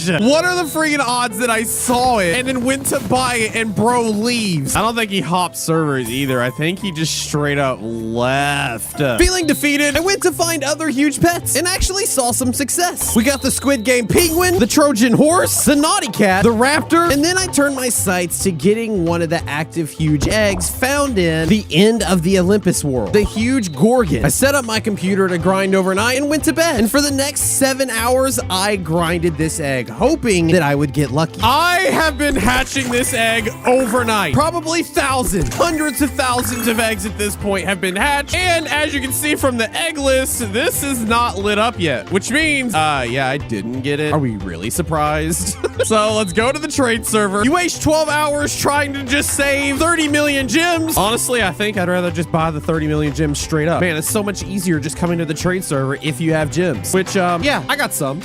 What are the freaking odds that I saw it and then went to buy it and bro leaves? I don't think he hopped servers either. I think he just straight up left. Feeling defeated, I went to find other huge pets and actually saw some success. We got the Squid Game penguin, the Trojan horse, the naughty cat, the raptor, and then I turned my sights to getting one of the active huge eggs found in the end of the Olympus world, the huge gorgon. I set up my computer to grind overnight and went to bed. And for the next 7 hours, I grinded this egg, hoping that I would get lucky. I have been hatching this egg overnight. Probably thousands, hundreds of thousands of eggs at this point have been hatched. And as you can see from the egg list, this is not lit up yet, which means, yeah, I didn't get it. Are we really surprised? So let's go to the trade server. You waste 12 hours trying to just save 30 million gems. Honestly, I think I'd rather just buy the 30 million gems straight up. Man, it's so much easier just coming to the trade server if you have gems, which, yeah, I got some.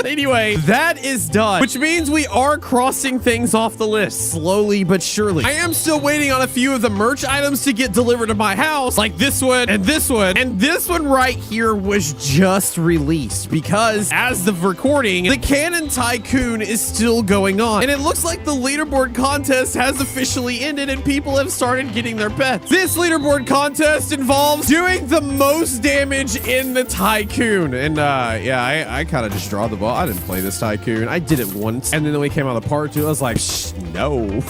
Anyway, that is done, which means we are crossing things off the list slowly but surely. I am still waiting on a few of the merch items to get delivered to my house, like this one and this one. And this one right here was just released because as of recording, the Cannon Tycoon is still going on. And it looks like the leaderboard contest has officially ended and people have started getting their pets. This leaderboard contest involves doing the most damage in the Tycoon. And yeah, I kind of just draw the ball. I didn't play this Tycoon. I did it once. And then we came out of part 2. I was like, no.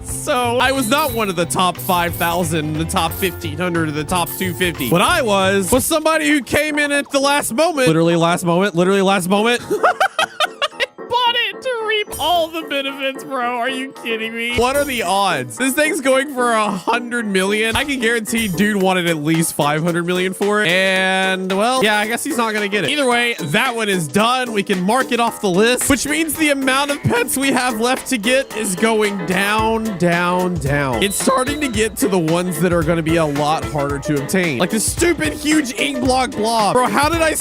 So I was not one of the top 5,000, the top 1,500, or the top 250. What I was somebody who came in at the last moment. Literally last moment. Literally last moment. Bought it to reap all the benefits, bro. Are you kidding me? What are the odds? This thing's going for 100 million. I can guarantee dude wanted at least 500 million for it. And, well, yeah, I guess he's not going to get it. Either way, that one is done. We can mark it off the list, which means the amount of pets we have left to get is going down, down, down. It's starting to get to the ones that are going to be a lot harder to obtain. Like the stupid huge ink block blob. Bro, how did I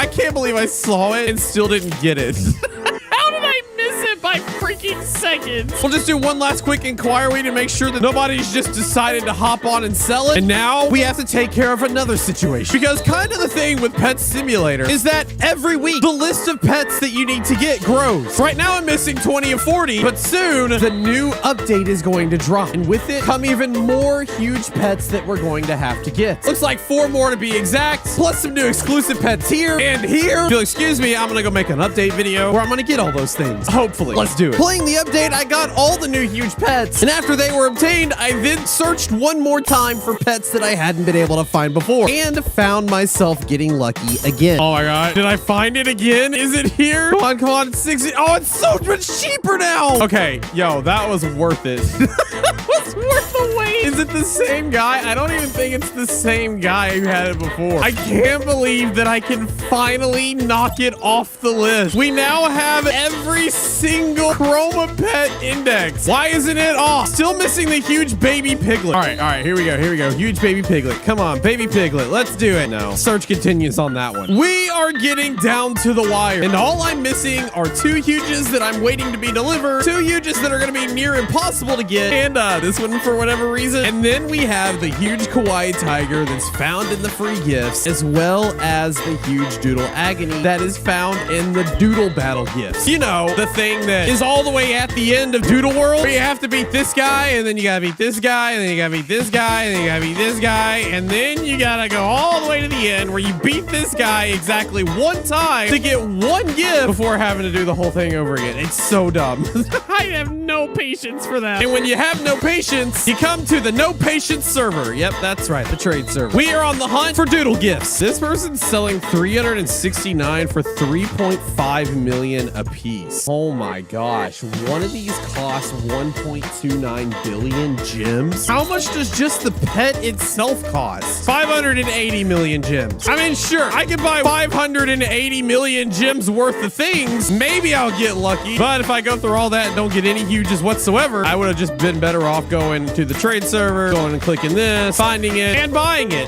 can't believe I saw it and still didn't get it. How did I miss it by freaking seconds? We'll just do one last quick inquiry to make sure that nobody's just decided to hop on and sell it. And now we have to take care of another situation. Because kind of the thing with Pet Simulator is that every week, the list of pets that you need to get grows. Right now, I'm missing 20 of 40, but soon the new update is going to drop. And with it come even more huge pets that we're going to have to get. Looks like 4 more to be exact, plus some new exclusive pets here and here. If you'll excuse me, I'm gonna go make an update video where I'm gonna get all those things. Hopefully. Let's do it. Playing the update, I got all the new huge pets. And after they were obtained, I then searched one more time for pets that I hadn't been able to find before and found myself getting lucky again. Oh my God. Did I find it again? Is it here? Come on, it's 60. Oh, it's so much cheaper now. Okay, yo, that was worth it. That was worth the wait. Is it the same guy? I don't even think it's the same guy who had it before. I can't believe that I can finally knock it off the list. We now have every single Chroma Pet index. Why isn't it off? Still missing the huge baby piglet. All right, here we go. Huge baby piglet. Come on, baby piglet. Let's do it. No. Search continues on that one. We are getting down to the wire, and all I'm missing are 2 huges that I'm waiting to be delivered, 2 huges that are going to be near impossible to get, and this one for whatever reason. And then we have the huge kawaii tiger that's found in the free gifts, as well as the huge doodle agony that is found in the doodle battle gifts. You know, the thing that is all the way at the end of Doodle World, where you have to beat this guy, and then you gotta beat this guy, and then you gotta beat this guy, and then you gotta beat this guy, and then you gotta go all the way to the end where you beat this guy exactly 1 time to get 1 gift before having to do the whole thing over again. It's so dumb. I have no patience for that. And when you have no patience, you come to the no patience server. Yep, that's right, the trade server. We are on the hunt for doodle gifts. This person's selling 369 for 3.5 million a piece. Oh my gosh, one of these costs 1.29 billion gems. How much does just the pet itself cost? 580 million gems. I mean, sure, I could buy 580 million gems worth of things. Maybe I'll get lucky, but if I go through all that and don't get any huges whatsoever, I would have just been better off going to the trade server, going and clicking this, finding it, and buying it.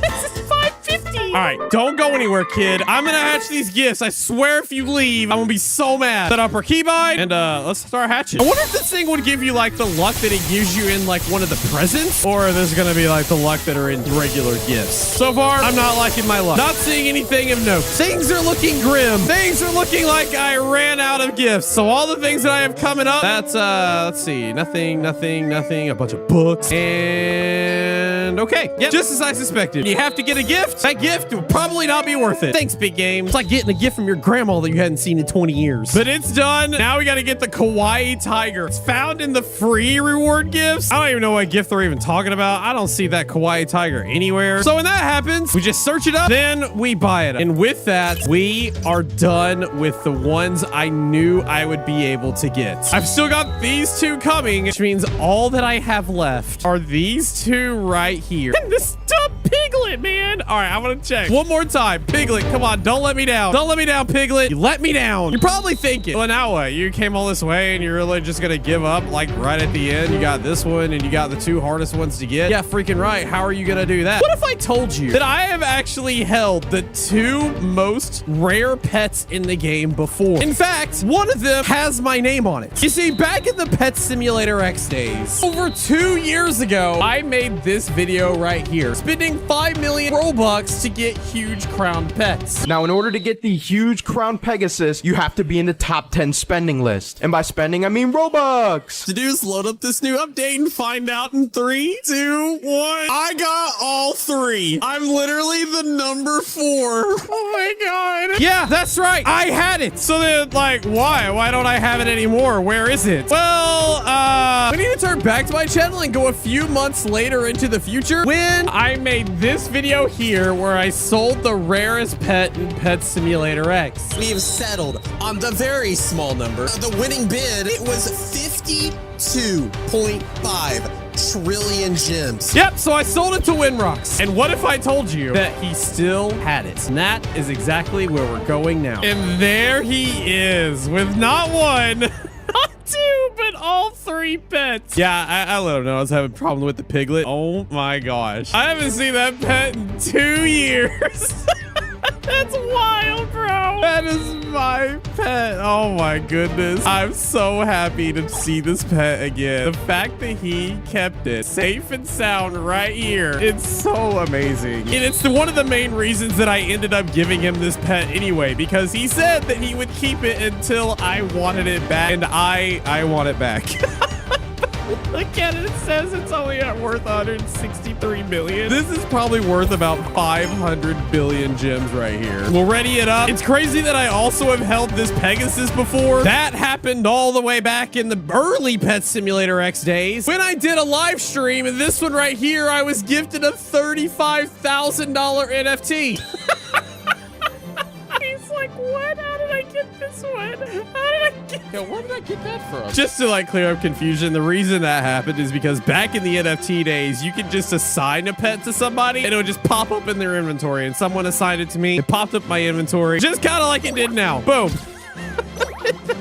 This is 550. All right, don't go anywhere, kid. I'm gonna hatch these gifts. I swear if you leave, I'm gonna be so mad. Set up our keybind, and let's start hatching. I wonder if this thing would give you like the luck that it gives you in like one of the presents, or if this is gonna be like the luck that are in regular gifts. So far, I'm not liking my luck. Not seeing anything of note. Things are looking grim. Things are looking like I ran out of gifts. So all the things that I have coming up, that's let's see, nothing, a bunch of books, and okay, yep, just as I suspected. You have to get a gift. That gift will probably not be worth it. Thanks, big game. It's like getting a gift from your grandma that you hadn't seen in 20 years. But it's done. Now we got to get the kawaii tiger. It's found in the free reward gifts. I don't even know what gift they're even talking about. I don't see that kawaii tiger anywhere. So when that happens, we just search it up, then we buy it. And with that, we are done with the ones I knew I would be able to get. I've still got these 2 coming, which means all that I have left are these 2 right here. And this dumb piglet, man. All right, I'm gonna check one more time. Piglet, come on, don't let me down. Don't let me down, Piglet. You let me down. You're probably thinking, well, now what? You came all this way and you're really just gonna give up like right at the end? You got this one and you got the 2 hardest ones to get? Yeah, freaking right. How are you gonna do that? What if I told you that I have actually held the 2 most rare pets in the game before? In fact, one of them has my name on it. You see, back in the Pet Simulator X days, over 2 years ago, I made this video right here, spending 5 million Robux to get huge crowned pets. Now, in order to get the huge crowned Pegasus, you have to be in the top 10 spending list. And by spending, I mean Robux. To do is load up this new update and find out in 3, 2, 1. I got all 3. I'm literally the number 4. Oh my God. Yeah, that's right. I had it. So then, like, why? Why don't I have it anymore? Where is it? Well, we need to turn back to my channel and go a few months later into the future when I made this video here where I sold the rarest pet in Pet Simulator X. We have settled on the very small number. The winning bid, it was 52.5 trillion gems. Yep, so I sold it to Winrocks. And what if I told you that he still had it? And that is exactly where we're going now. And there he is with not one, not two, but all 3 pets. Yeah, I let him know I was having a problem with the piglet. Oh my gosh. I haven't seen that pet in 2 years. That's wild, bro. That is my pet. Oh my goodness. I'm so happy to see this pet again. The fact that he kept it safe and sound right here, it's so amazing. And it's one of the main reasons that I ended up giving him this pet anyway, because he said that he would keep it until I wanted it back, and I want it back. Look at it. It says it's only worth 163 million. This is probably worth about 500 billion gems right here. We'll ready it up. It's crazy that I also have held this Pegasus before. That happened all the way back in the early Pet Simulator X days when I did a live stream, and this one right here, I was gifted a $35,000 NFT. He's like, what? How did I get this one? How did I get? Yo, where did I get that from? Just to like clear up confusion, the reason that happened is because back in the NFT days, you could just assign a pet to somebody and it would just pop up in their inventory, and someone assigned it to me. It popped up my inventory, just kind of like it did now. Boom.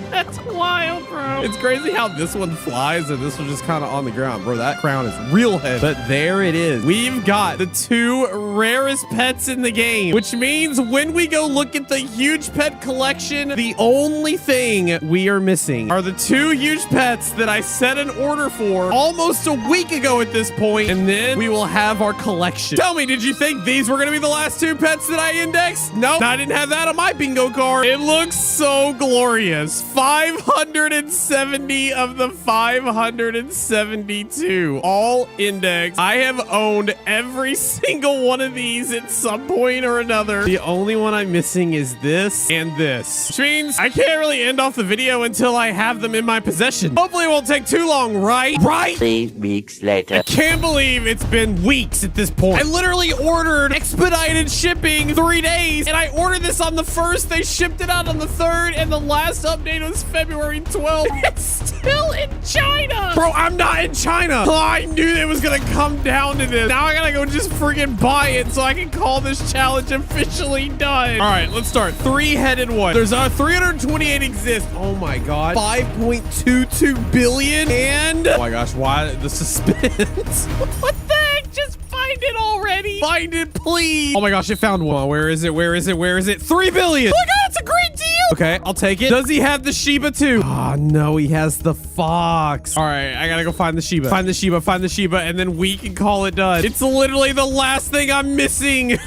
That's wild, bro. It's crazy how this one flies and this one's just kind of on the ground. Bro, that crown is real heavy. But there it is. We've got the 2 rarest pets in the game, which means when we go look at the huge pet collection, the only thing we are missing are the 2 huge pets that I set an order for almost a week ago at this point, and then we will have our collection. Tell me, did you think these were going to be the last 2 pets that I indexed? Nope. I didn't have that on my bingo card. It looks so glorious. 570 of the 572 all indexed. I have owned every single one of these at some point or another. The only one I'm missing is this and this, which means I can't really end off the video until I have them in my possession. Hopefully it won't take too long, right? 3 weeks later. I can't believe it's been weeks at this point. I literally ordered expedited shipping 3 days, and I ordered this on the 1st. They shipped it out on the 3rd, and the last update was February 12th. It's still in China. Bro, I'm not in China. Oh, I knew it was gonna come down to this. Now I gotta go just freaking buy it so I can call this challenge officially done. All right, let's start. 3-headed one. There's 328 exist. Oh my god. 5.22 billion. And oh my gosh, why the suspense? What the heck? Just find it already. Find it, please. Oh my gosh, it found one. Where is it? Where is it? Where is it? 3 billion. Oh my god, it's a great deal. Okay, I'll take it. Does he have the Shiba too? Oh no, he has the fox. All right, I gotta go find the Shiba. Find the Shiba, find the Shiba, and then we can call it done. It's literally the last thing I'm missing.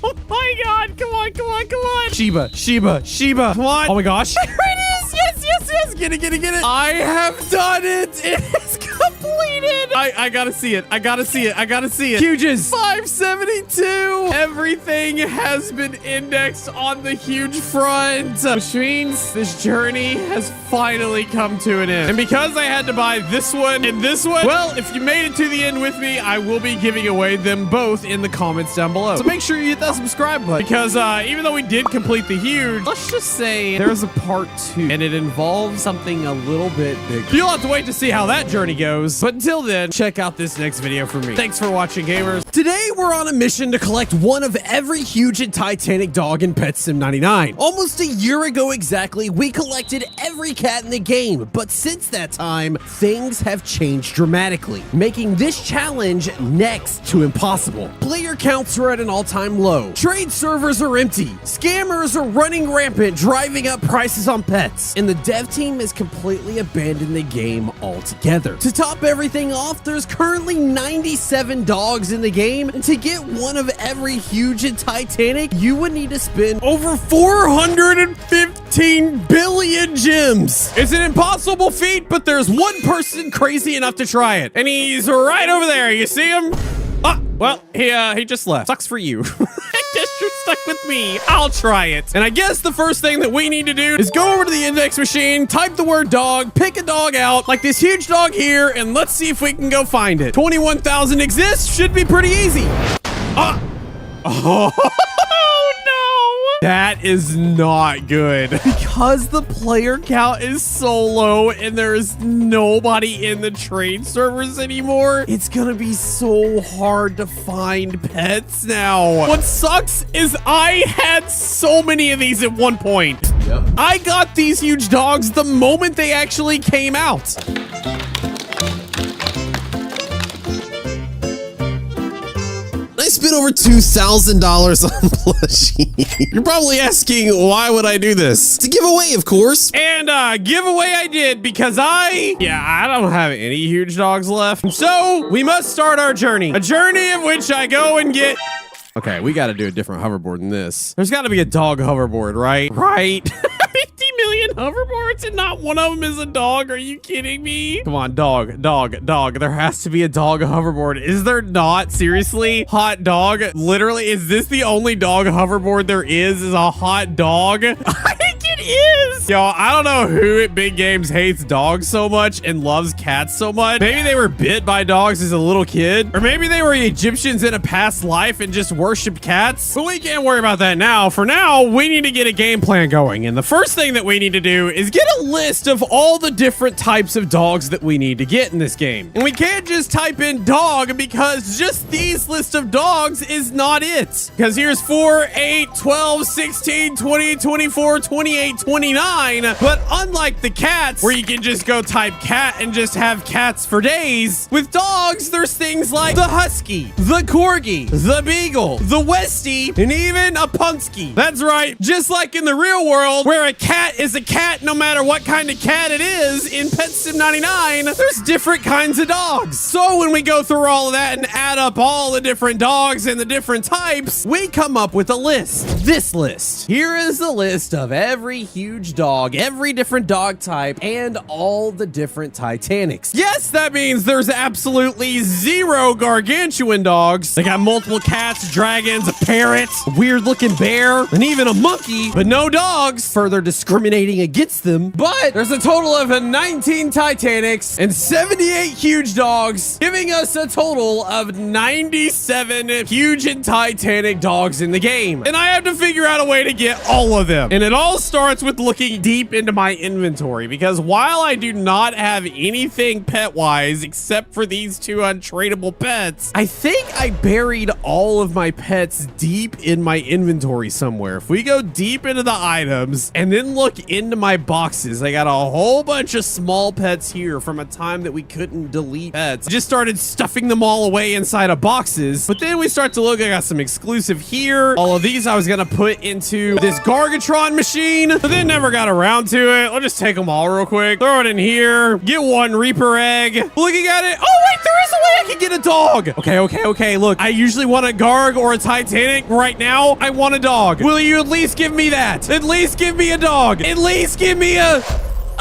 Oh my god, come on, come on, come on. Shiba, Shiba, Shiba, come on. Oh my gosh. There it is. Yes, yes, yes. Get it, get it, get it. I have done it. It is completed. I gotta see it. I gotta see it. I gotta see it. Huges. 572. Everything has been indexed on the huge front, which means this journey has finally come to an end. And because I had to buy this one and this one, well, if you made it to the end with me, I will be giving away them both in the comments down below. So make sure you hit that subscribe button, because even though we did complete the huge, let's just say there's a part 2 and it involves something a little bit bigger. You'll have to wait to see how that journey goes. But until then, check out this next video from me. Thanks for watching, gamers. Today, we're on a mission to collect one of every huge and Titanic dog in Pet Sim 99. Almost a year ago exactly, we collected every cat in the game, but since that time, things have changed dramatically, making this challenge next to impossible. Player counts are at an all-time low. Trade servers are empty. Scammers are running rampant, driving up prices on pets. And the dev team has completely abandoned the game altogether. To top everything off, there's currently 97 dogs in the game, and to get one of every huge and Titanic, you would need to spend over 415 billion gems. It's an impossible feat, but there's one person crazy enough to try it, and he's right over there. You see him? Ah, well, he just left. Sucks for you. I guess you're stuck with me. I'll try it. And I guess the first thing that we need to do is go over to the index machine, type the word dog, pick a dog out, like this huge dog here, and let's see if we can go find it. 21,000 exists. Should be pretty easy. Oh, no. That is not good. Because the player count is so low and there is nobody in the trade servers anymore, it's gonna be so hard to find pets now. What sucks is I had so many of these at one point. Yep. I got these huge dogs the moment they actually came out. I spent over $2,000 on plushie. You're probably asking, why would I do this? To give away, of course. And giveaway I did because I don't have any huge dogs left. So we must start our journey. A journey of which I go and get... Okay, we got to do a different hoverboard than this. There's got to be a dog hoverboard, right? Right. 50 million hoverboards and not one of them is a dog. Are you kidding me? Come on, dog. There has to be a dog hoverboard. Is there not? Seriously? Hot dog? Literally, is this the only dog hoverboard there is a hot dog? I think it is. Yo, I don't know who at Big Games hates dogs so much and loves cats so much. Maybe they were bit by dogs as a little kid. Or maybe they were Egyptians in a past life and just worshiped cats. But we can't worry about that now. For now, we need to get a game plan going. And the first thing that we need to do is get a list of all the different types of dogs that we need to get in this game. And we can't just type in dog because just these list of dogs is not it. Because here's 4, 8, 12, 16, 20, 24, 28, 29. But unlike the cats, where you can just go type cat and just have cats for days, with dogs, there's things like the husky, the corgi, the beagle, the westie, and even a punsky. That's right. Just like in the real world, where a cat is a cat no matter what kind of cat it is, in Pet Sim 99, there's different kinds of dogs. So when we go through all of that and add up all the different dogs and the different types, we come up with a list. This list. Here is the list of every huge dog, every different dog type, and all the different Titanics. Yes, that means there's absolutely 0 gargantuan dogs. They got multiple cats, dragons, a parrot, a weird looking bear, and even a monkey, but no dogs, further discriminating against them. But there's a total of 19 Titanics and 78 huge dogs, giving us a total of 97 huge and Titanic dogs in the game. And I have to figure out a way to get all of them. And it all starts with looking deep into my inventory, because while I do not have anything pet-wise except for these 2 untradeable pets, I think I buried all of my pets deep in my inventory somewhere. If we go deep into the items and then look into my boxes, I got a whole bunch of small pets here from a time that we couldn't delete pets. I just started stuffing them all away inside of boxes. But then we start to look, I got some exclusive here. All of these I was gonna put into this Gargatron machine, but then never got around to it. I'll just take them all real quick, throw it in here, get 1 Reaper egg. Looking at it, oh wait, there is a way I can get a dog. Okay, look, I usually want a Garg or a Titanic. Right now, I want a dog. Will you at least give me that? At least give me a dog. At least give me a...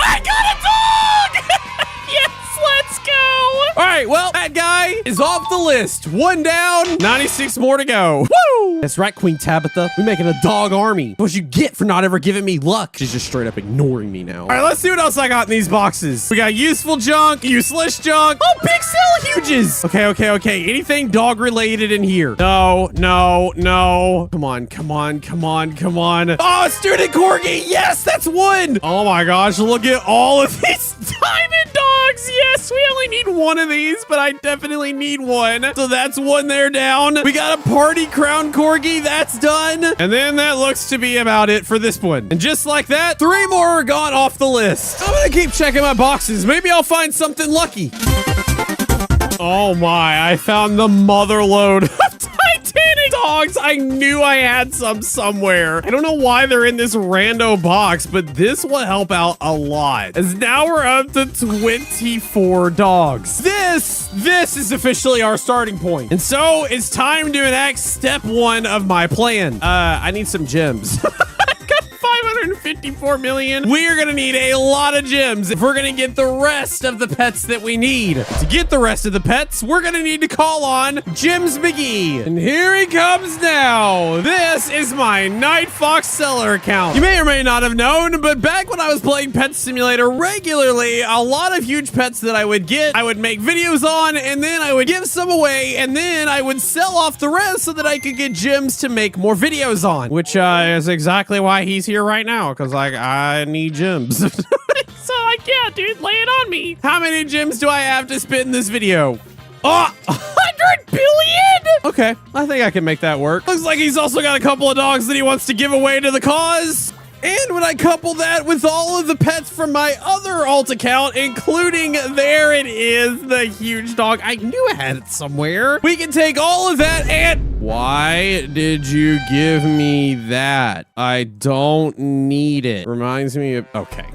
I got a dog! Yes, let's go! All right, well, that guy is off the list. 1 down, 96 more to go. Woo! That's right, Queen Tabitha. We're making a dog army. What you get for not ever giving me luck? She's just straight up ignoring me now. All right, let's see what else I got in these boxes. We got useful junk, useless junk. Oh, big sell huges. Okay. Anything dog related in here? No. Come on. Oh, student corgi. Yes, that's 1. Oh my gosh, look at all of these diamond dogs. Yes, we only need 1 of these, but I definitely need 1. So that's 1 there down. We got a party crown corgi. That's done. And then that looks to be about it for this one. And just like that, 3 more are gone off the list. I'm gonna keep checking my boxes. Maybe I'll find something lucky. Oh my, I found the mother load of Titanic dogs. I knew I had some somewhere. I don't know why they're in this rando box, but this will help out a lot. As now we're up to 24 dogs. This is officially our starting point. And so it's time to enact step 1 of my plan. I need some gems. 550 154 million. We are gonna need a lot of gems if we're gonna get the rest of the pets that we need. To get the rest of the pets, we're gonna need to call on Gems McGee. And here he comes now. This is my Night Fox seller account. You may or may not have known, but back when I was playing Pet Simulator regularly, a lot of huge pets that I would get, I would make videos on, and then I would give some away, and then I would sell off the rest so that I could get gems to make more videos on, which is exactly why he's here right now, because like I need gems. So like, yeah, dude, lay it on me. How many gems do I have to spend in this video? Oh, 100 billion? Okay, I think I can make that work. Looks like he's also got a couple of dogs that he wants to give away to the cause. And when I couple that with all of the pets from my other alt account, including, there it is, the huge dog. I knew I had it somewhere. We can take all of that and... Why did you give me that? I don't need it. Reminds me of... Okay.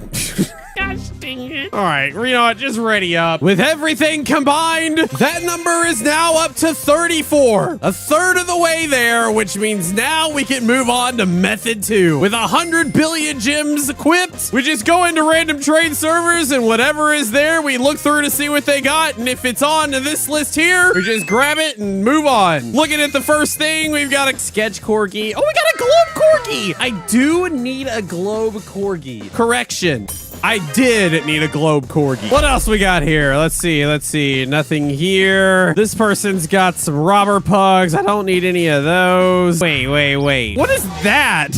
Gosh dang it. All right, you know what? Just ready up. With everything combined, that number is now up to 34. A third of the way there, which means now we can move on to method 2. With 100 billion gems equipped, we just go into random trade servers and whatever is there, we look through to see what they got. And if it's on this list here, we just grab it and move on. Looking at the first thing, we've got a sketch corgi. Oh, we got a globe corgi. I do need a globe corgi. Correction. I did need a globe corgi. What else we got here? Let's see. Nothing here. This person's got some robber pugs. I don't need any of those. Wait. What is that?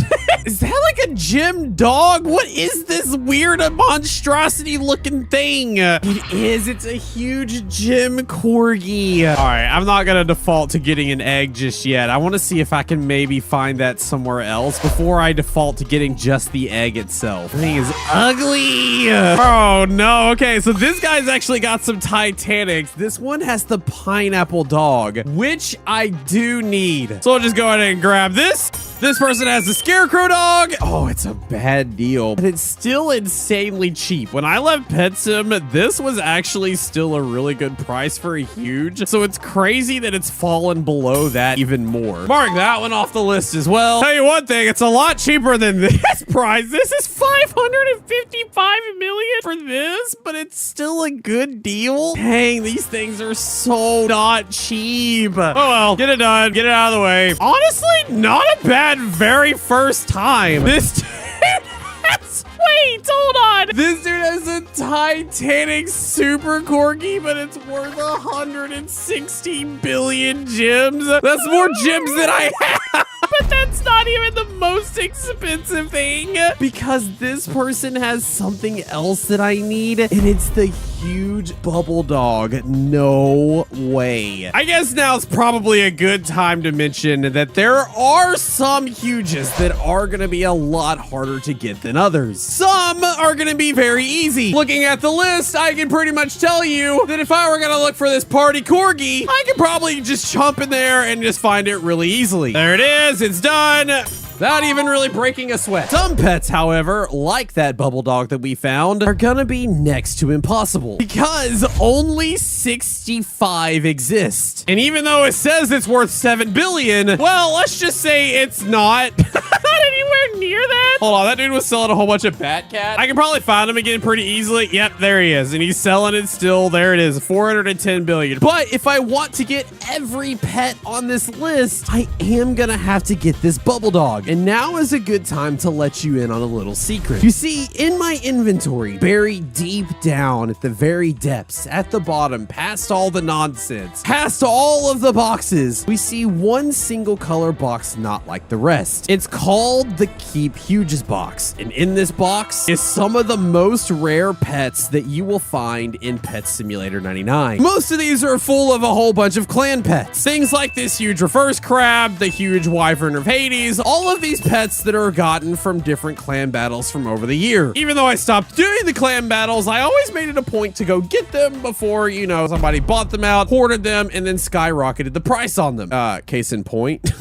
Is that like a gym dog? What is this weird monstrosity looking thing? It is. It's a huge gym corgi. All right, I'm not gonna default to getting an egg just yet. I want to see if I can maybe find that somewhere else before I default to getting just the egg itself. The thing is ugly. Oh no. Okay, so this guy's actually got some Titanics. This one has the pineapple dog, which I do need. So I'll just go ahead and grab this. This person has the scarecrow dog. Oh, it's a bad deal, but it's still insanely cheap. When I left PetSim, this was actually still a really good price for a huge. So it's crazy that it's fallen below that even more. Mark that one off the list as well. Tell you one thing, it's a lot cheaper than this price. This is 555 million for this, but it's still a good deal. Dang, these things are so not cheap. Oh well, get it done. Get it out of the way. Honestly, not a bad very first time. This dude has... Wait, hold on. This dude has a Titanic super corgi, but it's worth 160 billion gems. That's more gems than I have. But that's not even the most expensive thing, because this person has something else that I need, and it's the huge bubble dog. No way. I guess now's probably a good time to mention that there are some huges that are going to be a lot harder to get than others. Some are going to be very easy. Looking at the list, I can pretty much tell you that if I were going to look for this party corgi, I could probably just jump in there and just find it really easily. There it is. It's done. Without even really breaking a sweat. Some pets, however, like that bubble dog that we found, are gonna be next to impossible because only 65 exist. And even though it says it's worth 7 billion, well, let's just say it's not. Not anywhere near that. Hold on, that dude was selling a whole bunch of bat cat. I can probably find him again pretty easily. Yep, there he is. And he's selling it still. There it is, 410 billion. But if I want to get every pet on this list, I am gonna have to get this bubble dog. And now is a good time to let you in on a little secret. You see, in my inventory, buried deep down at the very depths, at the bottom, past all the nonsense, past all of the boxes, we see one single color box not like the rest. It's called the Keep Huges box. And in this box is some of the most rare pets that you will find in Pet Simulator 99. Most of these are full of a whole bunch of clan pets. Things like this huge reverse crab, the huge wyvern of Hades, all of these pets that are gotten from different clan battles from over the year. Even though I stopped doing the clan battles, I always made it a point to go get them before, you know, somebody bought them out, hoarded them, and then skyrocketed the price on them. Case in point.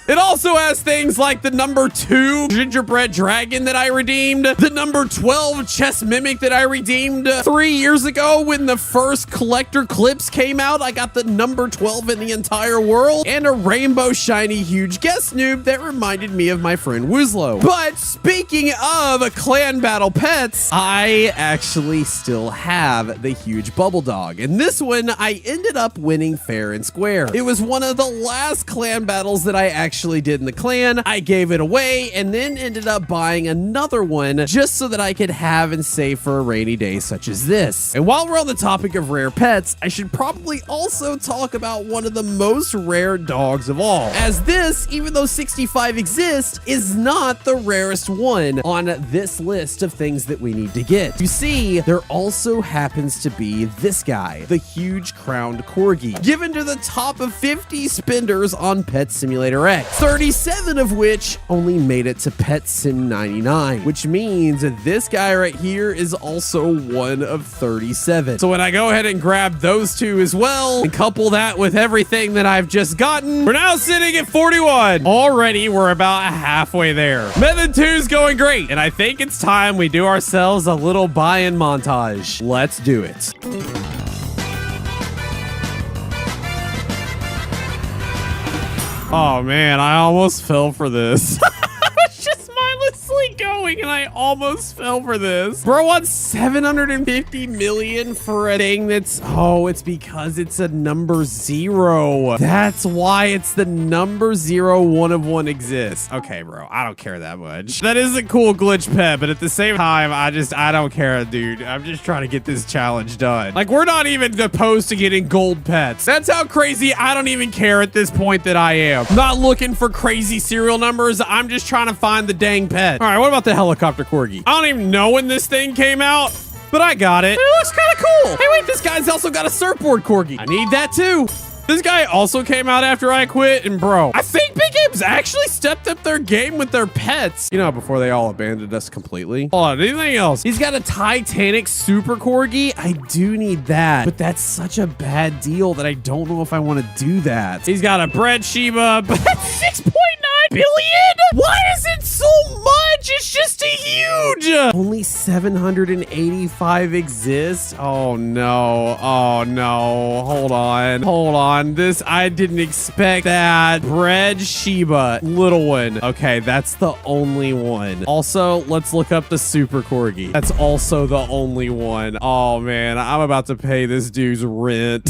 It also has things like the number 2 gingerbread dragon that I redeemed, the number 12 chess mimic that I redeemed 3 years ago when the first collector clips came out. I got the number 12 in the entire world, and a rainbow shiny huge guest noob that reminded me of my friend Woozlo. But speaking of clan battle pets, I actually still have the huge bubble dog, and this one I ended up winning fair and square. It was one of the last clan battles that I actually did in the clan. I gave it away and then ended up buying another one just so that I could have and save for a rainy day such as this. And while we're on the topic of rare pets, I should probably also talk about one of the most rare dogs of all, as this, even though 65 exist, is not the rarest one on this list of things that we need to get. You see, there also happens to be this guy, the huge crowned corgi, given to the top of 50 spenders on Pet Simulator X, 37 of which only made it to Pet Sim 99, which means this guy right here is also one of 37. So when I go ahead and grab those two as well and couple that with everything that I've just gotten, we're now sitting at 41. Already, we're about halfway there. Method 2 is going great, and I think it's time we do ourselves a little buy-in montage. Let's do it. Oh man, I almost fell for this. I was just mindlessly going and I almost fell for this. Bro wants 750 million for a thing that's, oh, it's because it's a number 0. That's why it's the number 0 one of one exists. Okay, bro, I don't care that much. That is a cool glitch pet, but at the same time, I don't care, dude. I'm just trying to get this challenge done. Like, we're not even opposed to getting gold pets. That's how crazy I don't even care at this point that I am. Not looking for crazy serial numbers. I'm just trying to find the dang pet. All right, what about the helicopter corgi? I don't even know when this thing came out, but I got it. It looks kind of cool. Hey, wait, this guy's also got a surfboard corgi. I need that too. This guy also came out after I quit, and bro, I think Big Games actually stepped up their game with their pets. You know, before they all abandoned us completely. Hold on, anything else? He's got a Titanic super corgi. I do need that, but that's such a bad deal that I don't know if I want to do that. He's got a bread Shiba, but that's 6.9 billion? Why is it so much? It's just a huge. Only 785 exist. Oh no. Oh no. Hold on. This, I didn't expect that. Bread Shiba, little one. Okay, that's the only one. Also, let's look up the super corgi. That's also the only one. Oh man, I'm about to pay this dude's rent.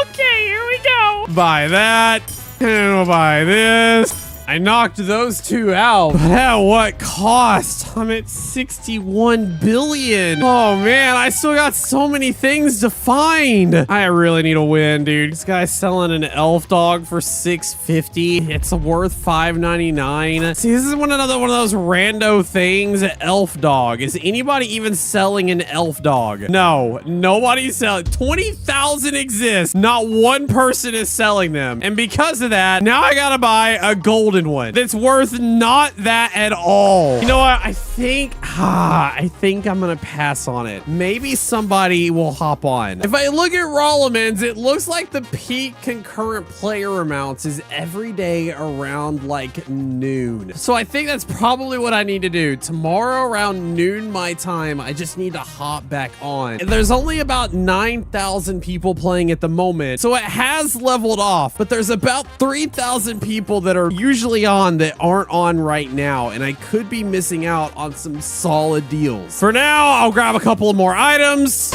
Okay, here we go. Buy that. And we'll buy this. I knocked those two out, but at what cost? I'm at 61 billion. Oh man, I still got so many things to find. I really need a win, dude. This guy's selling an elf dog for 650. It's worth 599. See, this is another one of those rando things. Elf dog. Is anybody even selling an elf dog? No, nobody's selling. 20,000 exist. Not one person is selling them. And because of that, now I gotta buy a golden one that's worth not that at all. You know what? I think I'm gonna pass on it. Maybe somebody will hop on. If I look at Rollemans, it looks like the peak concurrent player amounts is every day around like noon. So I think that's probably what I need to do. Tomorrow around noon my time, I just need to hop back on. And there's only about 9,000 people playing at the moment, so it has leveled off, but there's about 3,000 people that are usually on that aren't on right now, and I could be missing out on some solid deals. For now, I'll grab a couple of more items.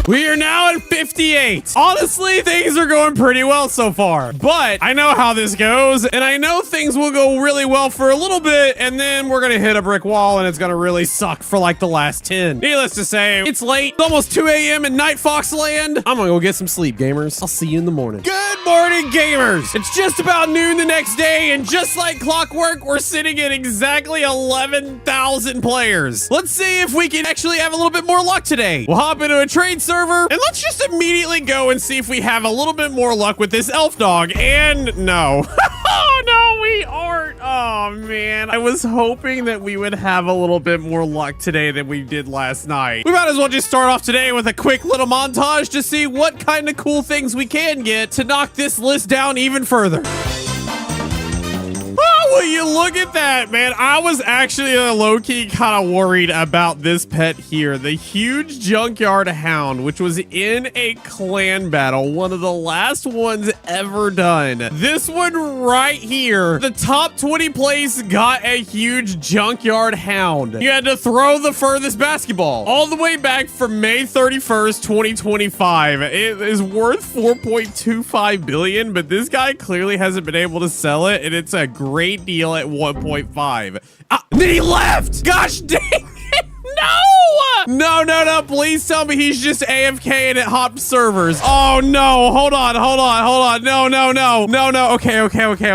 We are now at 58. Honestly, things are going pretty well so far, but I know how this goes, and I know things will go really well for a little bit, and then we're gonna hit a brick wall, and it's gonna really suck for like the last 10. Needless to say, it's late. It's almost 2 a.m. in Night Fox land. I'm gonna go get some sleep, gamers. I'll see you in the morning. Good morning, gamers. It's just about noon the next day, and just like clockwork, we're sitting at exactly 11,000 players. Let's see if we can actually have a little bit more luck today. We'll hop into a trade server, and let's just immediately go and see if we have a little bit more luck with this elf dog. And no. Oh no, we aren't. Oh man, I was hoping that we would have a little bit more luck today than we did last night. We might as well just start off today with a quick little montage to see what kind of cool things we can get to knock this list down even further. will you look at that, man? I was actually low-key kind of worried about this pet here. The huge junkyard hound, which was in a clan battle. One of the last ones ever done. This one right here, the top 20 place got a huge junkyard hound. You had to throw the furthest basketball all the way back from May 31st, 2025. It is worth 4.25 billion, but this guy clearly hasn't been able to sell it, and it's a great deal at 1.5. And then he left. Gosh dang it. No, please tell me he's just AFK and it hopped servers. Oh no, hold on. No.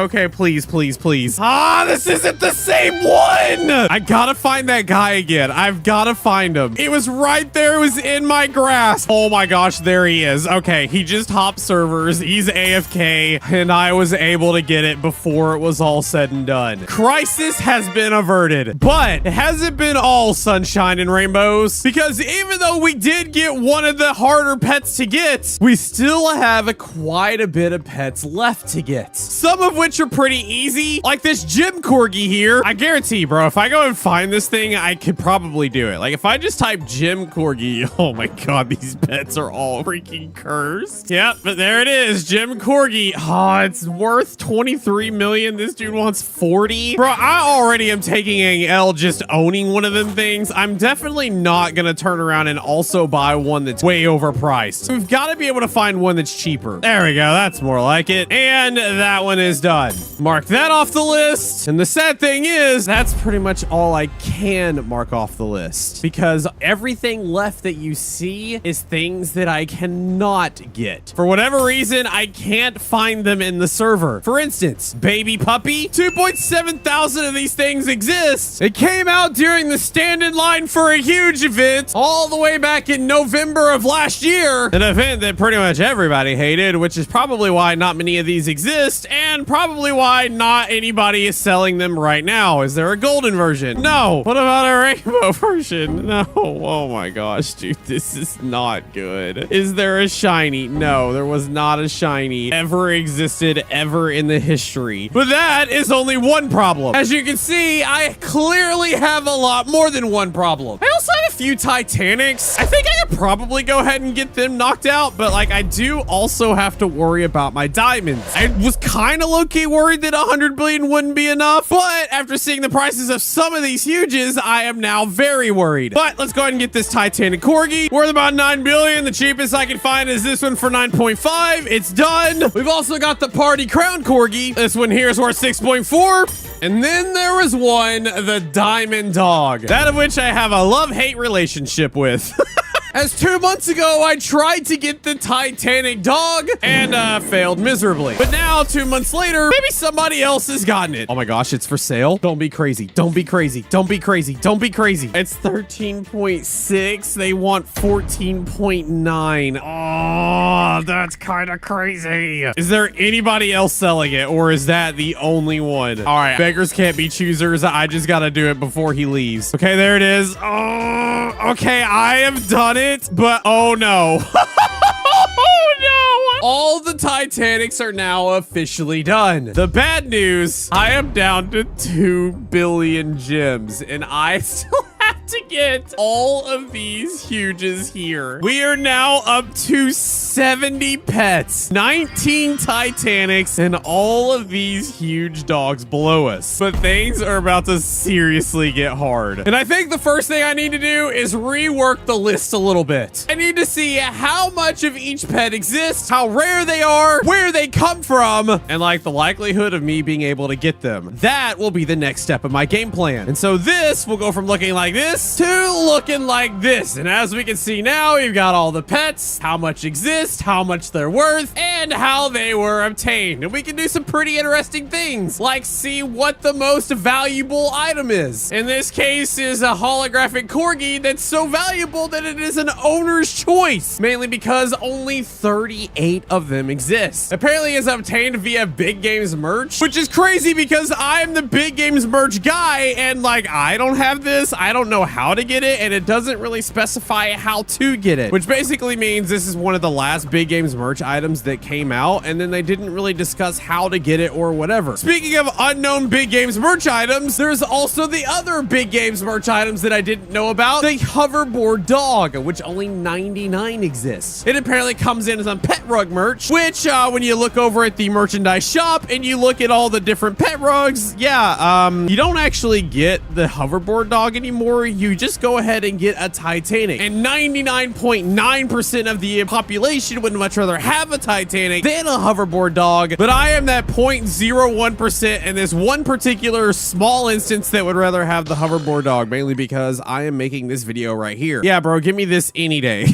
Okay, please. This isn't the same one. I gotta find that guy again. I've gotta find him. It was right there, it was in my grasp. Oh my gosh, there he is. Okay, he just hopped servers, he's AFK, and I was able to get it before it was all said and done. Crisis has been averted, but it hasn't been all sunshine and rainbows, because even though we did get one of the harder pets to get, we still have quite a bit of pets left to get. Some of which are pretty easy, like this gym corgi here. I guarantee, bro, if I go and find this thing, I could probably do it. Like if I just type gym corgi, oh my god, these pets are all freaking cursed. Yep, but there it is, gym corgi. Oh, it's worth 23 million. This dude wants 40. Bro, I already am taking an L just owning one of them things. I'm definitely not gonna turn around and also buy one that's way overpriced. We've got to be able to find one that's cheaper. There we go, that's more like it. And that one is done. Mark that off the list. And the sad thing is, that's pretty much all I can mark off the list, because everything left that you see is things that I cannot get. For whatever reason, I can't find them in the server. For instance, baby puppy, 2.7 thousand of these things exist. It came out during the stand in line for a huge event all the way back in November of last year. An event that pretty much everybody hated, which is probably why not many of these exist, and probably why not anybody is selling them right now. Is there a golden version? No. What about a rainbow version? No. Oh my gosh, dude, this is not good. Is there a shiny? No, there was not a shiny ever existed ever in the history. But that is only one problem. As you can see, I clearly have a lot more than one problem. I also have a few Titanics. I think I could probably go ahead and get them knocked out, but like I do also have to worry about my diamonds. I was kind of low-key worried that 100 billion wouldn't be enough, but after seeing the prices of some of these huges, I am now very worried. But let's go ahead and get this Titanic corgi, worth about 9 billion. The cheapest I can find is this one for 9.5. It's done. We've also got the party crown corgi. This one here is worth 6.4. And then there was one, the diamond dog, that of which I have a love-hate relationship with. As 2 months ago, I tried to get the Titanic dog and failed miserably. But now, 2 months later, maybe somebody else has gotten it. Oh my gosh, it's for sale. Don't be crazy. Don't be crazy. Don't be crazy. Don't be crazy. It's 13.6. They want 14.9. Oh, that's kind of crazy. Is there anybody else selling it, or is that the only one? All right, beggars can't be choosers. I just got to do it before he leaves. Okay, there it is. Oh, okay, I have done it, but oh no. Oh no! All the Titanics are now officially done. The bad news, I am down to 2 billion gems, and I still have to get all of these huges here. We are now up to 70 pets, 19 Titanics, and all of these huge dogs below us. But things are about to seriously get hard. And I think the first thing I need to do is rework the list a little bit. I need to see how much of each pet exists, how rare they are, where they come from, and like the likelihood of me being able to get them. That will be the next step of my game plan. And so this will go from looking like this to looking like this. And as we can see now, we've got all the pets, how much exists, how much they're worth, and how they were obtained. And we can do some pretty interesting things, like see what the most valuable item is. In this case is a holographic corgi that's so valuable that it is an owner's choice, mainly because only 38 of them exist. Apparently is obtained via Big Games merch, which is crazy because I'm the Big Games merch guy, and like I don't have this. I don't know how to get it, and it doesn't really specify how to get it, which basically means this is one of the last Big Games merch items that came out, and then they didn't really discuss how to get it or whatever. Speaking of unknown Big Games merch items, there's also the other Big Games merch items that I didn't know about. The hoverboard dog, which only 99 exists. It apparently comes in as some pet rug merch, which when you look over at the merchandise shop and you look at all the different pet rugs, yeah, you don't actually get the hoverboard dog anymore. You just go ahead and get a Titanic, and 99.9% of the population would much rather have a Titanic than a hoverboard dog, but I am that 0.01% in this one particular small instance that would rather have the hoverboard dog, mainly because I am making this video right here. Yeah, bro, give me this any day.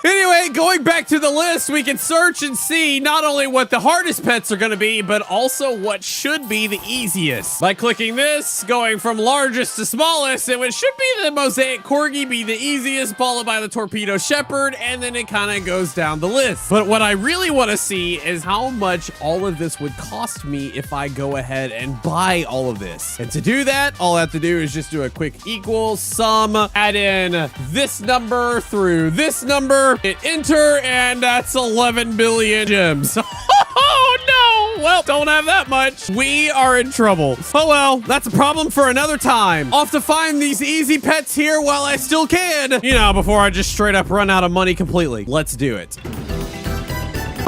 Anyway, going back to the list, we can search and see not only what the hardest pets are going to be, but also what should be the easiest. By clicking this, going from largest to smallest, it should be the Mosaic Corgi be the easiest, followed by the Torpedo Shepherd, and then it kind of goes down the list. But what I really want to see is how much all of this would cost me if I go ahead and buy all of this. And to do that, all I have to do is just do a quick equal sum, add in this number through this number, hit enter, and that's 11 billion gems. Oh no! Well, don't have that much. We are in trouble. Oh well, that's a problem for another time. Off to find these easy pets here while I still can. You know, before I just straight up run out of money completely. Let's do it.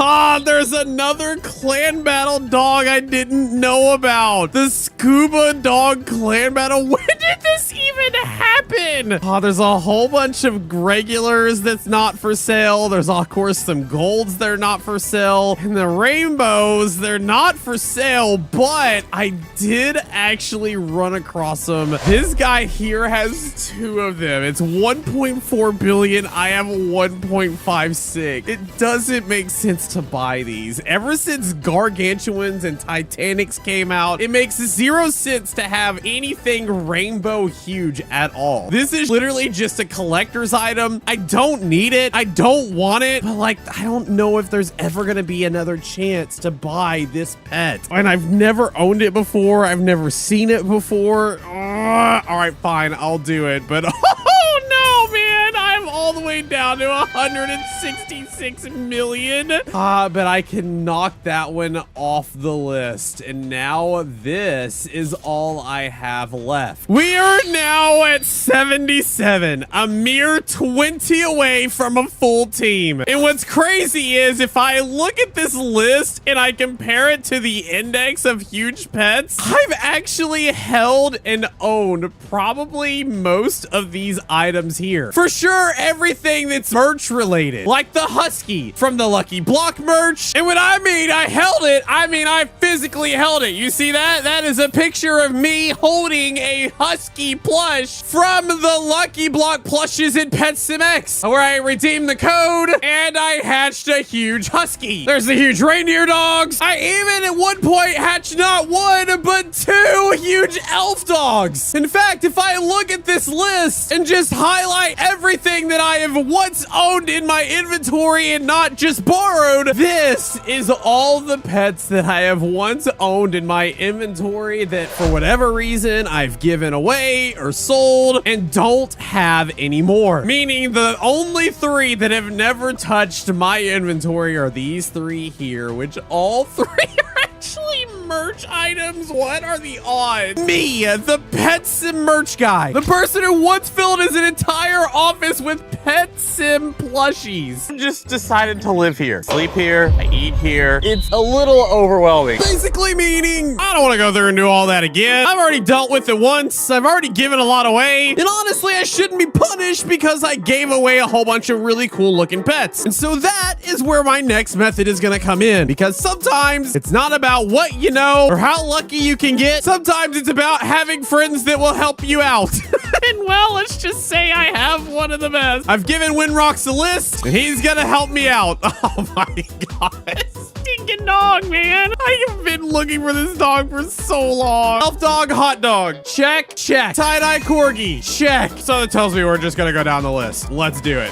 Ah, there's another clan battle dog I didn't know about. The scuba dog clan battle. When did this even happen? Oh, there's a whole bunch of regulars that's not for sale. There's, of course, some golds that are not for sale. And the rainbows, they're not for sale, but I did actually run across them. This guy here has 2 of them. It's 1.4 billion. I have 1.56. It doesn't make sense to buy these. Ever since Gargantuans and Titanics came out, it makes 0 sense to have anything rainbow huge at all. This is literally just a collector's item. I don't need it. I don't want it. But like, I don't know if there's ever gonna be another chance to buy this pet. And I've never owned it before. I've never seen it before. All right, fine. I'll do it. But oh no, man. I'm all the way down to 166 million. But I can knock that one off the list. And now this is all I have left. We are now at 77, a mere 20 away from a full team. And what's crazy is if I look at this list and I compare it to the index of huge pets, I've actually held and owned probably most of these items here. For sure, everything that's merch related, like the Husky from the Lucky Block merch. And when I mean I held it, I mean I physically held it. You see that? That is a picture of me holding a Husky plush from the Lucky Block plushes in Pet Sim X, where I redeemed the code and I hatched a huge Husky. There's the huge reindeer dogs. I even at one point hatched not 1, but 2 huge elf dogs. In fact, if I look at this list and just highlight everything that I have once owned in my inventory and not just borrowed, this is all the pets that I have once owned in my inventory that for whatever reason I've given away or sold and don't have anymore. Meaning the only 3 that have never touched my inventory are these 3 here, which all 3 are actually merch items. What are the odds? Me, the Pet Sim merch guy, the person who once filled his entire office with Pet Sim plushies, just decided to live here, sleep here, I eat here. It's a little overwhelming. Basically meaning I don't want to go there and do all that again. I've already dealt with it once. I've already given a lot away. And honestly, I shouldn't be punished because I gave away a whole bunch of really cool looking pets. And so that is where my next method is going to come in, because sometimes it's not about what you know or how lucky you can get. Sometimes it's about having friends that will help you out. And well, let's just say I have one of the best. I've given Winrocks a list, and he's gonna help me out. Oh my god. Stinking dog, man. I have been looking for this dog for so long. Elf dog, hot dog. Check, check. Tie-dye corgi. Check. So that tells me we're just gonna go down the list. Let's do it.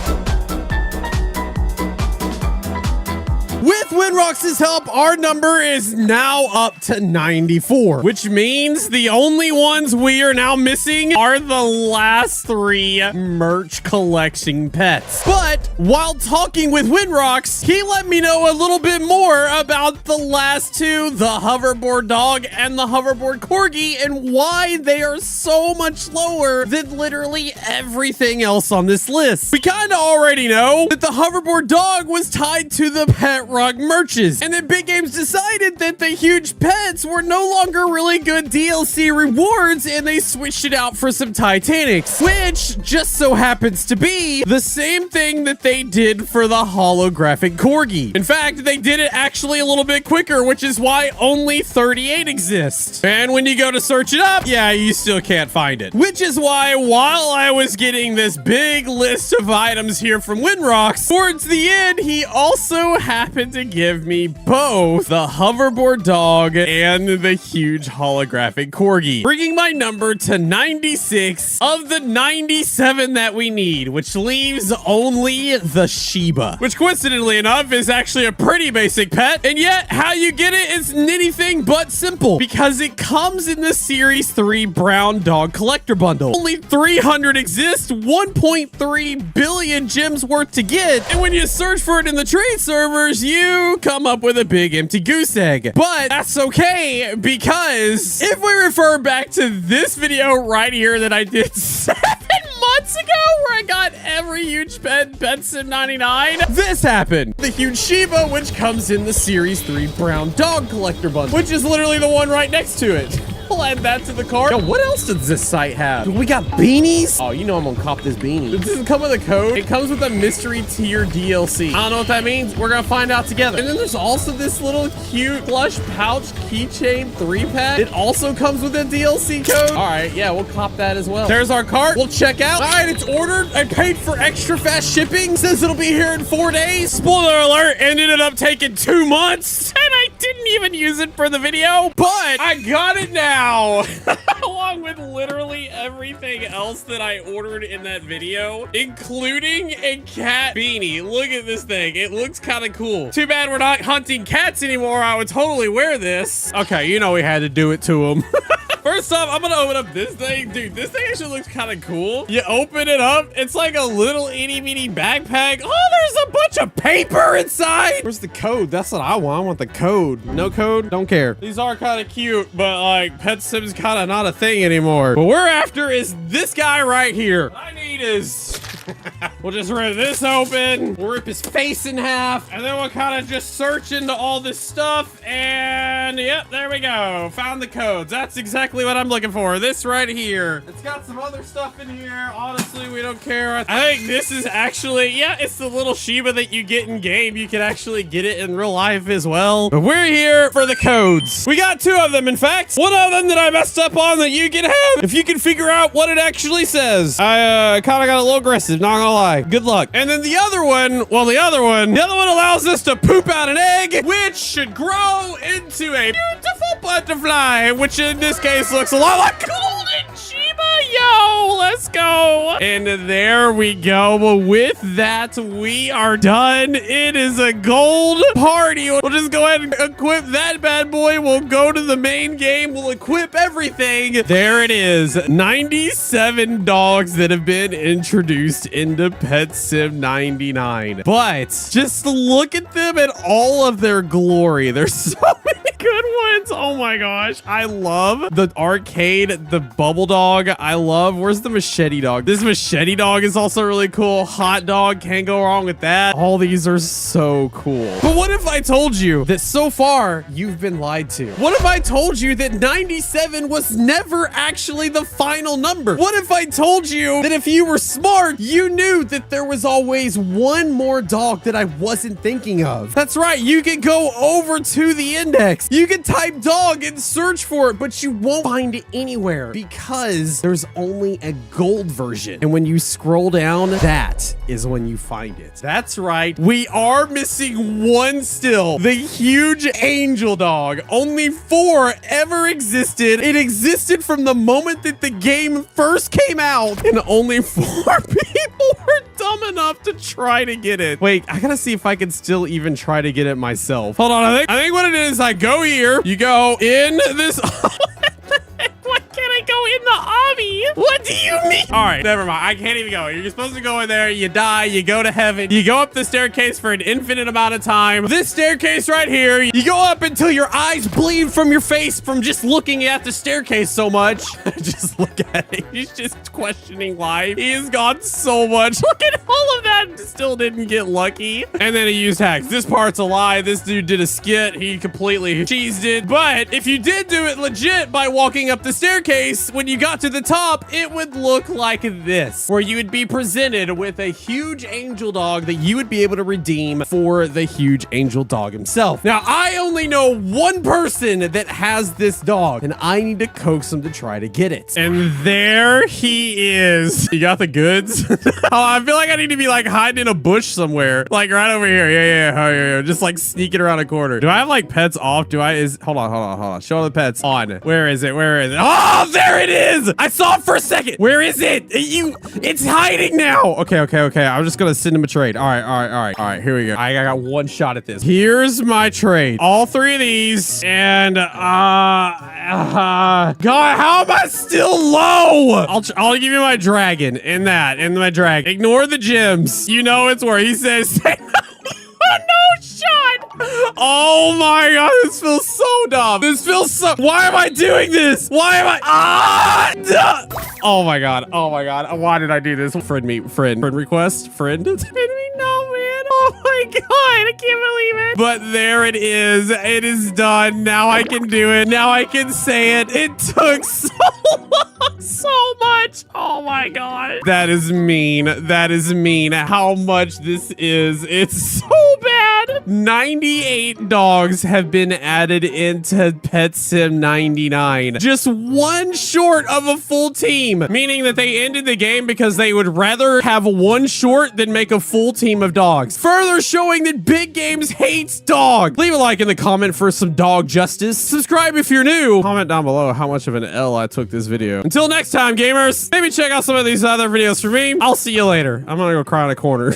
With Winrox's help, our number is now up to 94, which means the only ones we are now missing are the last 3 merch collection pets. But while talking with Winrox, he let me know a little bit more about the last 2, the hoverboard dog and the hoverboard corgi, and why they are so much lower than literally everything else on this list. We kind of already know that the hoverboard dog was tied to the pet rug merches, and then Big Games decided that the huge pets were no longer really good DLC rewards, and they switched it out for some Titanics, which just so happens to be the same thing that they did for the holographic corgi. In fact, they did it actually a little bit quicker, which is why only 38 exist. And when you go to search it up, yeah, you still can't find it. Which is why while I was getting this big list of items here from Winrox, towards the end, he also happened to give me both the hoverboard dog and the huge holographic corgi, bringing my number to 96 of the 97 that we need, which leaves only the Shiba, which coincidentally enough is actually a pretty basic pet, and yet how you get it is anything but simple, because it comes in the Series 3 Brown Dog Collector Bundle. Only 300 exist, 1.3 billion gems worth to get, and when you search for it in the trade servers, you come up with a big empty goose egg. But that's okay, because if we refer back to this video right here that I did 7 months ago, where I got every huge pet Sim 99, this happened. The huge Shiba, which comes in the Series 3 Brown Dog Collector Bundle, which is literally the one right next to it. We'll add that to the cart. Yo, what else does this site have? We got beanies. Oh, you know I'm gonna cop this beanie. This doesn't come with a code. It comes with a mystery tier DLC. I don't know what that means. We're gonna find out together. And then there's also this little cute plush pouch keychain 3-pack. It also comes with a DLC code. All right, yeah, we'll cop that as well. There's our cart. We'll check out. All right, it's ordered. I paid for extra fast shipping. Says it'll be here in 4 days. Spoiler alert, it ended up taking 2 months. And I didn't even use it for the video, but I got it now. Along with literally everything else that I ordered in that video, including a cat beanie. Look at this thing. It looks kind of cool. Too bad we're not hunting cats anymore. I would totally wear this. Okay, you know we had to do it to him. First off, I'm gonna open up this thing. Dude, this thing actually looks kind of cool. You open it up, it's like a little itty bitty backpack. Oh, there's a bunch of paper inside. Where's the code? That's what I want. I want the code. No code? Don't care. These are kind of cute, but like Pet Sim's kind of not a thing anymore. What we're after is this guy right here. What I need is... we'll just rip this open. We'll rip his face in half, and then we'll kind of just search into all this stuff, and yep, there we go. Found the codes. That's exactly what I'm looking for. This right here. It's got some other stuff in here. Honestly, we don't care. I think this is actually, yeah, it's the little Shiba that you get in game. You can actually get it in real life as well. But we're here for the codes. We got 2 of them, in fact. One of them that I messed up on that you can have if you can figure out what it actually says. I kind of got a little aggressive, not gonna lie. Good luck. And then the other one, well, the other one allows us to poop out an egg, which should grow into a beautiful butterfly, which in this case looks a lot like golden Shiba. Yo, let's go. And there we go. Well, with that, we are done. It is a gold party. We'll just go ahead and equip that bad boy. We'll go to the main game. We'll equip everything. There it is. 97 dogs that have been introduced into Pet Sim 99. But just look at them in all of their glory. There's so many good ones. Oh my gosh. I love the arcade, the bubble dog. I love, where's the machete dog? This machete dog is also really cool. Hot dog, can't go wrong with that. All these are so cool. But what if I told you that so far you've been lied to? What if I told you that 97 was never actually the final number? What if I told you that if you were smart, you knew that there was always one more dog that I wasn't thinking of? That's right. You can go over to the index. You can type dog and search for it, but you won't find it anywhere because there's only a gold version. And when you scroll down, that is when you find it. That's right. We are missing one still. The huge angel dog. Only 4 ever existed. It existed from the moment that the game first came out, and only 4 people were done dumb enough to try to get it. Wait, I gotta see if I can still even try to get it myself. Hold on, I think what it is, I go here, you go in this. Why can't I go in the obby? What do you mean? All right, never mind. I can't even go. You're supposed to go in there. You die. You go to heaven. You go up the staircase for an infinite amount of time. This staircase right here, you go up until your eyes bleed from your face from just looking at the staircase so much. Just look at it. He's just questioning life. He has gone so much. Look at all of that. Still didn't get lucky. And then he used hacks. This part's a lie. This dude did a skit. He completely cheesed it. But if you did do it legit by walking up the staircase, when you got to the top, it would look like this, where you would be presented with a huge angel dog that you would be able to redeem for the huge angel dog himself. Now, I only know one person that has this dog, and I need to coax him to try to get it. And there he is. You got the goods? Oh, I feel like I need to be like hiding in a bush somewhere, like right over here. Yeah. Just like sneaking around a corner. Do I have like pets off? Hold on. Show the pets on. Where is it? Oh, there it is. I saw it for a second. Where is it? It's hiding now. Okay. I'm just gonna send him a trade. All right. Here we go. I got one shot at this. Here's my trade. All three of these. And God, how am I still low? I'll give you my dragon and my dragon. Ignore the gems. You know it's where he says. No shot! Oh my god, this feels so dumb. Why am I doing this? Why am I? Oh my god. Why did I do this? Friend request? Friend? Did we know, man? Oh my god, I can't believe it. But there it is. It is done. Now I can do it. Now I can say it. It took so long, so much. Oh my god. That is mean. How much this is. It's so bad. 98 dogs have been added into Pet Sim 99. Just one short of a full team, meaning that they ended the game because they would rather have one short than make a full team of dogs. Further showing that Big Games hates dog. Leave a like in the comment for some dog justice. Subscribe if you're new. Comment down below how much of an L I took this video. Until next time, gamers, maybe check out some of these other videos for me. I'll see you later. I'm gonna go cry in a corner.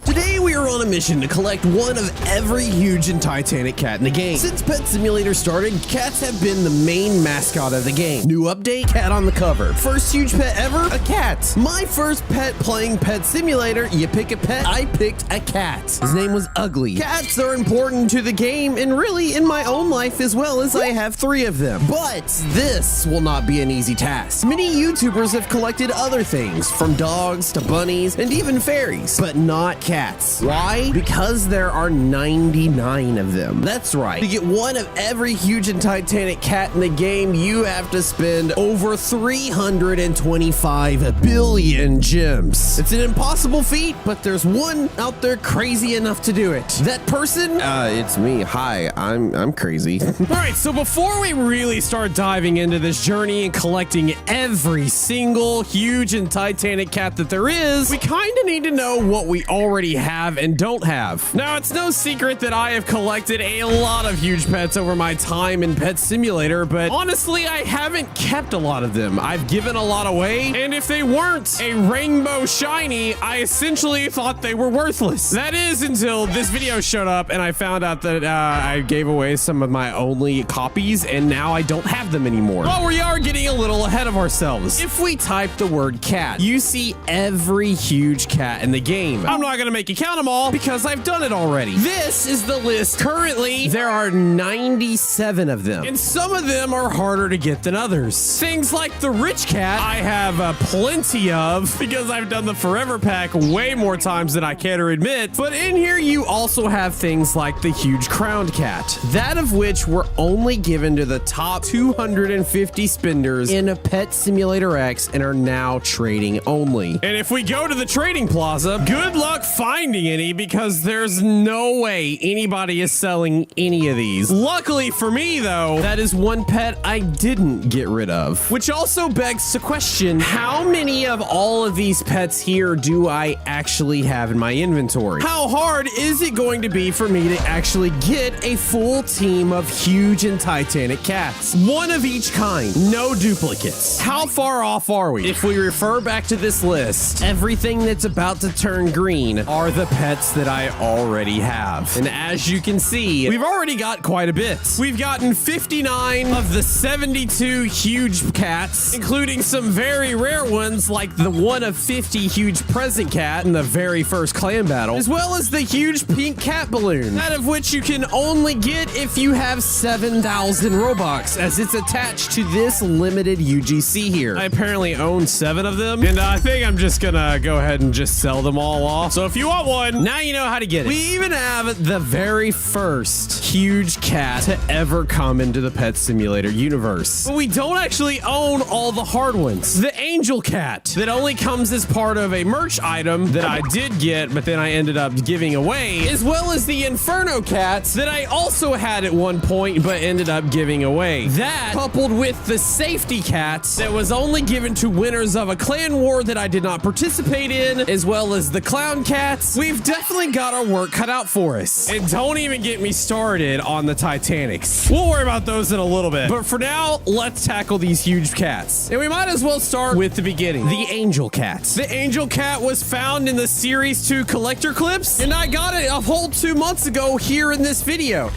Today we are on a mission to collect one of every huge and titanic cat in the game. Since Pet Simulator started, cats have been the main mascot of the game. New update, cat on the cover. First huge pet ever, a cat. My first pet playing Pet Simulator, you pick a pet, I picked a cat. His name was Ugly. Cats are important to the game and really in my own life as well, as I have 3 of them. But this will not be an easy task. Many YouTubers have collected other things, from dogs to bunnies and even fairies, but not cats. Why? Because there are 99 of them. That's right. To get one of every huge and titanic cat in the game, you have to spend over 325 billion gems. It's an impossible feat, but there's one out there crazy enough to do it. That person? It's me. Hi, I'm crazy. All right, so before we really start diving into this journey and collecting every single huge and titanic cat that there is, we kind of need to know what we already have and don't have. Now, it's no secret that I have collected a lot of huge pets over my time in Pet Simulator, but honestly, I haven't kept a lot of them. I've given a lot away, and if they weren't a rainbow shiny, I essentially thought they were worthless. That is until this video showed up and I found out that I gave away some of my only copies, and now I don't have them anymore. But we are getting a little ahead of ourselves. If we type the word cat, you see every huge cat in the game. I'm not gonna make you count them all because I've done it already. This is the list. Currently, there are 97 of them, and some of them are harder to get than others. Things like the rich cat, I have plenty of because I've done the forever pack way more times than I care to admit. But in here, you also have things like the huge crowned cat, that of which were only given to the top 250 spenders in a Pet Simulator X and are now trading only. And if we go to the trading plaza, good luck finding any many because there's no way anybody is selling any of these. Luckily for me, though, that is one pet I didn't get rid of. Which also begs the question, how many of all of these pets here do I actually have in my inventory? How hard is it going to be for me to actually get a full team of huge and titanic cats? One of each kind, no duplicates. How far off are we? If we refer back to this list, everything that's about to turn green are the pets that I already have. And as you can see, we've already got quite a bit. We've gotten 59 of the 72 huge cats, including some very rare ones like the one of 50 huge present cat in the very first clan battle, as well as the huge pink cat balloon, out of which you can only get if you have 7,000 Robux, as it's attached to this limited UGC here. I apparently own 7 of them, and I think I'm just gonna go ahead and just sell them all off. So if you want one, now you know how to get it. We even have the very first huge cat to ever come into the Pet Simulator universe. But we don't actually own all the hard ones. The angel cat that only comes as part of a merch item that I did get, but then I ended up giving away, as well as the inferno cats that I also had at one point, but ended up giving away. That, coupled with the safety cats that was only given to winners of a clan war that I did not participate in, as well as the clown cats, we've definitely got our work cut out for us. And don't even get me started on the Titanics. We'll worry about those in a little bit. But for now, let's tackle these huge cats. And we might as well start with the beginning. The angel cat. The angel cat was found in the Series 2 collector clips, and I got it a whole 2 months ago here in this video.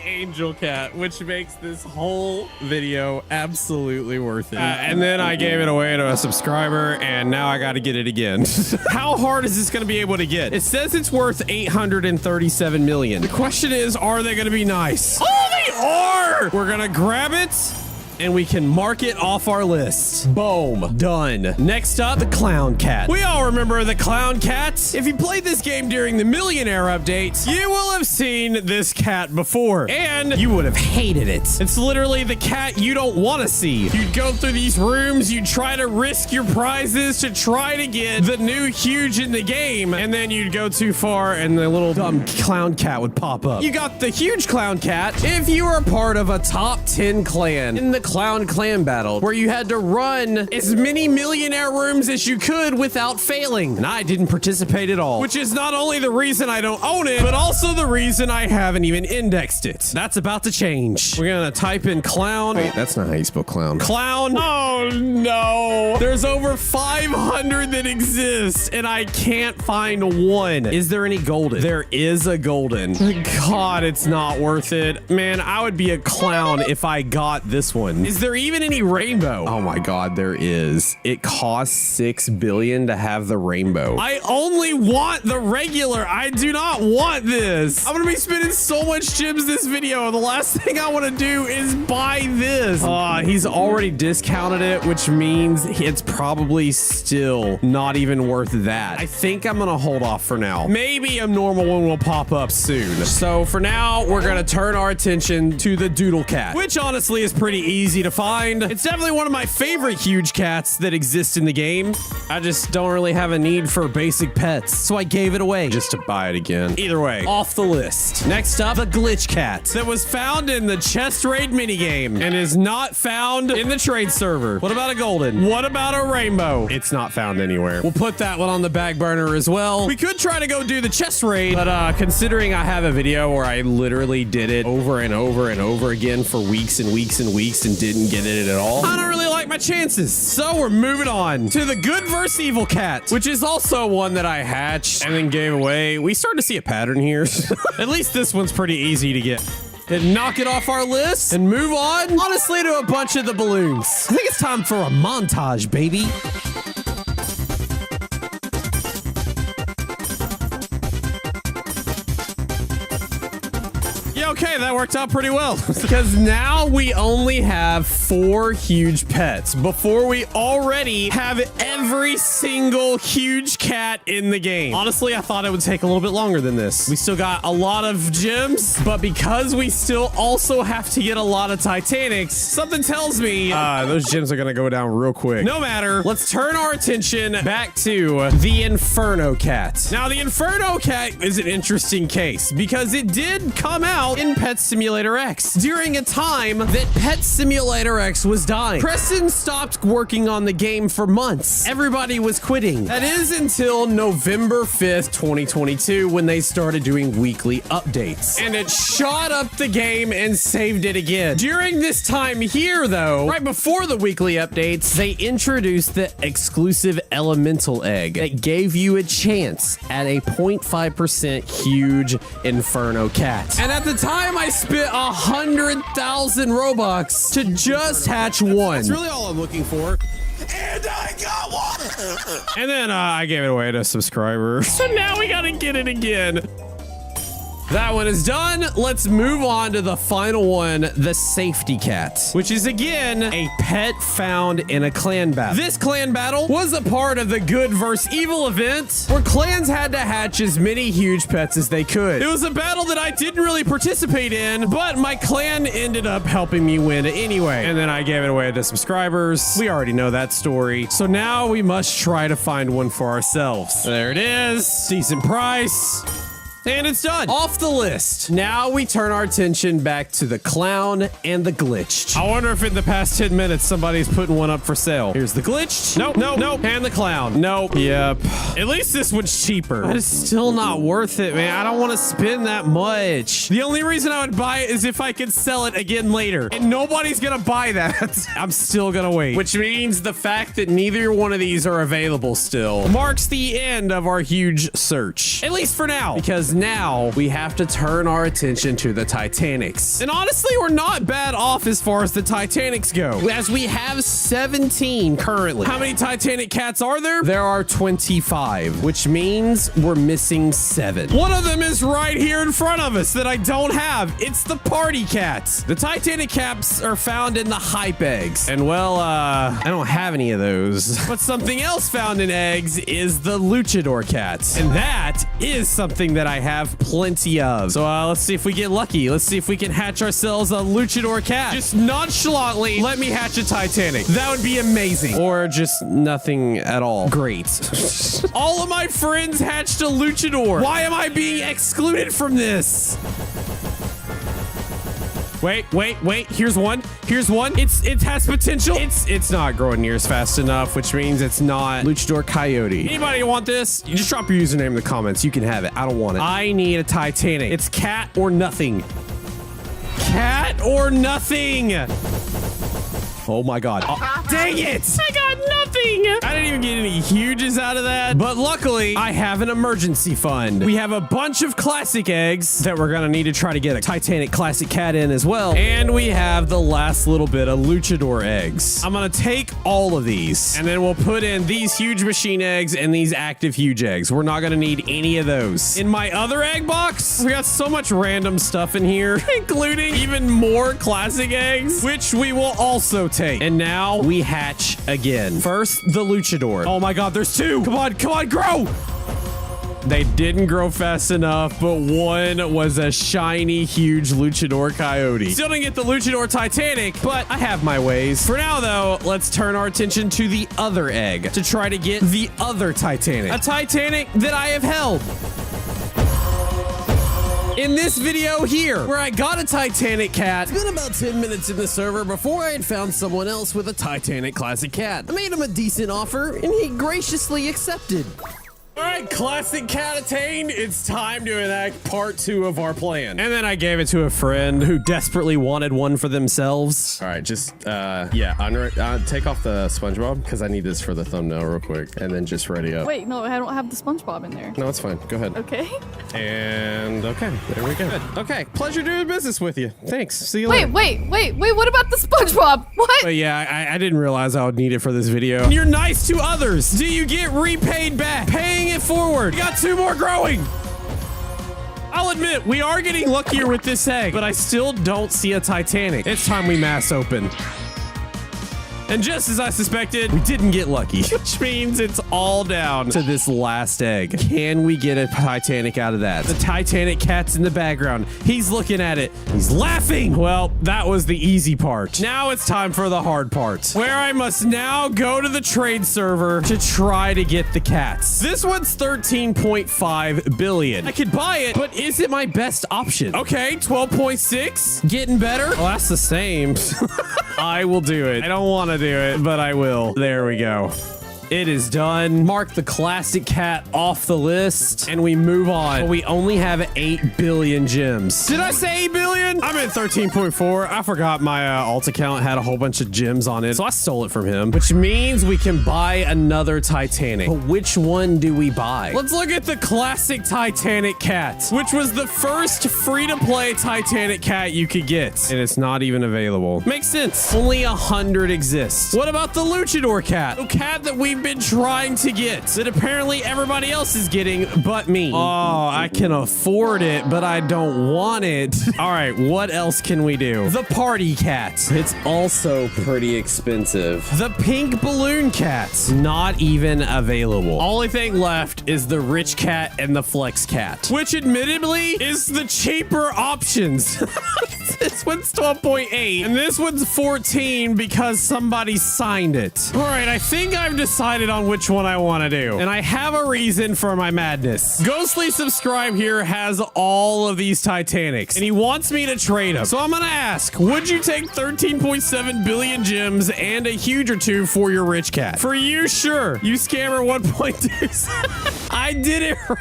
Angel cat, which makes this whole video absolutely worth it. And then I gave it away to a subscriber, and now I got to get it again. How hard is this going to be able to get? It says it's worth 837 million. The question is, are they going to be nice? Oh, they are! We're going to grab it, and we can mark it off our list. Boom. Done. Next up, the clown cat. We all remember the clown cat. If you played this game during the Millionaire updates, you will have seen this cat before, and you would have hated it. It's literally the cat you don't want to see. You'd go through these rooms, you'd try to risk your prizes to try to get the new huge in the game, and then you'd go too far, and the little dumb clown cat would pop up. You got the huge clown cat if you were part of a top 10 clan in the clown clan battle, where you had to run as many millionaire rooms as you could without failing. And I didn't participate at all, which is not only the reason I don't own it, but also the reason I haven't even indexed it. That's about to change. We're gonna type in clown. Wait, that's not how you spell clown. Clown. Oh no. There's over 500 that exist, and I can't find one. Is there any golden? There is a golden. God, it's not worth it. Man, I would be a clown if I got this one. Is there even any rainbow? Oh my God, there is. It costs 6 billion to have the rainbow. I only want the regular. I do not want this. I'm gonna be spending so much gems this video, and the last thing I want to do is buy this. He's already discounted it, which means it's probably still not even worth that. I think I'm gonna hold off for now. Maybe a normal one will pop up soon. So for now, we're gonna turn our attention to the doodle cat, which honestly is pretty easy to find. It's definitely one of my favorite huge cats that exist in the game. I just don't really have a need for basic pets, so I gave it away just to buy it again. Either way, off the list. Next up, the glitch cat that was found in the chest raid minigame and is not found in the trade server. What about a golden? What about a rainbow? It's not found anywhere. We'll put that one on the back burner as well. We could try to go do the chest raid, but considering I have a video where I literally did it over and over and over again for weeks and weeks and weeks and didn't get it at all, I don't really like my chances. So we're moving on to the good versus evil cat, which is also one that I hatched and then gave away. We start to see a pattern here. At least this one's pretty easy to get. Then knock it off our list and move on, honestly, to a bunch of the balloons. I think it's time for a montage, baby. Yo, okay. That worked out pretty well. Because now we only have 4 huge pets before we already have every single huge cat in the game. Honestly, I thought it would take a little bit longer than this. We still got a lot of gems, but because we still also have to get a lot of Titanics, something tells me those gems are gonna go down real quick. No matter, let's turn our attention back to the Inferno Cat. Now, the Inferno Cat is an interesting case because it did come out in Pet Simulator X during a time that Pet Simulator X was dying. Preston stopped working on the game for months. Everybody was quitting. That is until November 5th, 2022, when they started doing weekly updates. And it shot up the game and saved it again. During this time here, though, right before the weekly updates, they introduced the exclusive elemental egg that gave you a chance at a 0.5% huge Inferno Cat. And at the time, I spent 100,000 Robux to just hatch one. That's really all I'm looking for. And I got one! And then I gave it away to a subscriber. So now we gotta get it again. That one is done. Let's move on to the final one, the Safety Cat, which is again a pet found in a clan battle. This clan battle was a part of the good versus evil event where clans had to hatch as many huge pets as they could. It was a battle that I didn't really participate in, but my clan ended up helping me win it anyway. And then I gave it away to subscribers. We already know that story. So now we must try to find one for ourselves. There it is. Decent price. And it's done. Off the list. Now we turn our attention back to the clown and the glitched. I wonder if in the past 10 minutes somebody's putting one up for sale. Here's the glitched. Nope, nope, nope. And the clown. Nope. Yep. At least this one's cheaper. But it's still not worth it, man. I don't want to spend that much. The only reason I would buy it is if I could sell it again later. And nobody's gonna buy that. I'm still gonna wait. Which means the fact that neither one of these are available still marks the end of our huge search. At least for now. Because now we have to turn our attention to the Titanics. And honestly, we're not bad off as far as the Titanics go, as we have 17 currently. How many Titanic cats are there? There are 25, which means we're missing 7. One of them is right here in front of us that I don't have. It's the party cats. The Titanic cats are found in the hype eggs. And well, I don't have any of those. But something else found in eggs is the luchador cats. And that is something that I have plenty of. So let's see if we get lucky. Let's see if we can hatch ourselves a luchador cat. Just nonchalantly let me hatch a Titanic. That would be amazing. Or just nothing at all. Great. All of my friends hatched a luchador. Why am I being excluded from this? Wait. Here's one. It has potential. It's not growing near as fast enough, which means it's not Luchador Coyote. Anybody want this? You just drop your username in the comments. You can have it. I don't want it. I need a Titanic. It's cat or nothing. Cat or nothing. Oh my God. Oh, dang it. I got nothing. I didn't even get any huges out of that. But luckily, I have an emergency fund. We have a bunch of classic eggs that we're going to need to try to get a Titanic classic cat in as well. And we have the last little bit of luchador eggs. I'm going to take all of these and then we'll put in these huge machine eggs and these active huge eggs. We're not going to need any of those. In my other egg box, we got so much random stuff in here, including even more classic eggs, which we will also take. And now we hatch again. First, the luchador. Oh my God, there's 2. Come on, grow. They didn't grow fast enough, but one was a shiny, huge luchador coyote. Still didn't get the luchador Titanic, but I have my ways. For now, though, let's turn our attention to the other egg to try to get the other Titanic. A Titanic that I have held in this video here, where I got a Titanic cat. It's been about 10 minutes in the server before I had found someone else with a Titanic classic cat. I made him a decent offer, and he graciously accepted. All right, classic cat attained. It's time to enact part 2 of our plan. And then I gave it to a friend who desperately wanted one for themselves. All right, just, yeah, take off the SpongeBob, because I need this for the thumbnail real quick. And then just ready up. Wait, no, I don't have the SpongeBob in there. No, it's fine. Go ahead. Okay. And, okay, there we go. Good. Okay, pleasure doing business with you. Thanks. See you later. Wait, what about the SpongeBob? What? But yeah, I didn't realize I would need it for this video. And you're nice to others. Do you get repaid back? Paying it forward. We got 2 more growing. I'll admit, we are getting luckier with this egg, but I still don't see a Titanic. It's time we mass open. And just as I suspected, we didn't get lucky, which means it's all down to this last egg. Can we get a Titanic out of that? The Titanic cat's in the background. He's looking at it. He's laughing. Well, that was the easy part. Now it's time for the hard part, where I must now go to the trade server to try to get the cats. This one's 13.5 billion. I could buy it, but is it my best option? Okay, 12.6. Getting better? Well, that's the same. I will do it. I don't want to do it, but I will. There we go. It is done. Mark the classic cat off the list, and we move on. We only have 8 billion gems. Did I say 8 billion? I'm at 13.4. I forgot my alt account had a whole bunch of gems on it, so I stole it from him, which means we can buy another Titanic. But which one do we buy? Let's look at the classic Titanic cat, which was the first free-to-play Titanic cat you could get, and it's not even available. Makes sense. Only 100 exist. What about the Luchador cat? The cat that we've been trying to get, that apparently everybody else is getting but me. Oh, I can afford it, but I don't want it. All right, what else can we do? The party cat. It's also pretty expensive. The pink balloon cat. Not even available. Only thing left is the rich cat and the flex cat, which admittedly is the cheaper options. This one's 12.8 and this one's 14 because somebody signed it. All right, I think I've decided on which one I want to do, and I have a reason for my madness. Ghostly Subscribe here has all of these Titanics, and he wants me to trade them. So I'm gonna ask, would you take 13.7 billion gems and a huge or two for your rich cat? For you, sure. You scammer 1.2. I did it right.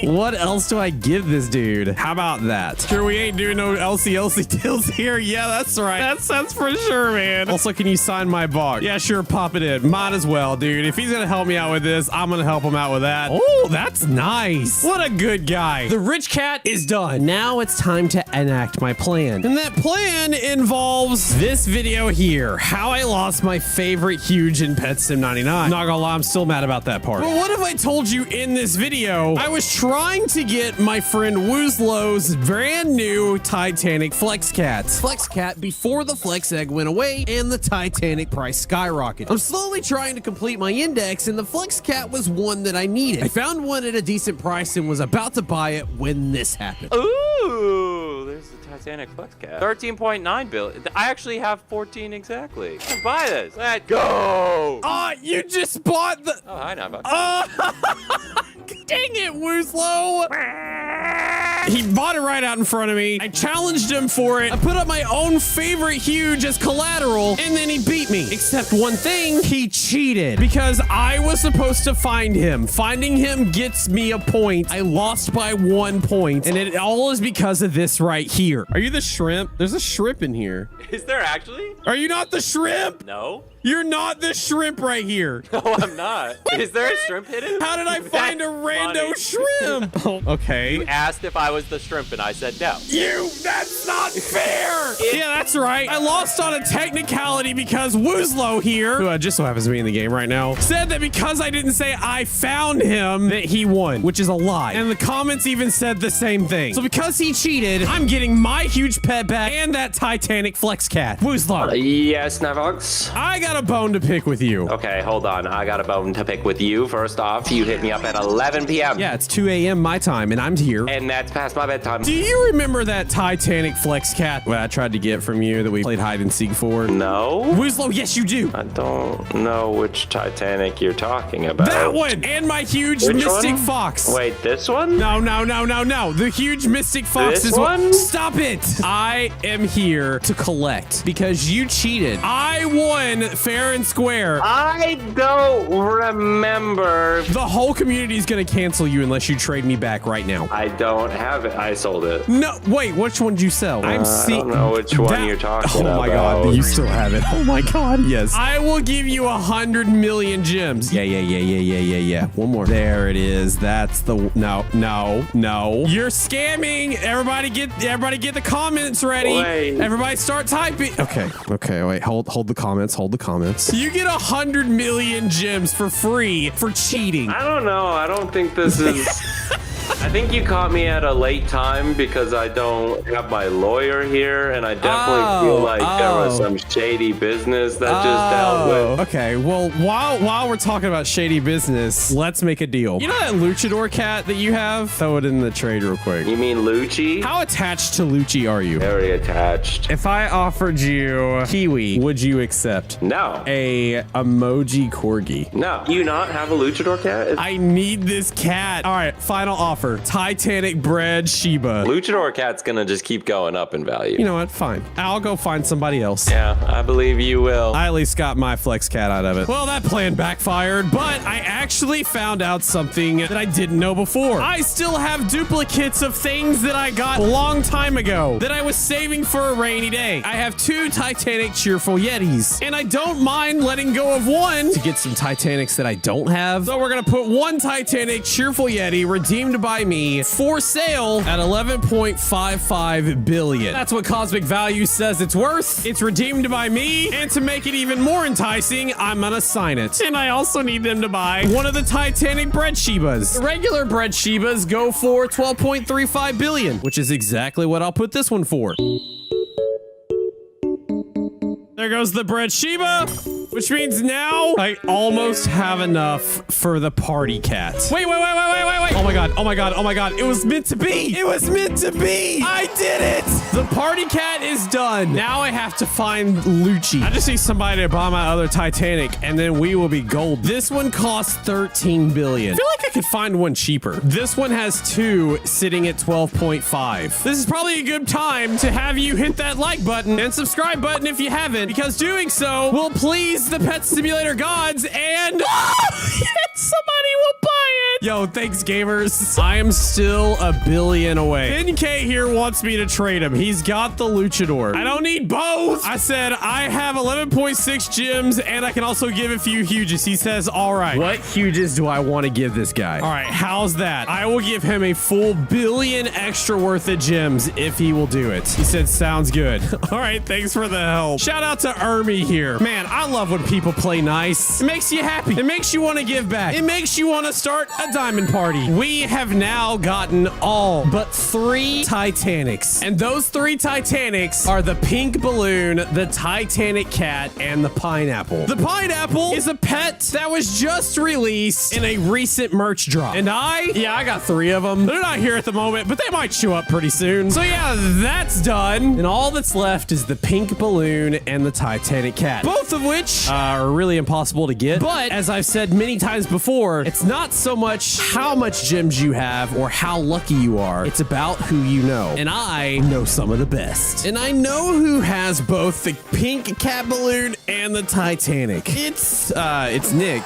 What else do I give this dude? How about that? Sure, we ain't doing no LC deals here. Yeah, that's right. That's for sure, man. Also, can you sign my box? Yeah, sure, pop it in. Might as well, dude. If he's gonna help me out with this, I'm gonna help him out with that. Oh, that's nice. What a good guy. The rich cat is done. Now it's time to enact my plan. And that plan involves this video here. How I lost my favorite huge in Pet Sim 99. Not gonna lie, I'm still mad about that part. But what if I told you in this video, I was trying to get my friend Woozlow's brand new Titanic Flex Cat. Flex Cat before the Flex Egg went away and the Titanic price skyrocketed. I'm slowly trying to complete my index, and the Flex Cat was one that I needed. I found one at a decent price and was about to buy it when this happened. Ooh, there's the Titanic Flex Cat. 13.9 billion. I actually have 14 exactly. Let's buy this. Let's go. You just bought the... Oh, hi, Nava. Dang it, Woozlow. He bought it right out in front of me. I challenged him for it. I put up my own favorite huge as collateral, and then he beat me. Except one thing, he cheated because I was supposed to find him. Finding him gets me a point. I lost by 1 point, and it all is because of this right here. Are you the shrimp? There's a shrimp in here. Is there actually? Are you not the shrimp? No. You're not the shrimp right here. No, I'm not. Is there a shrimp hidden? How did I find a rando shrimp? Oh, okay. You asked if I was the shrimp, and I said no. That's not fair. Yeah, that's right. I lost on a technicality because Woozlow here, who just so happens to be in the game right now, said that because I didn't say I found him, that he won, which is a lie. And the comments even said the same thing. So because he cheated, I'm getting my huge pet back and that Titanic Flex Cat. Woozlow. Yes, Navox. I got a bone to pick with you. Okay, hold on. I got a bone to pick with you. First off, you hit me up at 11 p.m. Yeah, it's 2 a.m. my time, and I'm here. And that's past my bedtime. Do you remember that Titanic Flex Cat that I tried to get from you that we played hide and seek for? No. Woozlow, yes, you do. I don't know which Titanic you're talking about. That one! And my huge Which Mystic one? Fox. Wait, this one? No. The huge Mystic Fox This is one? Stop it! I am here to collect because you cheated. I won fair and square. I don't remember. The whole community is gonna cancel you unless you trade me back right now. I don't have it. I sold it. No, wait, which one did you sell? I don't know which one you're talking about. Oh my god, you still have it. Oh my god, yes. I will give you 100 million gems. Yeah. One more. There it is. That's the no. You're scamming. Everybody get the comments ready. Wait. Everybody start typing. Okay, wait. Hold the comments. You get 100 million gems for free for cheating. I don't know. I don't think this is... I think you caught me at a late time because I don't have my lawyer here, and I definitely feel like there was some shady business that just dealt with. Okay, well, while we're talking about shady business, let's make a deal. You know that luchador cat that you have? Throw it in the trade real quick. You mean Lucci? How attached to Lucci are you? Very attached. If I offered you Kiwi, would you accept? No. A emoji corgi. No. Do you not have a luchador cat? I need this cat. All right, final offer. Titanic bred Shiba. Luchador cat's gonna just keep going up in value. You know what? Fine. I'll go find somebody else. Yeah, I believe you will. I at least got my flex cat out of it. Well, that plan backfired, but I actually found out something that I didn't know before. I still have duplicates of things that I got a long time ago that I was saving for a rainy day. I have 2 Titanic Cheerful Yetis, and I don't mind letting go of one to get some Titanics that I don't have. So we're gonna put 1 Titanic Cheerful Yeti redeemed by me for sale at 11.55 billion. That's what Cosmic Value says it's worth. It's redeemed by me, and to make it even more enticing, I'm gonna sign it. And I also need them to buy one of the Titanic bred Shibas. The regular bred Shibas go for 12.35 billion, which is exactly what I'll put this one for. There goes the bred Shiba, which means now I almost have enough for the party cat. Wait. Oh my god. It was meant to be. It was meant to be. I did it. The party cat is done. Now I have to find Lucci. I just need somebody to buy my other Titanic, and then we will be gold. This one costs 13 billion. I feel like I could find one cheaper. This one has 2 sitting at 12.5. This is probably a good time to have you hit that like button and subscribe button if you haven't, because doing so will please the Pet Simulator gods, and somebody will buy it. Yo, thanks, gamers. I am still a billion away. 10K here wants me to trade him. He's got the luchador. I don't need both. I said I have 11.6 gems, and I can also give a few huges. He says, all right, what huges do I want to give this guy? All right, how's that? I will give him a full billion extra worth of gems if he will do it. He said, sounds good. All right, thanks for the help. Shout out to Ermi here. Man, I love when people play nice. It makes you happy. It makes you want to give back. It makes you want to start a diamond party. We have now gotten all but 3 Titanics. And those 3 Titanics are the pink balloon, the Titanic cat, and the pineapple. The pineapple is a pet that was just released in a recent merch drop. And I got 3 of them. They're not here at the moment, but they might show up pretty soon. So yeah, that's done. And all that's left is the pink balloon and the Titanic cat, both of which are really impossible to get. But as I've said many times before, it's not so much how much gems you have or how lucky you are. It's about who you know. And I know some of the best. And I know who has both the pink cat balloon and the Titanic. It's Nick.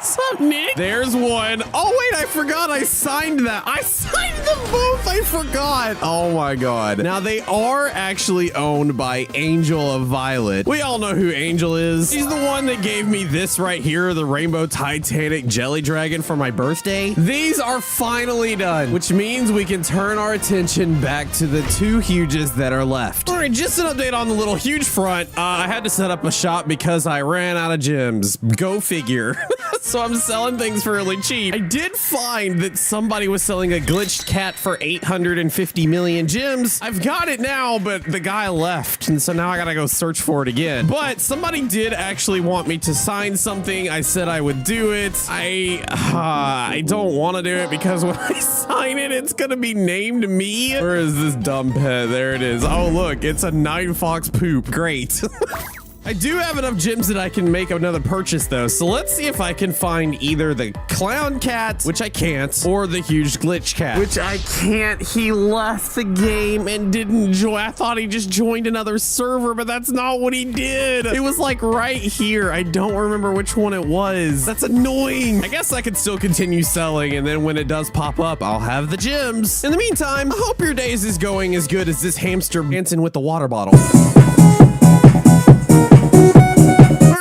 What's up, Nick? There's one. Oh, wait, I forgot I signed that. I signed them both. I forgot. Oh, my God. Now, they are actually owned by Angel of Violet. We all know who Angel is. He's the one that gave me this right here, the Rainbow Titanic Jelly Dragon for my birthday. These are finally done, which means we can turn our attention back to the 2 huges that are left. All right, just an update on the little huge front. I had to set up a shop because I ran out of gems. Go figure. So I'm selling things for really cheap. I did find that somebody was selling a glitched cat for 850 million gems. I've got it now, but the guy left, and so now I gotta go search for it again. But somebody did actually want me to sign something. I said I would do it. I don't want to do it because when I sign it, it's gonna be named me. Where is this dumb pet? There it is. Oh, look, it's a Night Fox poop. Great. I do have enough gems that I can make another purchase, though. So let's see if I can find either the clown cat, which I can't, or the huge glitch cat, which I can't. He left the game and didn't join. I thought he just joined another server, but that's not what he did. It was like right here. I don't remember which one it was. That's annoying. I guess I could still continue selling, and then when it does pop up, I'll have the gems. In the meantime, I hope your days is going as good as this hamster dancing with the water bottle.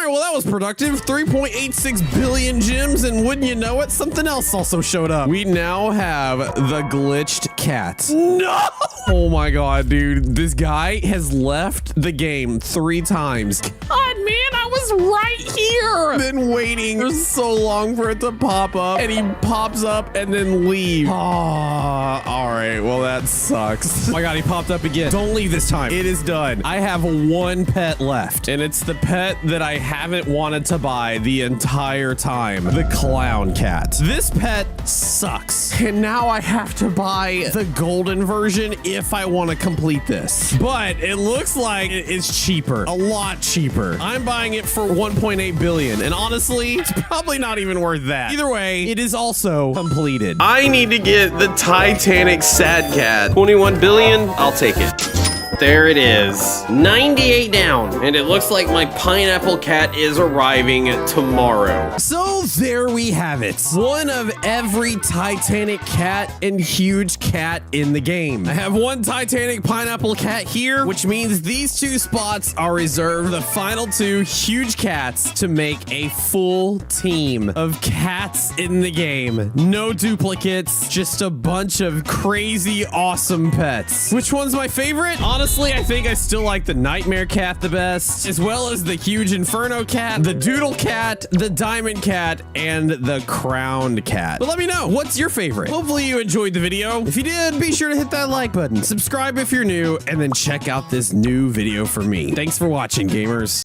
Well, that was productive. 3.86 billion gems, and wouldn't you know it, something else also showed up. We now have the glitched cat. No! Oh my god, dude. This guy has left the game 3 times. God, man, I was was right here. Been waiting for so long for it to pop up, and he pops up and then leave. Oh, all right. Well, that sucks. Oh my God, he popped up again. Don't leave this time. It is done. I have one pet left, and it's the pet that I haven't wanted to buy the entire time. The clown cat. This pet sucks, and now I have to buy the golden version if I want to complete this. But it looks like it's cheaper, a lot cheaper. I'm buying it for 1.8 billion, and honestly, it's probably not even worth that. Either way, it is also completed. I need to get the Titanic Sad Cat. 21 billion, I'll take it. There it is. 98 down, and it looks like my pineapple cat is arriving tomorrow. So there we have it. One of every Titanic cat and huge cat in the game. I have one Titanic pineapple cat here, which means these two spots are reserved for the final two huge cats to make a full team of cats in the game. No duplicates, just a bunch of crazy awesome pets. Which one's my favorite? Honestly, I think I still like the Nightmare Cat the best, as well as the Huge Inferno Cat, the Doodle Cat, the Diamond Cat, and the Crowned Cat. But let me know, what's your favorite? Hopefully you enjoyed the video. If you did, be sure to hit that like button, subscribe if you're new, and then check out this new video for me. Thanks for watching, gamers.